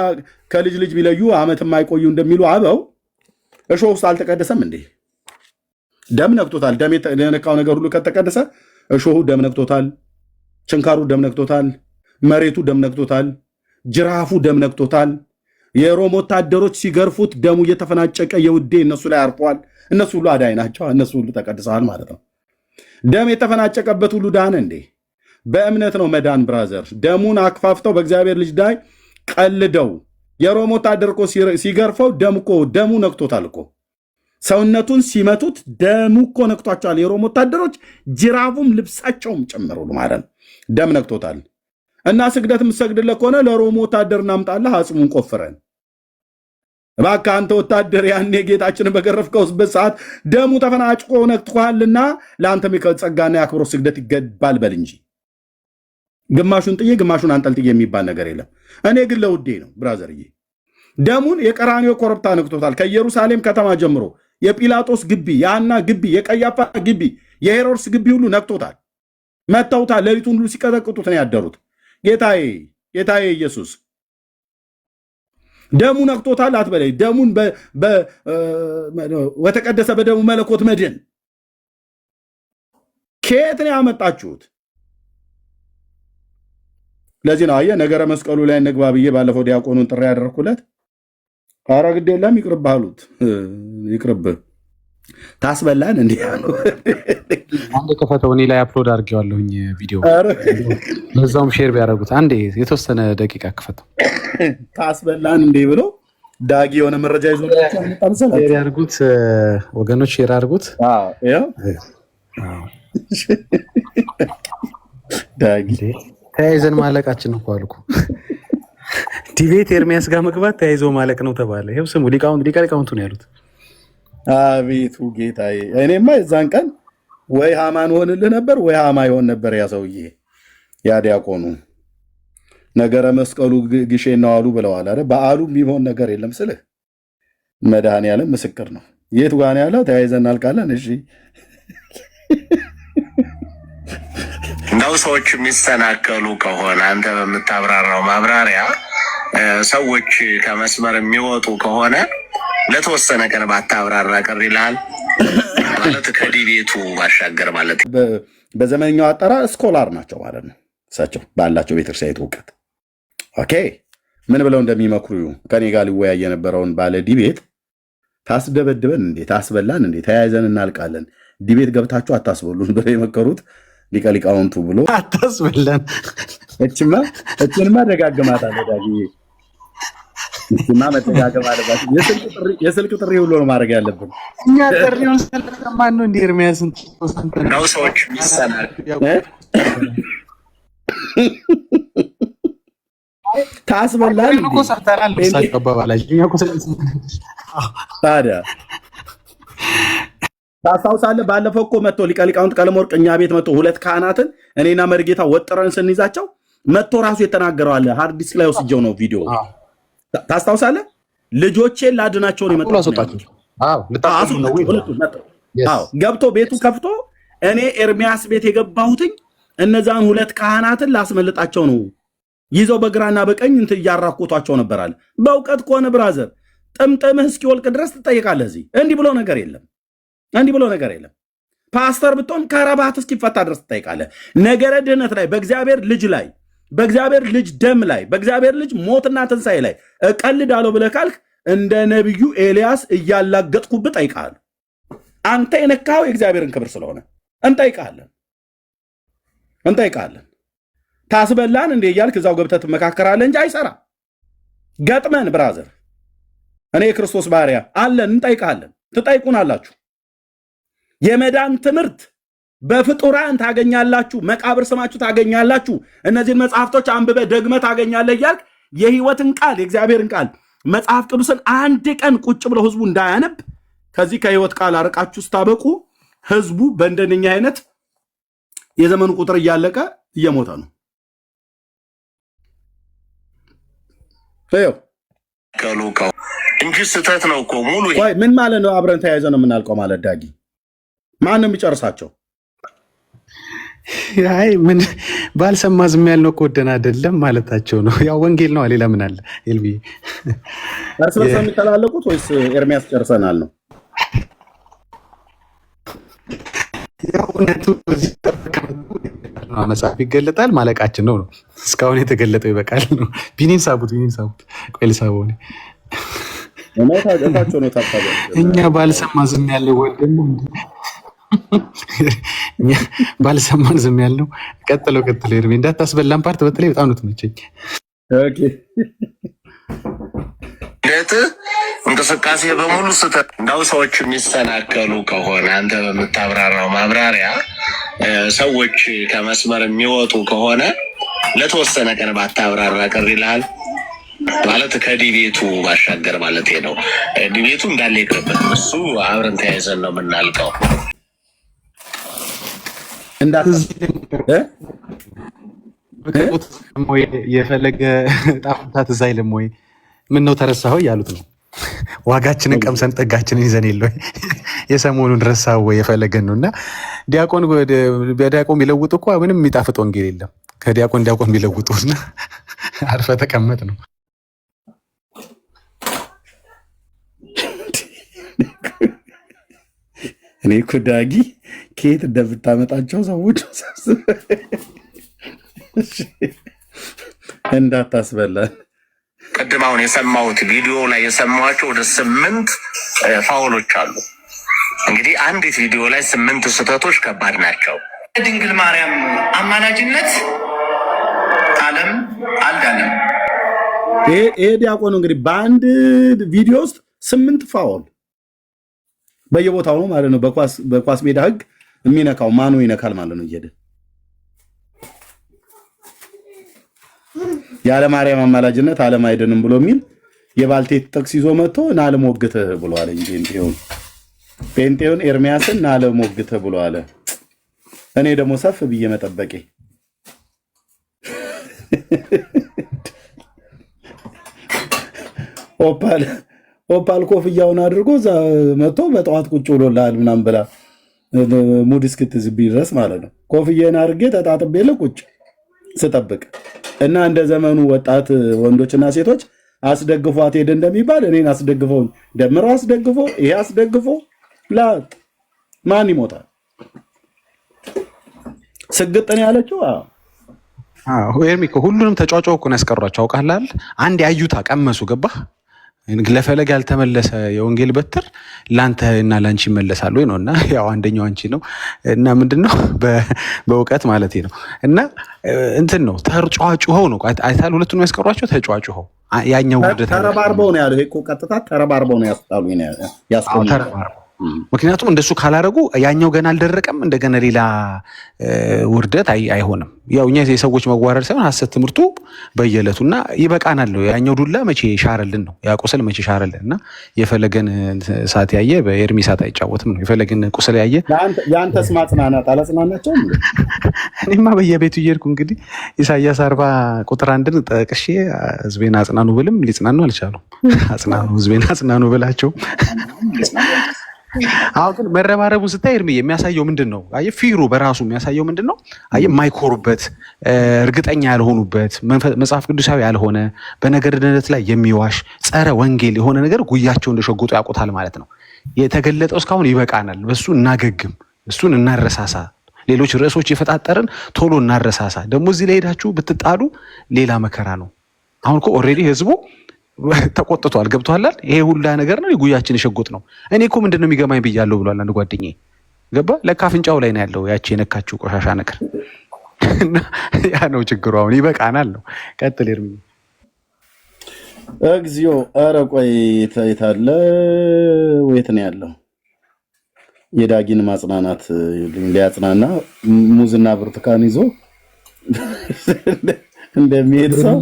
ከልጅ ልጅ ቢለዩ ዓመት የማይቆዩ እንደሚሉ አበው እሾህ ውስጥ አልተቀደሰም እንዴ ደም ነክቶታል ደም የነካው ነገር ሁሉ ከተቀደሰ እሾሁ ደም ነክቶታል ችንካሩ ደም ነክቶታል መሬቱ ደም ነክቶታል ጅራፉ ደም ነክቶታል የሮም ወታደሮች ሲገርፉት ደሙ እየተፈናጨቀ የውዴ እነሱ ላይ አርፏል እነሱ ሁሉ አዳይ ናቸው እነሱ ሁሉ ተቀድሰዋል ማለት ነው ደም የተፈናጨቀበት ሁሉ ዳነ እንዴ በእምነት ነው መዳን ብራዘር ደሙን አክፋፍተው በእግዚአብሔር ልጅ ላይ ቀልደው የሮም ወታደር እኮ ሲገርፈው ደሙ ነክቶታል እኮ ሰውነቱን ሲመቱት ደሙ እኮ ነክቷቸዋል የሮም ወታደሮች ጅራፉም ልብሳቸውም ጨምሩ ማለት ነው ደም ነክቶታል እና ስግደት የምትሰግድለት ከሆነ ለሮም ወታደር እናምጣለህ አጽሙን ቆፍረን እባክህ አንተ ወታደር ያኔ ጌታችንን በገረፍከውበት ሰዓት ደሙ ተፈናጭቆ ነክቶሃልና ለአንተም ጸጋና የአክብሮት ስግደት ይገባል በል እንጂ ግማሹን ጥዬ ግማሹን አንጠልጥዬ የሚባል ነገር የለም። እኔ ግን ለውዴ ነው ብራዘርዬ። ደሙን የቀራንዮ ኮረብታ ነክቶታል። ከኢየሩሳሌም ከተማ ጀምሮ የጲላጦስ ግቢ፣ የሐና ግቢ፣ የቀያፋ ግቢ፣ የሄሮድስ ግቢ ሁሉ ነክቶታል። መተውታል። ሌሊቱን ሁሉ ሲቀጠቅጡት ነው ያደሩት። ጌታዬ ኢየሱስ ደሙ ነክቶታል አትበለኝ። ደሙን ወተቀደሰ በደሙ መለኮት መድን ከየት ነው ያመጣችሁት? ለዚህ ነው አየህ ነገረ መስቀሉ ላይ እንግባ ብዬ ባለፈው ዲያቆኑን ጥሪ ያደረኩለት። ኧረ ግድ የለም ይቅርብህ አሉት። ይቅርብህ ታስበላን እንዲህ ነው። አንዴ ከፈተው እኔ ላይ አፕሎድ አድርጌዋለሁኝ ቪዲዮ፣ ለዛውም ሼር ቢያደርጉት አንዴ የተወሰነ ደቂቃ ከፈተው ታስበላን እንዲህ ብሎ ዳጊ የሆነ መረጃ ይዞ ሼር ያድርጉት ወገኖች፣ ሼር አድርጉት። ዳጊ ተያይዘን ማለቃችን ነው አልኩ። ዲቤት ኤርሚያስ ጋር መግባት ተያይዞ ማለቅ ነው ተባለ። ይኸው ስሙ ሊቃውንቱ ነው ያሉት። አቤቱ ጌታዬ፣ እኔማ የዛን ቀን ወይ ሃማን ሆንልህ ነበር ወይ ሃማ ይሆን ነበር ያ ሰውዬ ያ ዲያቆኑ። ነገረ መስቀሉ ግሼን ነው አሉ ብለዋል አይደል? በዓሉ የሚሆን ነገር የለም ስልህ መድኃኔዓለም ምስክር ነው። የት ጋር ነው ያለው? ተያይዘን እናልቃለን። እሺ እንደው ሰዎች የሚሰናከሉ ከሆነ አንተ በምታብራራው ማብራሪያ ሰዎች ከመስመር የሚወጡ ከሆነ ለተወሰነ ቀን ባታብራራ ቅር ይልሃል ማለት ከዲቤቱ ባሻገር ማለት በዘመኛው አጠራር ስኮላር ናቸው ማለት ነው። እሳቸው ባላቸው ቤተክርስቲያን እውቀት ኦኬ ምን ብለው እንደሚመክሩ ከኔ ጋር ሊወያይ የነበረውን ባለ ዲቤት ታስደበድበን እንዴ ታስበላን እንዴ ተያይዘን እናልቃለን ዲቤት ገብታችሁ አታስበሉን ብለው የመከሩት ሊቃውንቱ ብሎ አታስበላን። እችንማ ደጋግማታለሁ ዳጊ፣ እችማ መደጋገም አለባት። የስልክ ጥሪ ሁሉ ነው ማድረግ ያለብን እኛ። ጥሪውን ስለሰማን ነው እንደ ኤርሚያስን ነው ሰዎች የሚሰናል ታስበላን እኮ ሰርተናል። እሳቸው አባባላችሁ እኛ እኮ ታዲያ ታስታውሳለህ? ባለፈው እኮ መጥቶ ሊቃውንት ቀለመወርቅ እኛ ቤት መጥቶ ሁለት ካህናትን እኔና መርጌታ ወጥረን ስንይዛቸው መጥቶ ራሱ የተናገረው አለ። ሃርድ ዲስክ ላይ ወስጄው ነው ቪዲዮ። ታስታውሳለህ? ልጆቼን ላድናቸው ነው የመጣው። ገብቶ ቤቱ ከፍቶ እኔ ኤርሚያስ ቤት የገባሁትኝ እነዛን ሁለት ካህናትን ላስመልጣቸው ነው። ይዘው በግራና በቀኝ እንትን እያራኮቷቸው ነበር አለ። በእውቀት ከሆነ ብራዘር ጥምጥምህ እስኪወልቅ ድረስ ትጠይቃለህ። እዚህ እንዲህ ብሎ ነገር የለም። ፓስተር ብትሆን ከረባት እስኪፈታ ድረስ ትጠይቃለህ። ነገረ ድህነት ላይ በእግዚአብሔር ልጅ ላይ በእግዚአብሔር ልጅ ደም ላይ በእግዚአብሔር ልጅ ሞትና ትንሣኤ ላይ እቀልዳለሁ ብለህ ካልክ እንደ ነቢዩ ኤልያስ እያላገጥኩብህ እጠይቅሃለሁ። አንተ የነካው የእግዚአብሔርን ክብር ስለሆነ እንጠይቃለን። ታስበላን እንዴ እያልክ እዛው ገብተህ ትመካከራለህ እንጂ አይሰራ። ገጥመን ብራዘር፣ እኔ የክርስቶስ ባሪያ አለን፣ እንጠይቃለን። ትጠይቁናላችሁ። የመዳን ትምህርት በፍጡራን ታገኛላችሁ፣ መቃብር ስማችሁ ታገኛላችሁ፣ እነዚህን መጽሐፍቶች አንብበ ደግመ ታገኛለህ እያልክ የህይወትን ቃል የእግዚአብሔርን ቃል መጽሐፍ ቅዱስን አንድ ቀን ቁጭ ብለው ህዝቡ እንዳያነብ ከዚህ ከህይወት ቃል አርቃችሁ ስታበቁ ህዝቡ በእንደነኛ አይነት የዘመኑ ቁጥር እያለቀ እየሞተ ነው። እንጂ ስተት ነው እኮ ሙሉ። ምን ማለት ነው? አብረን ተያይዘ ነው የምናልቀው ማለት ዳጊ፣ ማን ነው የሚጨርሳቸው? አይ ምን ባልሰማ ዝም ያልነው እኮ ወደን አይደለም ማለታቸው ነው። ያው ወንጌል ነው። ሌላ ምን አለ? ኤልቢ እርስ በርስ የሚተላለቁት ወይስ ኤርሚያስ ጨርሰናል ነው? ያው እውነቱ መጽሐፍ ይገለጣል ማለቃችን ነው። እስካሁን የተገለጠው ይበቃል ነው። ቢኒን ሳቡት ቆይ ልሳበው። እኛ ባልሰማ ዝም ያለው ወደን ባልሰማን ዝም ያለው ቀጥለው ኤርሚ እንዳታስበላን ፓርት በተለይ በጣም ነው ትመቸኝ። እንቅስቃሴ በሙሉ ስተት እንዳው ሰዎች የሚሰናከሉ ከሆነ አንተ በምታብራራው ማብራሪያ ሰዎች ከመስመር የሚወጡ ከሆነ ለተወሰነ ቀን ባታብራራ ቅር ይልሃል ማለት ከዲቤቱ ባሻገር ማለት ነው። ዲቤቱ እንዳለ ይቅርበት፣ እሱ አብረን ተያይዘን ነው የምናልቀው። የፈለገ ጣፍታት እዛ አይልም ወይ? ምን ነው ተረሳኸው እያሉት ነው። ዋጋችንን ቀምሰን ጠጋችንን ይዘን የለ የሰሞኑን ረሳኸው ወይ የፈለገን ነው። እና በዲያቆን ቢለውጡ እኮ ምንም የሚጣፍጥ ወንጌል የለም። ከዲያቆን ቢለውጡና አርፈ ተቀመጥ ነው። እኔ እኮ ዳጊ ከየት እንደምታመጣቸው ሰዎች እንዳታስበላል። ቅድም አሁን የሰማሁት ቪዲዮ ላይ የሰማኋቸው ወደ 8 ፋውሎች አሉ። እንግዲህ አንዲት ቪዲዮ ላይ 8 ስህተቶች ከባድ ናቸው። ድንግል ማርያም አማላጅነት ዓለም አልዳንም። ይሄ ዲያቆኑ እንግዲህ በአንድ ቪዲዮ ውስጥ 8 ፋውል በየቦታው ነው ማለት ነው። በኳስ ሜዳ ህግ የሚነካው ማኑ ይነካል ማለት ነው። እየሄደ ያለ ማርያም አማላጅነት ዓለም አይደንም ብሎ የሚል የባልቴት ጥቅስ ይዞ መጥቶ ናለም ወግተህ ብሎ አለ እንጂ ጴንጤውን ኤርሚያስን ናለም ወግተህ ብሎ አለ። እኔ ደግሞ ሰፍ ብዬ መጠበቄ ኦፓል ኮፍያውን አድርጎ እዛ መጥቶ በጠዋት ቁጭ ብሎልሃል ምናምን ብላ ሙድ እስክትዝብኝ ድረስ ማለት ነው። ኮፍያዬን አድርጌ ተጣጥቤ ቁጭ ስጠብቅ እና እንደ ዘመኑ ወጣት ወንዶችና ሴቶች አስደግፏት ሄደ እንደሚባል እኔን አስደግፈው ደምረው አስደግፎ ይሄ አስደግፎ ላጥ ማን ይሞታል? ስግጥን ያለችው ኤርሚ ሁሉንም ተጫጫው እኮ ነው ያስቀሯቸው። አውቃለህ አንድ ያዩታ ቀመሱ ገባህ? ለፈለግ ያልተመለሰ የወንጌል በትር ላንተ እና ላንቺ ይመለሳል ወይ ነው። እና ያው አንደኛው አንቺ ነው እና ምንድነው በእውቀት ማለት ነው። እና እንትን ነው ተጫጫው ነው አይታል። ሁለቱንም ያስቀሯቸው ተጫጫው ያኛው ውርደት ተረባርበው ነው ያለው። እኮ ቀጥታ ተረባርበው ነው ያስጣሉ ያስቆሙ። ምክንያቱም እንደሱ ካላረጉ ያኛው ገና አልደረቀም። እንደገና ሌላ ውርደት አይሆንም። ያው እኛ የሰዎች መዋረድ ሳይሆን ሐሰት ትምህርቱ በየዕለቱና ይበቃናል። ያኛው ዱላ መቼ ሻረልን ነው ያ ቁስል መቼ ሻረልን። እና የፈለገን ሰዓት ያየ በኤርሚ ሰዓት አይጫወትም ነው። የፈለገን ቁስል ያየ ያንተስ ማጽናናት አላጽናናቸውም። እኔማ በየቤቱ እየሄድኩ እንግዲህ ኢሳያስ 40 ቁጥር 1ን ጠቅሼ ህዝቤን አጽናኑ ብልም ሊጽናኑ አልቻሉም። አጽናኑ ህዝቤን አጽናኑ ብላቸው አሁን ግን መረባረቡን ስታይ እርምዬ የሚያሳየው ምንድን ነው? አየህ ፊሩ በራሱ የሚያሳየው ምንድን ነው? አየህ የማይኮሩበት እርግጠኛ ያልሆኑበት መጽሐፍ ቅዱሳዊ ያልሆነ በነገር ድነት ላይ የሚዋሽ ጸረ ወንጌል የሆነ ነገር ጉያቸው እንደሸጎጡ ያውቁታል ማለት ነው። የተገለጠው እስካሁን ይበቃናል፣ በሱ እናገግም፣ እሱን እናረሳሳ፣ ሌሎች ርዕሶች የፈጣጠርን ቶሎ እናረሳሳ። ደግሞ እዚህ ላይ ሄዳችሁ ብትጣሉ ሌላ መከራ ነው። አሁን እኮ ኦልሬዲ ህዝቡ ተቆጥቷል። ገብቷላል። ይሄ ሁላ ነገር ነው የጉያችን የሸጎጥ ነው። እኔ እኮ ምንድነው የሚገማኝ ብያለሁ ብሏል አንድ ጓደኛዬ። ገባ ለካ አፍንጫው ላይ ነው ያለው ያቺ የነካችው ቆሻሻ ነገር። ያ ነው ችግሩ። አሁን ይበቃናል ነው። ቀጥል ኤርሚ። እግዚኦ ኧረ ቆይ ታይታለ ወይት ነው ያለው? የዳጊን ማጽናናት ሊያጽናና ሙዝና ብርቱካን ይዞ እንደሚሄድ ሰው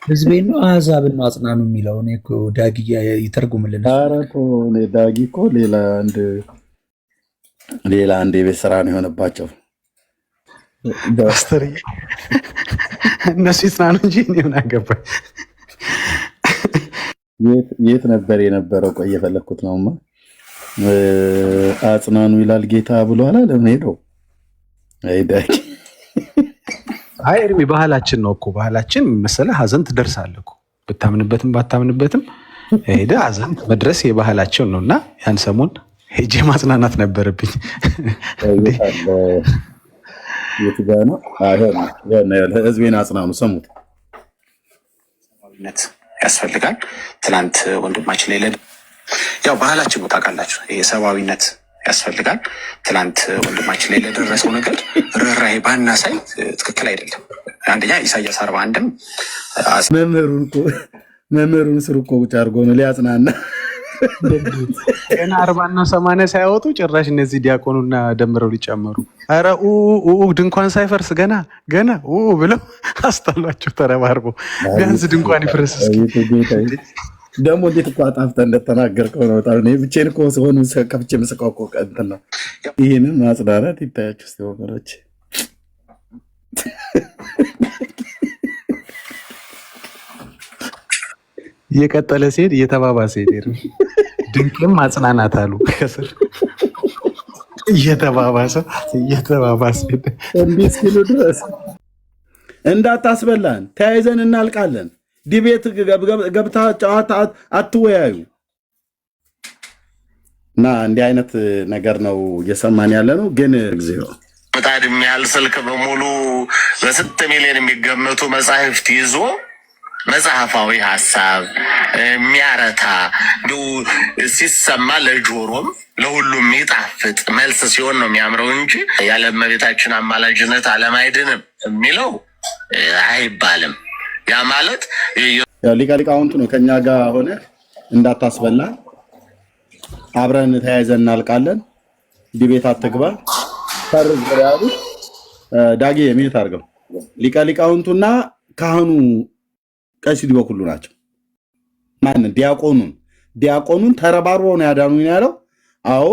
ህዝቤን ነው አሕዛብን ማጽናኑ የሚለው እኔ እኮ ዳጊ ይተርጉምልን። ኧረ ዳጊ እኮ ሌላ አንድ የቤት ስራ ነው የሆነባቸው። እነሱ ይጽናኑ እንጂ እኔ ምን አገባኝ። የት ነበር የነበረው? ቆይ የፈለግኩት ነውማ። አጽናኑ ይላል ጌታ ብሏል። ለምን ሄደው አይ ዳጊ አይ ኤርሚ ባህላችን ነው እኮ ባህላችን መሰለህ። ሀዘን ትደርሳለህ እኮ ብታምንበትም ባታምንበትም ሄደህ ሀዘን መድረስ የባህላችን ነው። እና ያን ሰሞን ሄጄ ማጽናናት ነበረብኝ። ህዝቤን አጽናኑ፣ ሰሙት። ያስፈልጋል። ትናንት ወንድማችን ላይ ያው ባህላችን ነው ታውቃላችሁ። የሰብአዊነት ያስፈልጋል። ትላንት ወንድማችን ላይ ለደረሰው ነገር ርኅራኄ ባናሳይ ትክክል አይደለም። አንደኛ ኢሳያስ 41ም መምህሩን ስር እኮ ቁጭ አድርጎ ነው ሊያጽናና ገና 40 እና 80 ሳይወጡ ጭራሽ እነዚህ ዲያቆኑና ደምረው ሊጨመሩ ኧረ ድንኳን ሳይፈርስ ገና ብለው አስጣሏቸው ተረባርበው። ቢያንስ ድንኳን ይፍረስ እስኪ። ደግሞ እንዴት እኮ አጣፍተህ እንደተናገርከው ነው። በጣም እኔ ብቻዬን እኮ ሲሆን ከፍቼ የምስቀው እኮ እንትን ነው። ይህንን ማጽናናት ይታያችሁ እስኪ ወገኖች። እየቀጠለ ሲሄድ እየተባባሰ ሄድ። ድንቅም ማጽናናት አሉ ከስር እየተባባሰ ሄድ። እንዲህ እስኪሉ ድረስ እንዳታስበላን ተያይዘን እናልቃለን። ዲቤት ገብታ ጨዋታ አትወያዩ እና እንዲህ አይነት ነገር ነው እየሰማን ያለ ነው። ግን ጊዜው ምጣድ የሚያህል ስልክ በሙሉ በስንት ሚሊዮን የሚገመቱ መጽሐፍት ይዞ መጽሐፋዊ ሀሳብ የሚያረታ እንዲሁ ሲሰማ ለጆሮም ለሁሉም የሚጣፍጥ መልስ ሲሆን ነው የሚያምረው እንጂ ያለ እመቤታችን አማላጅነት ዓለም አይድንም የሚለው አይባልም። ያ ማለት ሊቀ ሊቃውንቱ ነው ከኛ ጋር ሆነ እንዳታስበላ፣ አብረን ተያይዘን እናልቃለን። ዲቤት አትግባ ፈርዝ ያሉ ዳጊ የሚት አድርገው ሊቀ ሊቃውንቱና ካህኑ ቀሲስ ዲበኩሉ ናቸው። ማንን? ዲያቆኑን ተረባርበው ነው ያዳኑኝ ያለው። አዎ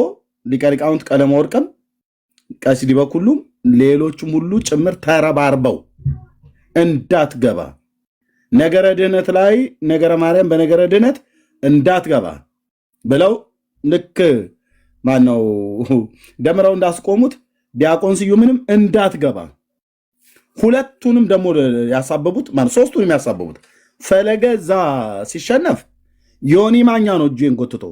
ሊቀ ሊቃውንት ቀለመ ወርቅም ቀሲስ ዲበኩሉም ሌሎችም ሁሉ ጭምር ተረባርበው እንዳትገባ ነገረ ድህነት ላይ ነገረ ማርያም በነገረ ድህነት እንዳትገባ ብለው ልክ ማነው ደምረው እንዳስቆሙት ዲያቆን ስዩምንም እንዳትገባ ሁለቱንም ደግሞ ያሳበቡት ማለት ሶስቱንም ያሳበቡት ፈለገ እዛ ሲሸነፍ ዮኒ ማኛ ነው እጄን ጎትቶ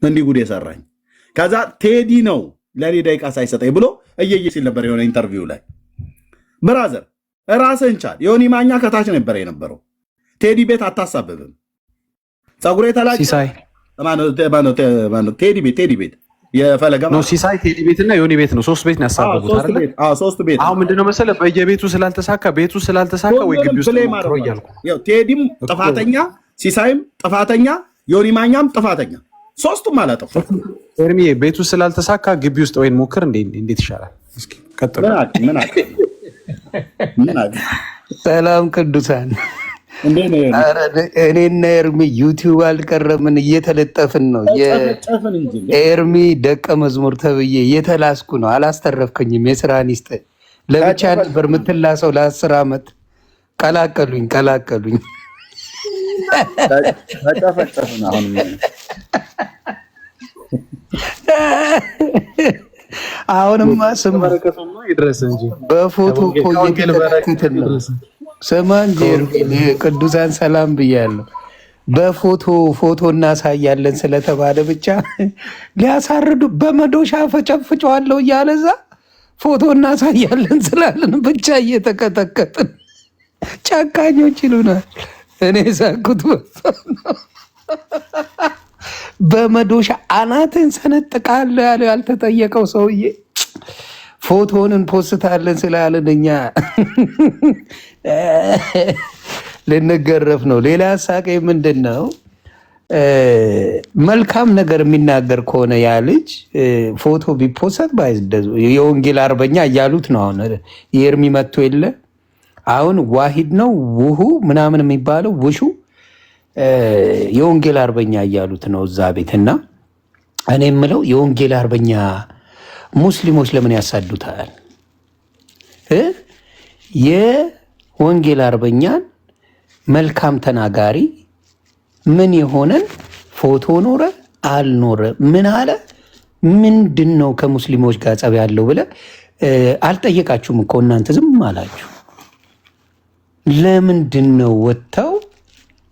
እንዲህ ጉድ የሰራኝ። ከዛ ቴዲ ነው ለኔ ደቂቃ ሳይሰጠኝ ብሎ እየየ ሲል ነበር የሆነ ኢንተርቪው ላይ። ብራዘር ራስህን ቻል። ዮኒ ማኛ ከታች ነበር የነበረው። ቴዲ ቤት አታሳብብም። ፀጉሬ ተላጭ ሲሳይ ቴዲ ቤት የፈለገ ነው። ሲሳይ ቴዲ ቤትና ዮኒ ቤት ነው። ሶስት ቤት ነው ያሳበቡት አይደል? ሶስት ቤት። አሁን ምንድነው መሰለህ በየቤቱ ስላልተሳካ ወይ ግቢ ውስጥ ነው እያልኩ ያው ቴዲም ጥፋተኛ፣ ሲሳይም ጥፋተኛ፣ ዮኒ ማኛም ጥፋተኛ፣ ሶስቱም አላጠፉ። ኤርሚዬ ቤቱ ስላልተሳካ ግቢ ውስጥ ወይን ሞክር። እንዴት ይሻላል? እስኪ ቀጥሉ። ሰላም ቅዱሳን፣ እኔና ኤርሚ ዩቲዩብ አልቀረምን እየተለጠፍን ነው። የኤርሚ ደቀ መዝሙር ተብዬ እየተላስኩ ነው። አላስተረፍከኝም። የስራን ይስጥ። ለብቻ ነበር የምትላሰው ለ10 ዓመት። ቀላቀሉኝ። አሁንማ ስም በፎቶ እኮ እየተለጠፍን ነው። ስማ እንጂ ቅዱሳን ሰላም ብያለሁ። በፎቶ እናሳያለን ስለተባለ ብቻ ሊያሳርዱ በመዶሻ ፈጨፍጨዋለሁ እያለ እዛ ፎቶ እናሳያለን ስላለን ብቻ እየተቀጠቀጥን ጨካኞች ይሉናል። እኔ ሳኩት በመዶሻ አናትን ሰነጥቃለሁ ያለው ያልተጠየቀው ሰውዬ ፎቶን እንፖስታለን ስላለን እኛ ልንገረፍ ነው። ሌላ ሳቀኝ ምንድን ነው? መልካም ነገር የሚናገር ከሆነ ያ ልጅ ፎቶ ቢፖሰት የወንጌል አርበኛ እያሉት ነው። አሁን የኤርሚ መጥቶ የለ አሁን ዋሂድ ነው ውሁ ምናምን የሚባለው ውሹ የወንጌል አርበኛ እያሉት ነው እዛ ቤትና እኔ የምለው የወንጌል አርበኛ ሙስሊሞች ለምን ያሳዱታል? የወንጌል አርበኛን መልካም ተናጋሪ ምን የሆነን ፎቶ ኖረ አልኖረ ምን አለ ምንድን ነው ከሙስሊሞች ጋር ጸብ ያለው ብለ አልጠየቃችሁም እኮ እናንተ ዝም አላችሁ። ለምንድን ነው ወጥተው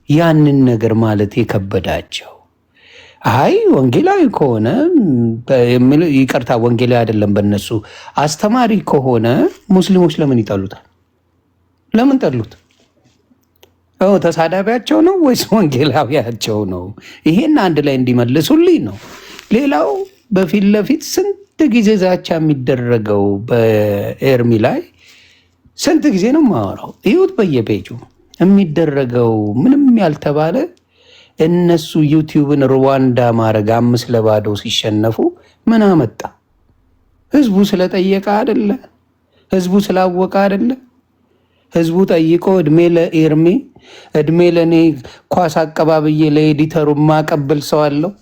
ያንን ነገር ማለት የከበዳቸው? አይ ወንጌላዊ ከሆነ ይቅርታ፣ ወንጌላዊ አይደለም በእነሱ አስተማሪ ከሆነ ሙስሊሞች ለምን ይጠሉታል? ለምን ጠሉት? ተሳዳቢያቸው ነው ወይስ ወንጌላዊያቸው ነው? ይሄን አንድ ላይ እንዲመልሱልኝ ነው። ሌላው በፊት ለፊት ስንት ጊዜ ዛቻ የሚደረገው በኤርሚ ላይ ስንት ጊዜ ነው የማወራው? ይሁት በየፔጁ የሚደረገው ምንም ያልተባለ እነሱ ዩቲዩብን ሩዋንዳ ማድረግ 5-0 ሲሸነፉ ምን አመጣ? ህዝቡ ስለጠየቀ አይደለ? ህዝቡ ስላወቀ አይደለ? ህዝቡ ጠይቆ እድሜ ለኤርሚ እድሜ ለእኔ ኳስ አቀባብዬ ለኤዲተሩ ማቀብል ሰው አለው።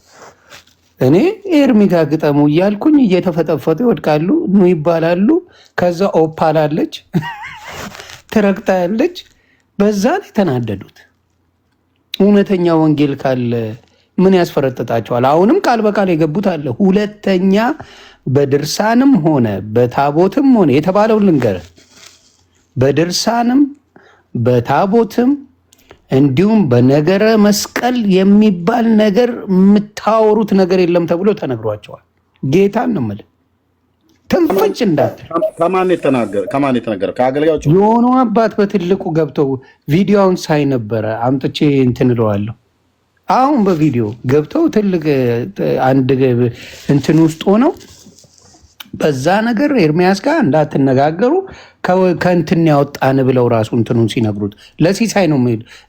እኔ ኤርሚ ጋር ግጠሙ እያልኩኝ እየተፈጠፈጡ ይወድቃሉ፣ ኑ ይባላሉ። ከዛ ኦፓላለች ትረግጣ ያለች በዛ ላይ ተናደዱት። እውነተኛ ወንጌል ካለ ምን ያስፈረጥጣቸዋል? አሁንም ቃል በቃል የገቡት አለ። ሁለተኛ በድርሳንም ሆነ በታቦትም ሆነ የተባለውን ልንገር፣ በድርሳንም በታቦትም እንዲሁም በነገረ መስቀል የሚባል ነገር የምታወሩት ነገር የለም ተብሎ ተነግሯቸዋል። ጌታን ነው የምልህ። ትንፍጭ እንዳትል። ከማን የተነገረ? ከአገልጋዮች የሆኑ አባት በትልቁ ገብተው ቪዲዮውን ሳይ ነበረ። አምጥቼ እንትን እለዋለሁ። አሁን በቪዲዮ ገብተው ትልቅ አንድ እንትን ውስጥ ሆነው በዛ ነገር ኤርሚያስ ጋር እንዳትነጋገሩ ከእንትን ያወጣን ብለው ራሱ እንትኑን ሲነግሩት ለሲሳይ ነው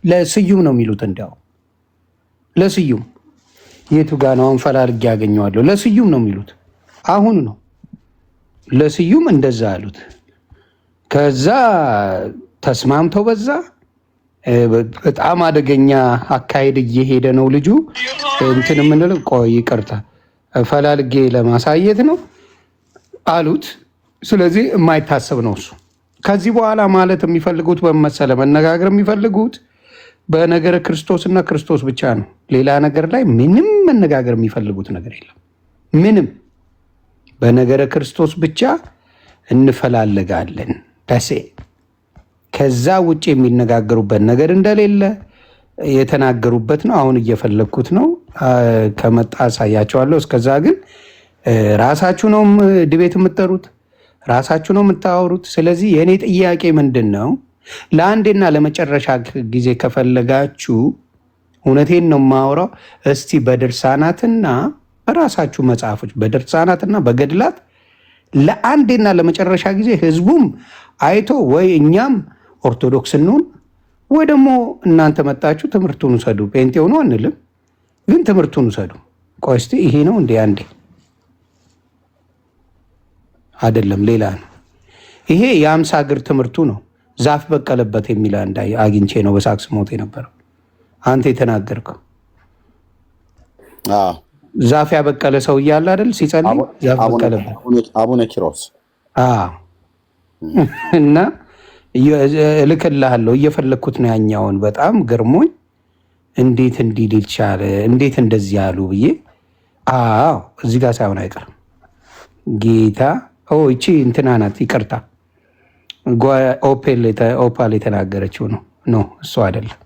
ለስዩም ነው የሚሉት። እንዲያው ለስዩም የቱ ጋ ነው አሁን ፈላልጌ ያገኘዋለሁ። ለስዩም ነው የሚሉት። አሁን ነው ለስዩም እንደዛ አሉት። ከዛ ተስማምተው በዛ በጣም አደገኛ አካሄድ እየሄደ ነው ልጁ። እንትን የምንለው ቆይ ይቅርታ ፈላልጌ ለማሳየት ነው አሉት። ስለዚህ የማይታሰብ ነው እሱ። ከዚህ በኋላ ማለት የሚፈልጉት በመሰለ መነጋገር የሚፈልጉት በነገረ ክርስቶስና ክርስቶስ ብቻ ነው። ሌላ ነገር ላይ ምንም መነጋገር የሚፈልጉት ነገር የለም። ምንም በነገረ ክርስቶስ ብቻ እንፈላለጋለን ደሴ። ከዛ ውጭ የሚነጋገሩበት ነገር እንደሌለ የተናገሩበት ነው። አሁን እየፈለግኩት ነው፣ ከመጣ አሳያቸዋለሁ። እስከዛ ግን ራሳችሁ ነው ድቤት የምትጠሩት፣ ራሳችሁ ነው የምታወሩት። ስለዚህ የእኔ ጥያቄ ምንድን ነው? ለአንዴና ለመጨረሻ ጊዜ ከፈለጋችሁ፣ እውነቴን ነው የማወራው፣ እስቲ በድርሳናትና በራሳችሁ መጽሐፎች በድርሳናትና በገድላት ለአንዴና ለመጨረሻ ጊዜ ህዝቡም አይቶ ወይ እኛም ኦርቶዶክስ እንሁን ወይ ደግሞ እናንተ መጣችሁ ትምህርቱን ውሰዱ። ጴንጤ ሆኖ አንልም፣ ግን ትምህርቱን ውሰዱ። ቆይ እስቲ ይሄ ነው እንዴ? አንዴ አይደለም ሌላ ነው። ይሄ የአምሳ እግር ትምህርቱ ነው። ዛፍ በቀለበት የሚል አንድ አግኝቼ ነው በሳክስ ሞት የነበረው አንተ የተናገርከው። ዛፍ ያበቀለ ሰው እያለ አይደል ሲጸልይ ዛፍ በቀለበት አቡነ ኪሮስ እና እልክልሃለሁ እየፈለግኩት ነው ያኛውን። በጣም ገርሞኝ እንዴት እንዲህ ሊል ቻለ፣ እንዴት እንደዚህ ያሉ ብዬ። አዎ እዚህ ጋር ሳይሆን አይቀርም ጌታ። እቺ እንትና ናት፣ ይቅርታ ኦፓል የተናገረችው ነው እሱ አይደለም።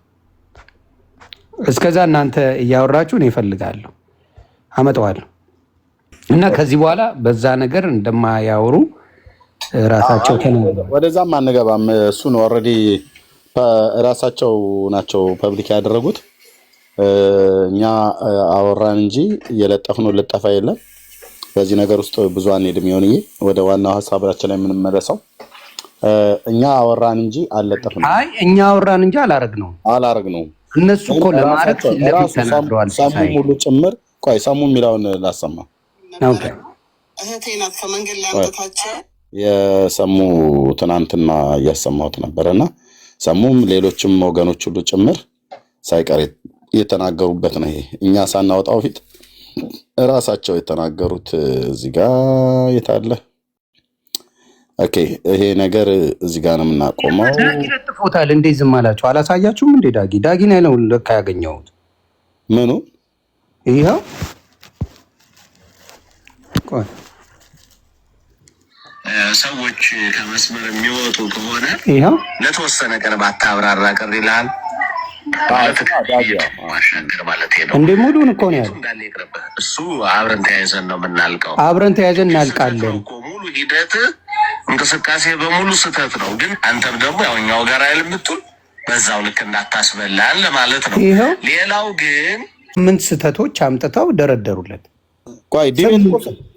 እስከዛ እናንተ እያወራችሁ ነው ይፈልጋለሁ አመጣዋለሁ። እና ከዚህ በኋላ በዛ ነገር እንደማያወሩ ራሳቸው ተናገሩ። ወደዛም አንገባም። እሱን ኦልሬዲ ራሳቸው ናቸው ፐብሊክ ያደረጉት። እኛ አወራን እንጂ እየለጠፍነው ልጠፋ የለም። በዚህ ነገር ውስጥ ብዙ አንሄድም። ይሆንዬ ወደ ዋናው ሀሳባችን ላይ የምንመለሰው እኛ አወራን እንጂ አልለጠፍንም። አይ እኛ አወራን እንጂ አላረግነውም። እነሱ እኮ ለማድረግ ተናግረዋል። ሰሙ ሙሉ ጭምር። ቆይ ሰሙ የሚለውን ላሰማ። ኦኬ እህቴ ናት ከመንገድ ላይ አምጥታቸው የሰሙ ትናንትና እያሰማሁት ነበረና ሰሙም ሌሎችም ወገኖች ሁሉ ጭምር ሳይቀር የተናገሩበት ነው። ይሄ እኛ ሳናወጣው ፊት እራሳቸው የተናገሩት እዚህ ጋር የታለ? ኦኬ ይሄ ነገር እዚህ ጋር ነው የምናቆመው። ዳጊ ለጥፎታል። እንዴት ዝም አላችሁ? አላሳያችሁም እንዴ? ዳጊ ነው ለካ ያገኘሁት። ምኑ ይኸው ቆይ ሰዎች ከመስመር የሚወጡ ከሆነ ይኸው ለተወሰነ ቀን ባታብራራ ቅር ይላል። ማሻገር ማለት ነው እንዴ? ሙሉን እኮ ነው ያለው። እንዳለ ይቅርብህ። እሱ አብረን ተያይዘን ነው የምናልቀው። አብረን ተያይዘን እናልቃለን። ሙሉ ሂደት እንቅስቃሴ በሙሉ ስህተት ነው። ግን አንተም ደግሞ ያው እኛው ጋር አይልምጡን በዛው ልክ እንዳታስበላን ለማለት ነው። ይኸው ሌላው ግን ምን ስህተቶች አምጥተው ደረደሩለት። ቆይ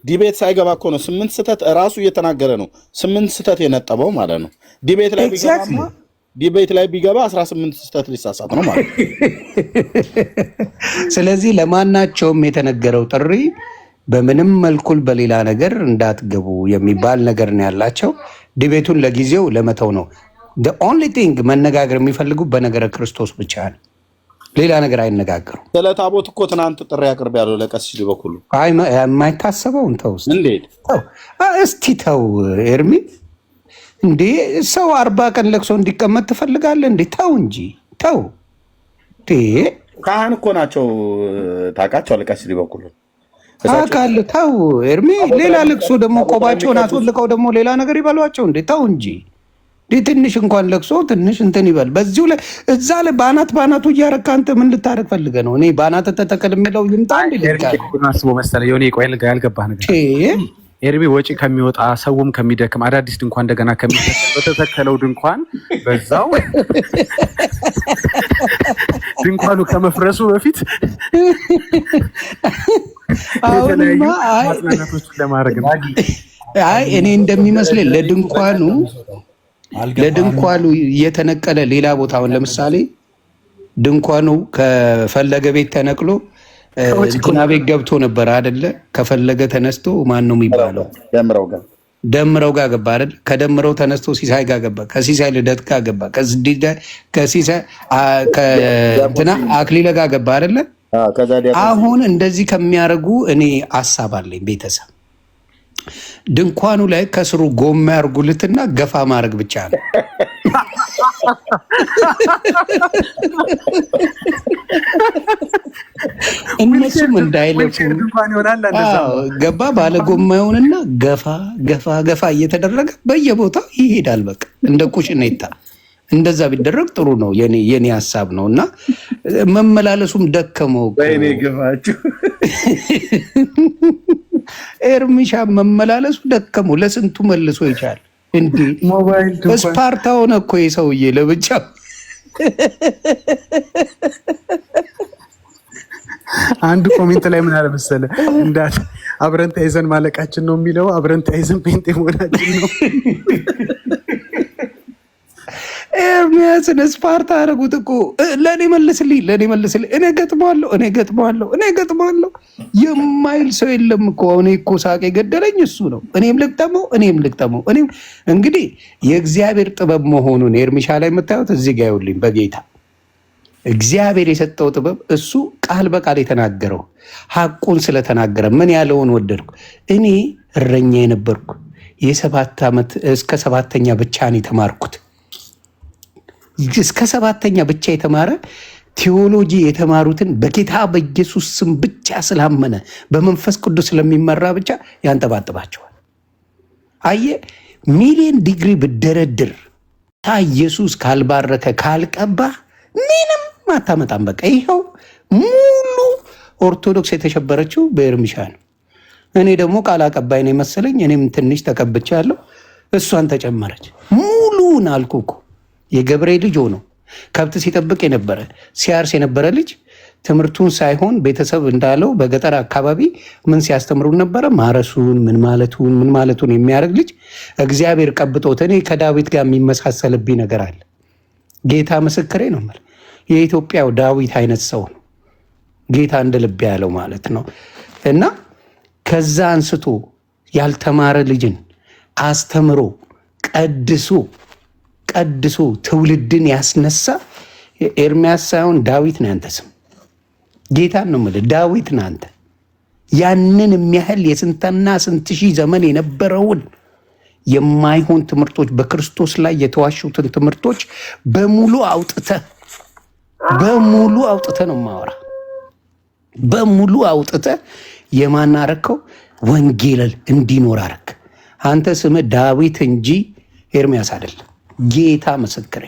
ዲቤት ሳይገባ እኮ ነው 8 ስህተት እራሱ እየተናገረ ነው። 8 ስህተት የነጠበው ማለት ነው። ዲቤት ላይ ዲቤት ላይ ቢገባ 18 ስህተት ሊሳሳት ነው ማለት ነው። ስለዚህ ለማናቸውም የተነገረው ጥሪ በምንም መልኩል በሌላ ነገር እንዳትገቡ የሚባል ነገር ነው ያላቸው። ዲቤቱን ለጊዜው ለመተው ነው። the only thing መነጋገር የሚፈልጉ በነገረ ክርስቶስ ብቻ ነው። ሌላ ነገር አይነጋገሩ። ስለ ታቦት እኮ ትናንት ጥሪ አቅርብ ያለው ለቀሲስ ሊበኩሉ የማይታሰበውን ተው እንዴት እስቲ ተው ኤርሚ እንዴ ሰው 40 ቀን ለቅሶ እንዲቀመጥ ትፈልጋለህ እንዴ? ተው እንጂ ተው። ካህን እኮ ናቸው ታውቃቸው ለቀሲስ ሊበኩሉ አካል ተው ኤርሚ። ሌላ ለቅሶ ደግሞ ቆባቸውን አስወልቀው ደግሞ ሌላ ነገር ይበሏቸው እንዴ? ተው እንጂ ትንሽ እንኳን ለቅሶ ትንሽ እንትን ይበል። በዚሁ ላይ እዛ ላይ ባናቱ እያረካ አንተ ምን ልታረግ ፈልገህ ነው? እኔ ባናት ተተከል የሚለው ይምጣ እንዴ? አስቦ መሰለህ የሆነ ቆይ ያልገባህ ነገር ኤርሚ ወጪ ከሚወጣ ሰውም ከሚደክም አዳዲስ ድንኳን እንደገና በተተከለው ድንኳን በዛው ድንኳኑ ከመፍረሱ በፊት ማጽናናቶችን ለማድረግ ነው። እኔ እንደሚመስለኝ ለድንኳኑ እየተነቀለ ሌላ ቦታውን ለምሳሌ ድንኳኑ ከፈለገ ቤት ተነቅሎ እንትና ቤት ገብቶ ነበር አይደለ? ከፈለገ ተነስቶ ማን ነው የሚባለው? ደምረው ጋር ገባ አይደል? ከደምረው ተነስቶ ሲሳይ ጋር ገባ፣ ከሲሳይ ልደት ጋር ገባ፣ ከሲሳይ ከእንትና አክሊለ ጋር ገባ አይደለ? አሁን እንደዚህ ከሚያደርጉ እኔ ሀሳብ አለኝ። ቤተሰብ ድንኳኑ ላይ ከስሩ ጎማ ያርጉልትና ገፋ ማድረግ ብቻ ነው። እነሱም እንዳይለፉ ገባ ባለ ጎማ ይሆንና ገፋ እየተደረገ በየቦታው ይሄዳል። በቃ እንደ ኩሽኔታ እንደዛ ቢደረግ ጥሩ ነው። የኔ ሀሳብ ነው። እና መመላለሱም ደከመው ኤርሚሻ መመላለሱ ደከመው። ለስንቱ መልሶ ይቻል እንዴ? ስፓርታ ሆነ እኮ የሰውዬ ለብቻ። አንድ ኮሜንት ላይ ምን አለ መሰለህ እንዳት አብረን ተይዘን ማለቃችን ነው የሚለው አብረን ተይዘን ጴንጤ መሆናችን ነው። ኤርሚያስን ስፓርታ አደረጉት እኮ። ለእኔ መልስልኝ እኔ ገጥመዋለሁ የማይል ሰው የለም እኮ። አሁን እኮ ሳቅ የገደለኝ እሱ ነው። እኔም ልግጠመው። እንግዲህ የእግዚአብሔር ጥበብ መሆኑን ኤርሚሻ ላይ የምታዩት እዚህ ጋ ይኸውልኝ። በጌታ እግዚአብሔር የሰጠው ጥበብ እሱ ቃል በቃል የተናገረው ሐቁን ስለተናገረ ምን ያለውን ወደድኩ። እኔ እረኛ የነበርኩ የ7 ዓመት እስከ 7ኛ ብቻ ነው የተማርኩት። እስከ 7ኛ ብቻ የተማረ ቴዎሎጂ የተማሩትን በጌታ በኢየሱስ ስም ብቻ ስላመነ በመንፈስ ቅዱስ ስለሚመራ ብቻ ያንጠባጥባቸዋል። አየ ሚሊዮን ዲግሪ ብደረድር ኢየሱስ ካልባረከ ካልቀባ ምንም አታመጣም። በቃ ይኸው ሙሉ ኦርቶዶክስ የተሸበረችው በኤርሚሻ ነው። እኔ ደግሞ ቃል አቀባይ ነው መሰለኝ። እኔም ትንሽ ተቀብቻለሁ፣ እሷን ተጨመረች። ሙሉን አልኩ እኮ የገብሬ ልጅ ሆኖ ከብት ሲጠብቅ የነበረ ሲያርስ የነበረ ልጅ ትምህርቱን ሳይሆን ቤተሰብ እንዳለው በገጠር አካባቢ ምን ሲያስተምሩን ነበረ? ማረሱን ምን ማለቱን የሚያደርግ ልጅ እግዚአብሔር ቀብጦት። እኔ ከዳዊት ጋር የሚመሳሰልብኝ ነገር አለ። ጌታ ምስክሬ ነው። የኢትዮጵያው ዳዊት አይነት ሰው ነው ጌታ እንደ ልብ ያለው ማለት ነው። እና ከዛ አንስቶ ያልተማረ ልጅን አስተምሮ ቀድሶ ትውልድን ያስነሳ ኤርሚያስ ሳይሆን ዳዊት ነው። ያንተ ስም ጌታን ነው የምልህ፣ ዳዊት ነው አንተ። ያንን የሚያህል የስንትና ስንት ሺህ ዘመን የነበረውን የማይሆን ትምህርቶች በክርስቶስ ላይ የተዋሹትን ትምህርቶች በሙሉ አውጥተህ ነው ማወራ። በሙሉ አውጥተህ የማናረከው ወንጌል እንዲኖር አረክ። አንተ ስምህ ዳዊት እንጂ ኤርሚያስ አይደለም። ጌታ ምስክሬ፣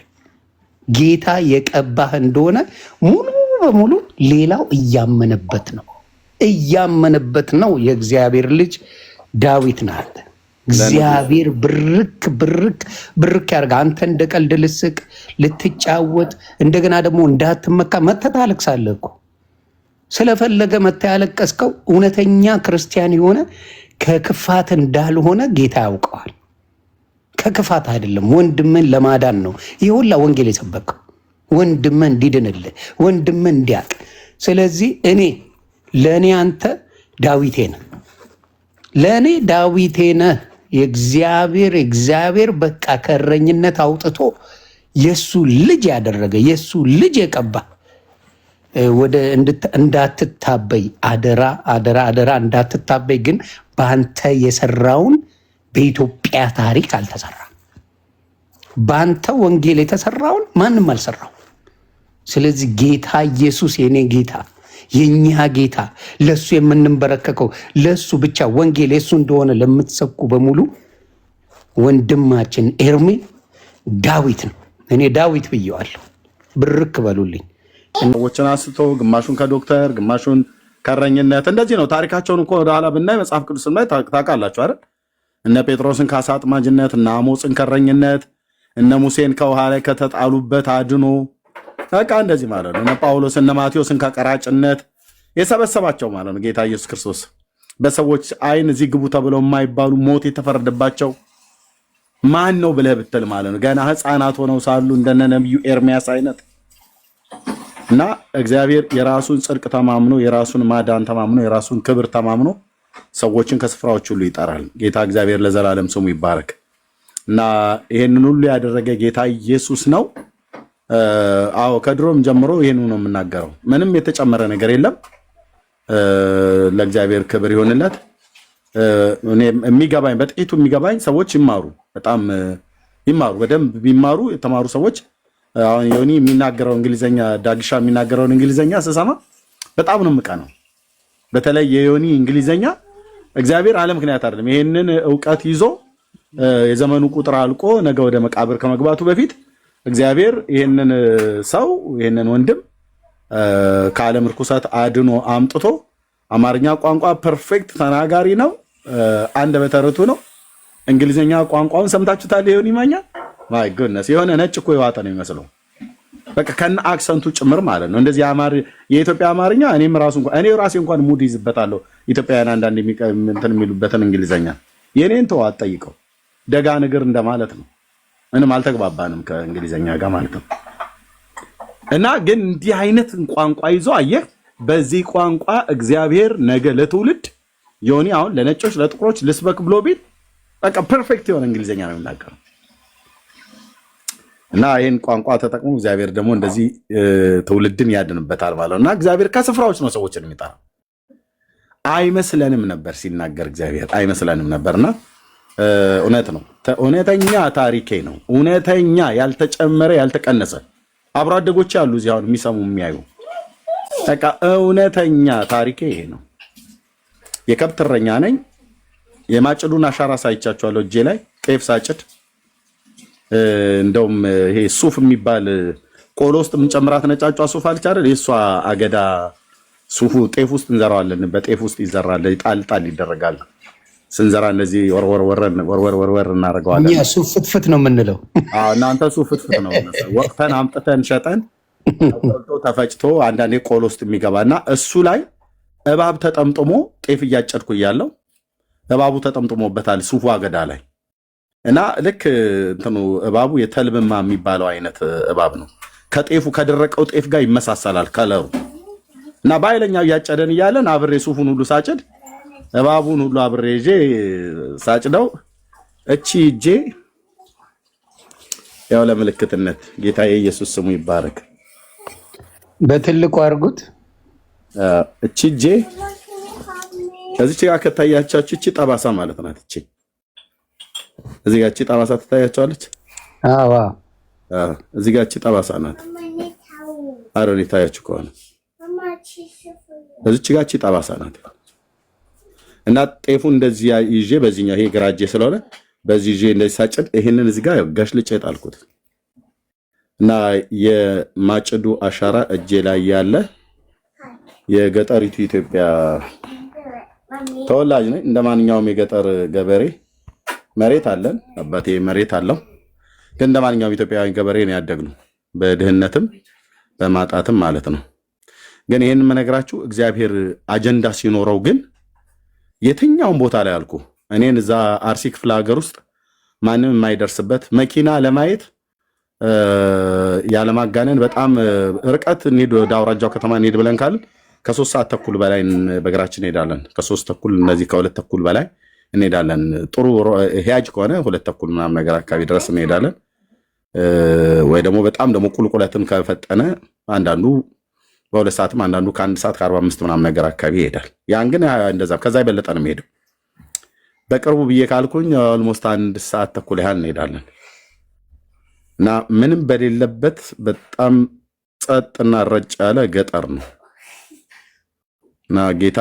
ጌታ የቀባህ እንደሆነ ሙሉ በሙሉ ሌላው እያመነበት ነው። የእግዚአብሔር ልጅ ዳዊት ነህ አንተ። እግዚአብሔር ብርክ ያርጋ። አንተ እንደ ቀልድ ልስቅ ልትጫወት፣ እንደገና ደግሞ እንዳትመካ መተህ ታለቅሳለህ እኮ። ስለፈለገ መተህ ያለቀስከው እውነተኛ ክርስቲያን የሆነ ከክፋት እንዳልሆነ ጌታ ያውቀዋል። ከክፋት አይደለም፣ ወንድምን ለማዳን ነው። ይህ ሁላ ወንጌል የሰበከው ወንድምን እንዲድንልህ፣ ወንድምን እንዲያቅ። ስለዚህ ለእኔ አንተ ዳዊቴ ነህ፣ ለእኔ ዳዊቴ ነህ። እግዚአብሔር በቃ ከእረኝነት አውጥቶ የእሱ ልጅ ያደረገ የእሱ ልጅ የቀባ ወደ እንዳትታበይ፣ አደራ አደራ አደራ እንዳትታበይ። ግን በአንተ የሰራውን በኢትዮጵያ ታሪክ አልተሰራም። በአንተ ወንጌል የተሰራውን ማንም አልሰራው። ስለዚህ ጌታ ኢየሱስ የኔ ጌታ፣ የኛ ጌታ፣ ለሱ የምንበረከከው ለሱ ብቻ ወንጌል የሱ እንደሆነ ለምትሰብኩ በሙሉ ወንድማችን ኤርሚ ዳዊት ነው። እኔ ዳዊት ብየዋለሁ። ብርክ በሉልኝ። ሰዎችን አስቶ ግማሹን ከዶክተር ግማሹን ከእረኝነት እንደዚህ ነው ታሪካቸውን እኮ ወደኋላ ብናይ መጽሐፍ ቅዱስን ላይ ታውቃላችሁ አይደል? እነ ጴጥሮስን ከአሳ አጥማጅነት፣ እነ አሞፅን ከእረኝነት፣ እነ ሙሴን ከውሃ ላይ ከተጣሉበት አድኖ በቃ እንደዚህ ማለት ነው። እነ ጳውሎስ እነ ማቴዎስን ከቀራጭነት የሰበሰባቸው ማለት ነው። ጌታ ኢየሱስ ክርስቶስ በሰዎች አይን እዚህ ግቡ ተብለው የማይባሉ ሞት የተፈረደባቸው ማን ነው ብለህ ብትል ማለት ነው ገና ሕፃናት ሆነው ሳሉ እንደነ ነቢዩ ኤርሚያስ አይነት እና እግዚአብሔር የራሱን ጽድቅ ተማምኖ የራሱን ማዳን ተማምኖ የራሱን ክብር ተማምኖ ሰዎችን ከስፍራዎች ሁሉ ይጠራል። ጌታ እግዚአብሔር ለዘላለም ስሙ ይባረክ እና ይሄንን ሁሉ ያደረገ ጌታ ኢየሱስ ነው። አዎ ከድሮም ጀምሮ ይሄን ነው የምናገረው። ምንም የተጨመረ ነገር የለም። ለእግዚአብሔር ክብር ይሆንለት። እኔ የሚገባኝ በጥቂቱ የሚገባኝ ሰዎች ይማሩ፣ በጣም ይማሩ፣ በደንብ ቢማሩ የተማሩ ሰዎች አሁን ዮኒ የሚናገረው እንግሊዘኛ ዳግሻ የሚናገረውን እንግሊዘኛ ስሰማ በጣም ነው የምቀናው። በተለይ የዮኒ እንግሊዘኛ እግዚአብሔር አለ ምክንያት አይደለም። ይሄንን ዕውቀት ይዞ የዘመኑ ቁጥር አልቆ ነገ ወደ መቃብር ከመግባቱ በፊት እግዚአብሔር ይሄንን ሰው ይሄንን ወንድም ከዓለም ርኩሰት አድኖ አምጥቶ አማርኛ ቋንቋ ፐርፌክት ተናጋሪ ነው፣ አንደበተ ርቱዕ ነው። እንግሊዘኛ ቋንቋውን ሰምታችሁታል? ዮኒ ማኛ ማይ ጉድነስ የሆነ ነጭ እኮ የዋጠ ነው የሚመስለው። በቃ ከነ አክሰንቱ ጭምር ማለት ነው። እንደዚህ የኢትዮጵያ አማርኛ እኔም ራሴ እንኳን ሙድ ይዝበታለሁ። ኢትዮጵያውያን አንዳንድ እንትን የሚሉበትን እንግሊዘኛ የኔን ተው አትጠይቀው። ደጋ ንግር እንደማለት ነው። ምንም አልተግባባንም ከእንግሊዘኛ ጋር ማለት ነው። እና ግን እንዲህ አይነት ቋንቋ ይዞ አየህ፣ በዚህ ቋንቋ እግዚአብሔር ነገ ለትውልድ ዮኒ አሁን ለነጮች ለጥቁሮች ልስበክ ብሎ ቢል በቃ ፐርፌክት የሆነ እንግሊዘኛ ነው የሚናገረው። እና ይህን ቋንቋ ተጠቅሞ እግዚአብሔር ደግሞ እንደዚህ ትውልድን ያድንበታል ማለት ነው። እና እግዚአብሔር ከስፍራዎች ነው ሰዎችን የሚጠራው። አይመስለንም ነበር ሲናገር እግዚአብሔር አይመስለንም ነበርና እውነት ነው። እውነተኛ ታሪኬ ነው። እውነተኛ ያልተጨመረ ያልተቀነሰ አብሮ አደጎች ያሉ እዚህ አሁን የሚሰሙ የሚያዩ በቃ እውነተኛ ታሪኬ ይሄ ነው። የከብት እረኛ ነኝ። የማጭዱን አሻራ ሳይቻቸዋለሁ እጄ ላይ ጤፍ ሳጭድ እንደውም ይሄ ሱፍ የሚባል ቆሎ ውስጥ የምንጨምራት ነጫጯ ሱፍ አለች አይደል? የእሷ አገዳ ሱፉ ጤፍ ውስጥ እንዘራዋለን። በጤፍ ውስጥ ይዘራል፣ ጣል ጣል ይደረጋል። ስንዘራ እንደዚህ ወርወር እናደርገዋለን። እኛ ሱፍ ፍትፍት ነው የምንለው። እናንተ ሱፍ ፍትፍት ነው። ወቅተን አምጥተን ሸጠን ተፈጭቶ አንዳንዴ ቆሎ ውስጥ የሚገባና እሱ ላይ እባብ ተጠምጥሞ ጤፍ እያጨድኩ እያለው እባቡ ተጠምጥሞበታል ሱፉ አገዳ ላይ እና ልክ እንትኑ እባቡ የተልብማ የሚባለው አይነት እባብ ነው። ከጤፉ ከደረቀው ጤፍ ጋር ይመሳሰላል ከለሩ እና በኃይለኛው እያጨደን እያለን አብሬ ሱፉን ሁሉ ሳጭድ እባቡን ሁሉ አብሬ ይዤ ሳጭደው እቺ እጄ ያው ለምልክትነት ጌታዬ ኢየሱስ ስሙ ይባረክ። በትልቁ አድርጉት። እቺ እጄ እዚች ጋር ከታያቻችሁ እቺ ጠባሳ ማለት ናት። እቺ እዚህ ጋር እቺ ጠባሳ ትታያቸዋለች። አዎ እዚህ ጋር እቺ ጠባሳ ናት። አሮን ይታያችሁ ከሆነ እዚች ጋር እቺ ጠባሳ ናት። እና ጤፉ እንደዚህ ይዤ በዚህኛው ይሄ ግራ እጄ ስለሆነ በዚህ ይዤ እንደዚህ ሳጭድ ይሄንን እዚህ ጋር ጋሽልጬ ጣልኩት እና የማጭዱ አሻራ እጄ ላይ ያለ የገጠሪቱ ኢትዮጵያ ተወላጅ ነኝ። እንደማንኛውም የገጠር ገበሬ መሬት አለን። አባቴ መሬት አለው። ግን እንደማንኛውም ኢትዮጵያውያን ገበሬ ነው ያደግነው፣ በድህነትም በማጣትም ማለት ነው። ግን ይሄን የምነግራችሁ እግዚአብሔር አጀንዳ ሲኖረው ግን የትኛውን ቦታ ላይ አልኩ እኔን እዛ አርሲ ክፍለ ሀገር ውስጥ ማንም የማይደርስበት መኪና ለማየት ያለማጋነን በጣም ርቀት እንሂድ ወደ አውራጃው ከተማ እንሂድ ብለን ካልን ከ3 ሰዓት ተኩል በላይ በእግራችን እንሄዳለን። ከ3 ተኩል እነዚህ ከ2 ተኩል በላይ እንሄዳለን። ጥሩ ሂያጅ ከሆነ 2 ተኩል ምናምን ነገር አካባቢ ድረስ እንሄዳለን። ወይ ደግሞ በጣም ደግሞ ቁልቁለትን ከፈጠነ አንዳንዱ በ2 ሰዓትም አንዳንዱ ከ1 ሰዓት ከ45 ምናምን ነገር አካባቢ ይሄዳል። ያን ግን እንደዛ ከዛ የበለጠ ነው የሚሄደው። በቅርቡ ብዬ ካልኩኝ ኦልሞስት 1 ሰዓት ተኩል ያህል እንሄዳለን እና ምንም በሌለበት በጣም ጸጥና ረጭ ያለ ገጠር ነው እና ጌታ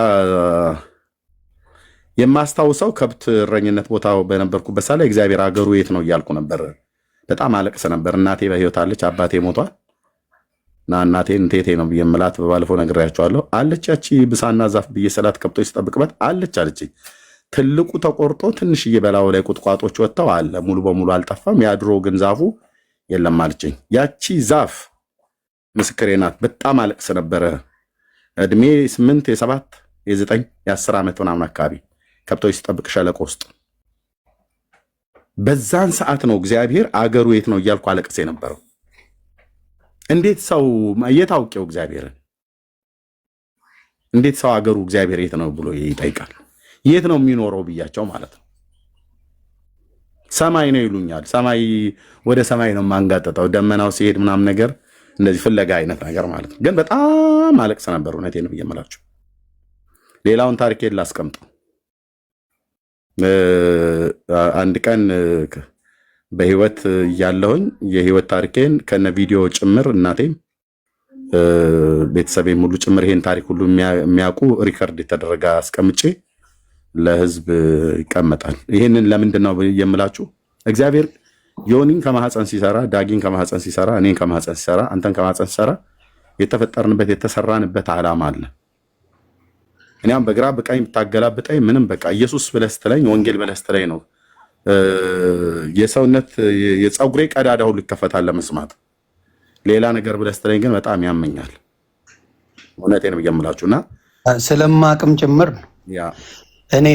የማስታውሰው ከብት እረኝነት ቦታው በነበርኩበት ሳለ እግዚአብሔር አገሩ የት ነው እያልኩ ነበር። በጣም አለቅስ ነበር። እናቴ በህይወት አለች፣ አባቴ ሞቷል እና እናቴን ቴቴ ነው ብዬ የምላት በባለፈው ነግሬያቸዋለሁ። አለች ያቺ ብሳና ዛፍ ብዬ ሰላት ከብቶች ስጠብቅበት አለች አለችኝ። ትልቁ ተቆርጦ ትንሽዬ በላዩ ላይ ቁጥቋጦች ወጥተው አለ፣ ሙሉ በሙሉ አልጠፋም። ያድሮ ግን ዛፉ የለም አለችኝ። ያቺ ዛፍ ምስክሬ ናት። በጣም አለቅስ ነበረ። እድሜ 8 የ7 የ9 የ10 ዓመት ምናምን አካባቢ ከብቶች ስጠብቅ ሸለቆ ውስጥ በዛን ሰዓት ነው እግዚአብሔር አገሩ የት ነው እያልኩ አለቅስ የነበረው። እንዴት ሰው የታውቂው እግዚአብሔርን እንዴት ሰው አገሩ እግዚአብሔር የት ነው ብሎ ይጠይቃል? የት ነው የሚኖረው ብያቸው ማለት ነው። ሰማይ ነው ይሉኛል። ሰማይ ወደ ሰማይ ነው የማንጋጠጠው ደመናው ሲሄድ ምናምን ነገር እንደዚህ ፍለጋ አይነት ነገር ማለት ነው። ግን በጣም አለቅስ ነበር። እውነቴን ነው የምላችሁ። ሌላውን ታሪኬን ላስቀምጠው። አንድ ቀን በህይወት እያለሁኝ የህይወት ታሪኬን ከነ ቪዲዮ ጭምር እናቴም ቤተሰቤም ሁሉ ጭምር ይሄን ታሪክ ሁሉ የሚያውቁ ሪከርድ የተደረገ አስቀምጬ ለህዝብ ይቀመጣል። ይሄንን ለምንድን ነው የምላችሁ? እግዚአብሔር ዮኒን ከማህፀን ሲሰራ፣ ዳጊን ከማህፀን ሲሰራ፣ እኔን ከማህፀን ሲሰራ፣ አንተን ከማህፀን ሲሰራ የተፈጠርንበት የተሰራንበት ዓላማ አለ። እኛም በግራ በቀኝ ብታገላብጠኝ ምንም በቃ ኢየሱስ ብለህ ስትለኝ ወንጌል ብለህ ስትለኝ ነው የሰውነት የፀጉሬ ቀዳዳ ሁሉ ይከፈታል ለመስማት። ሌላ ነገር ብለህ ስትለኝ ግን በጣም ያመኛል። እውነቴን ነው የምላችሁና ስለማቅም ጭምር ነው ያ እኔ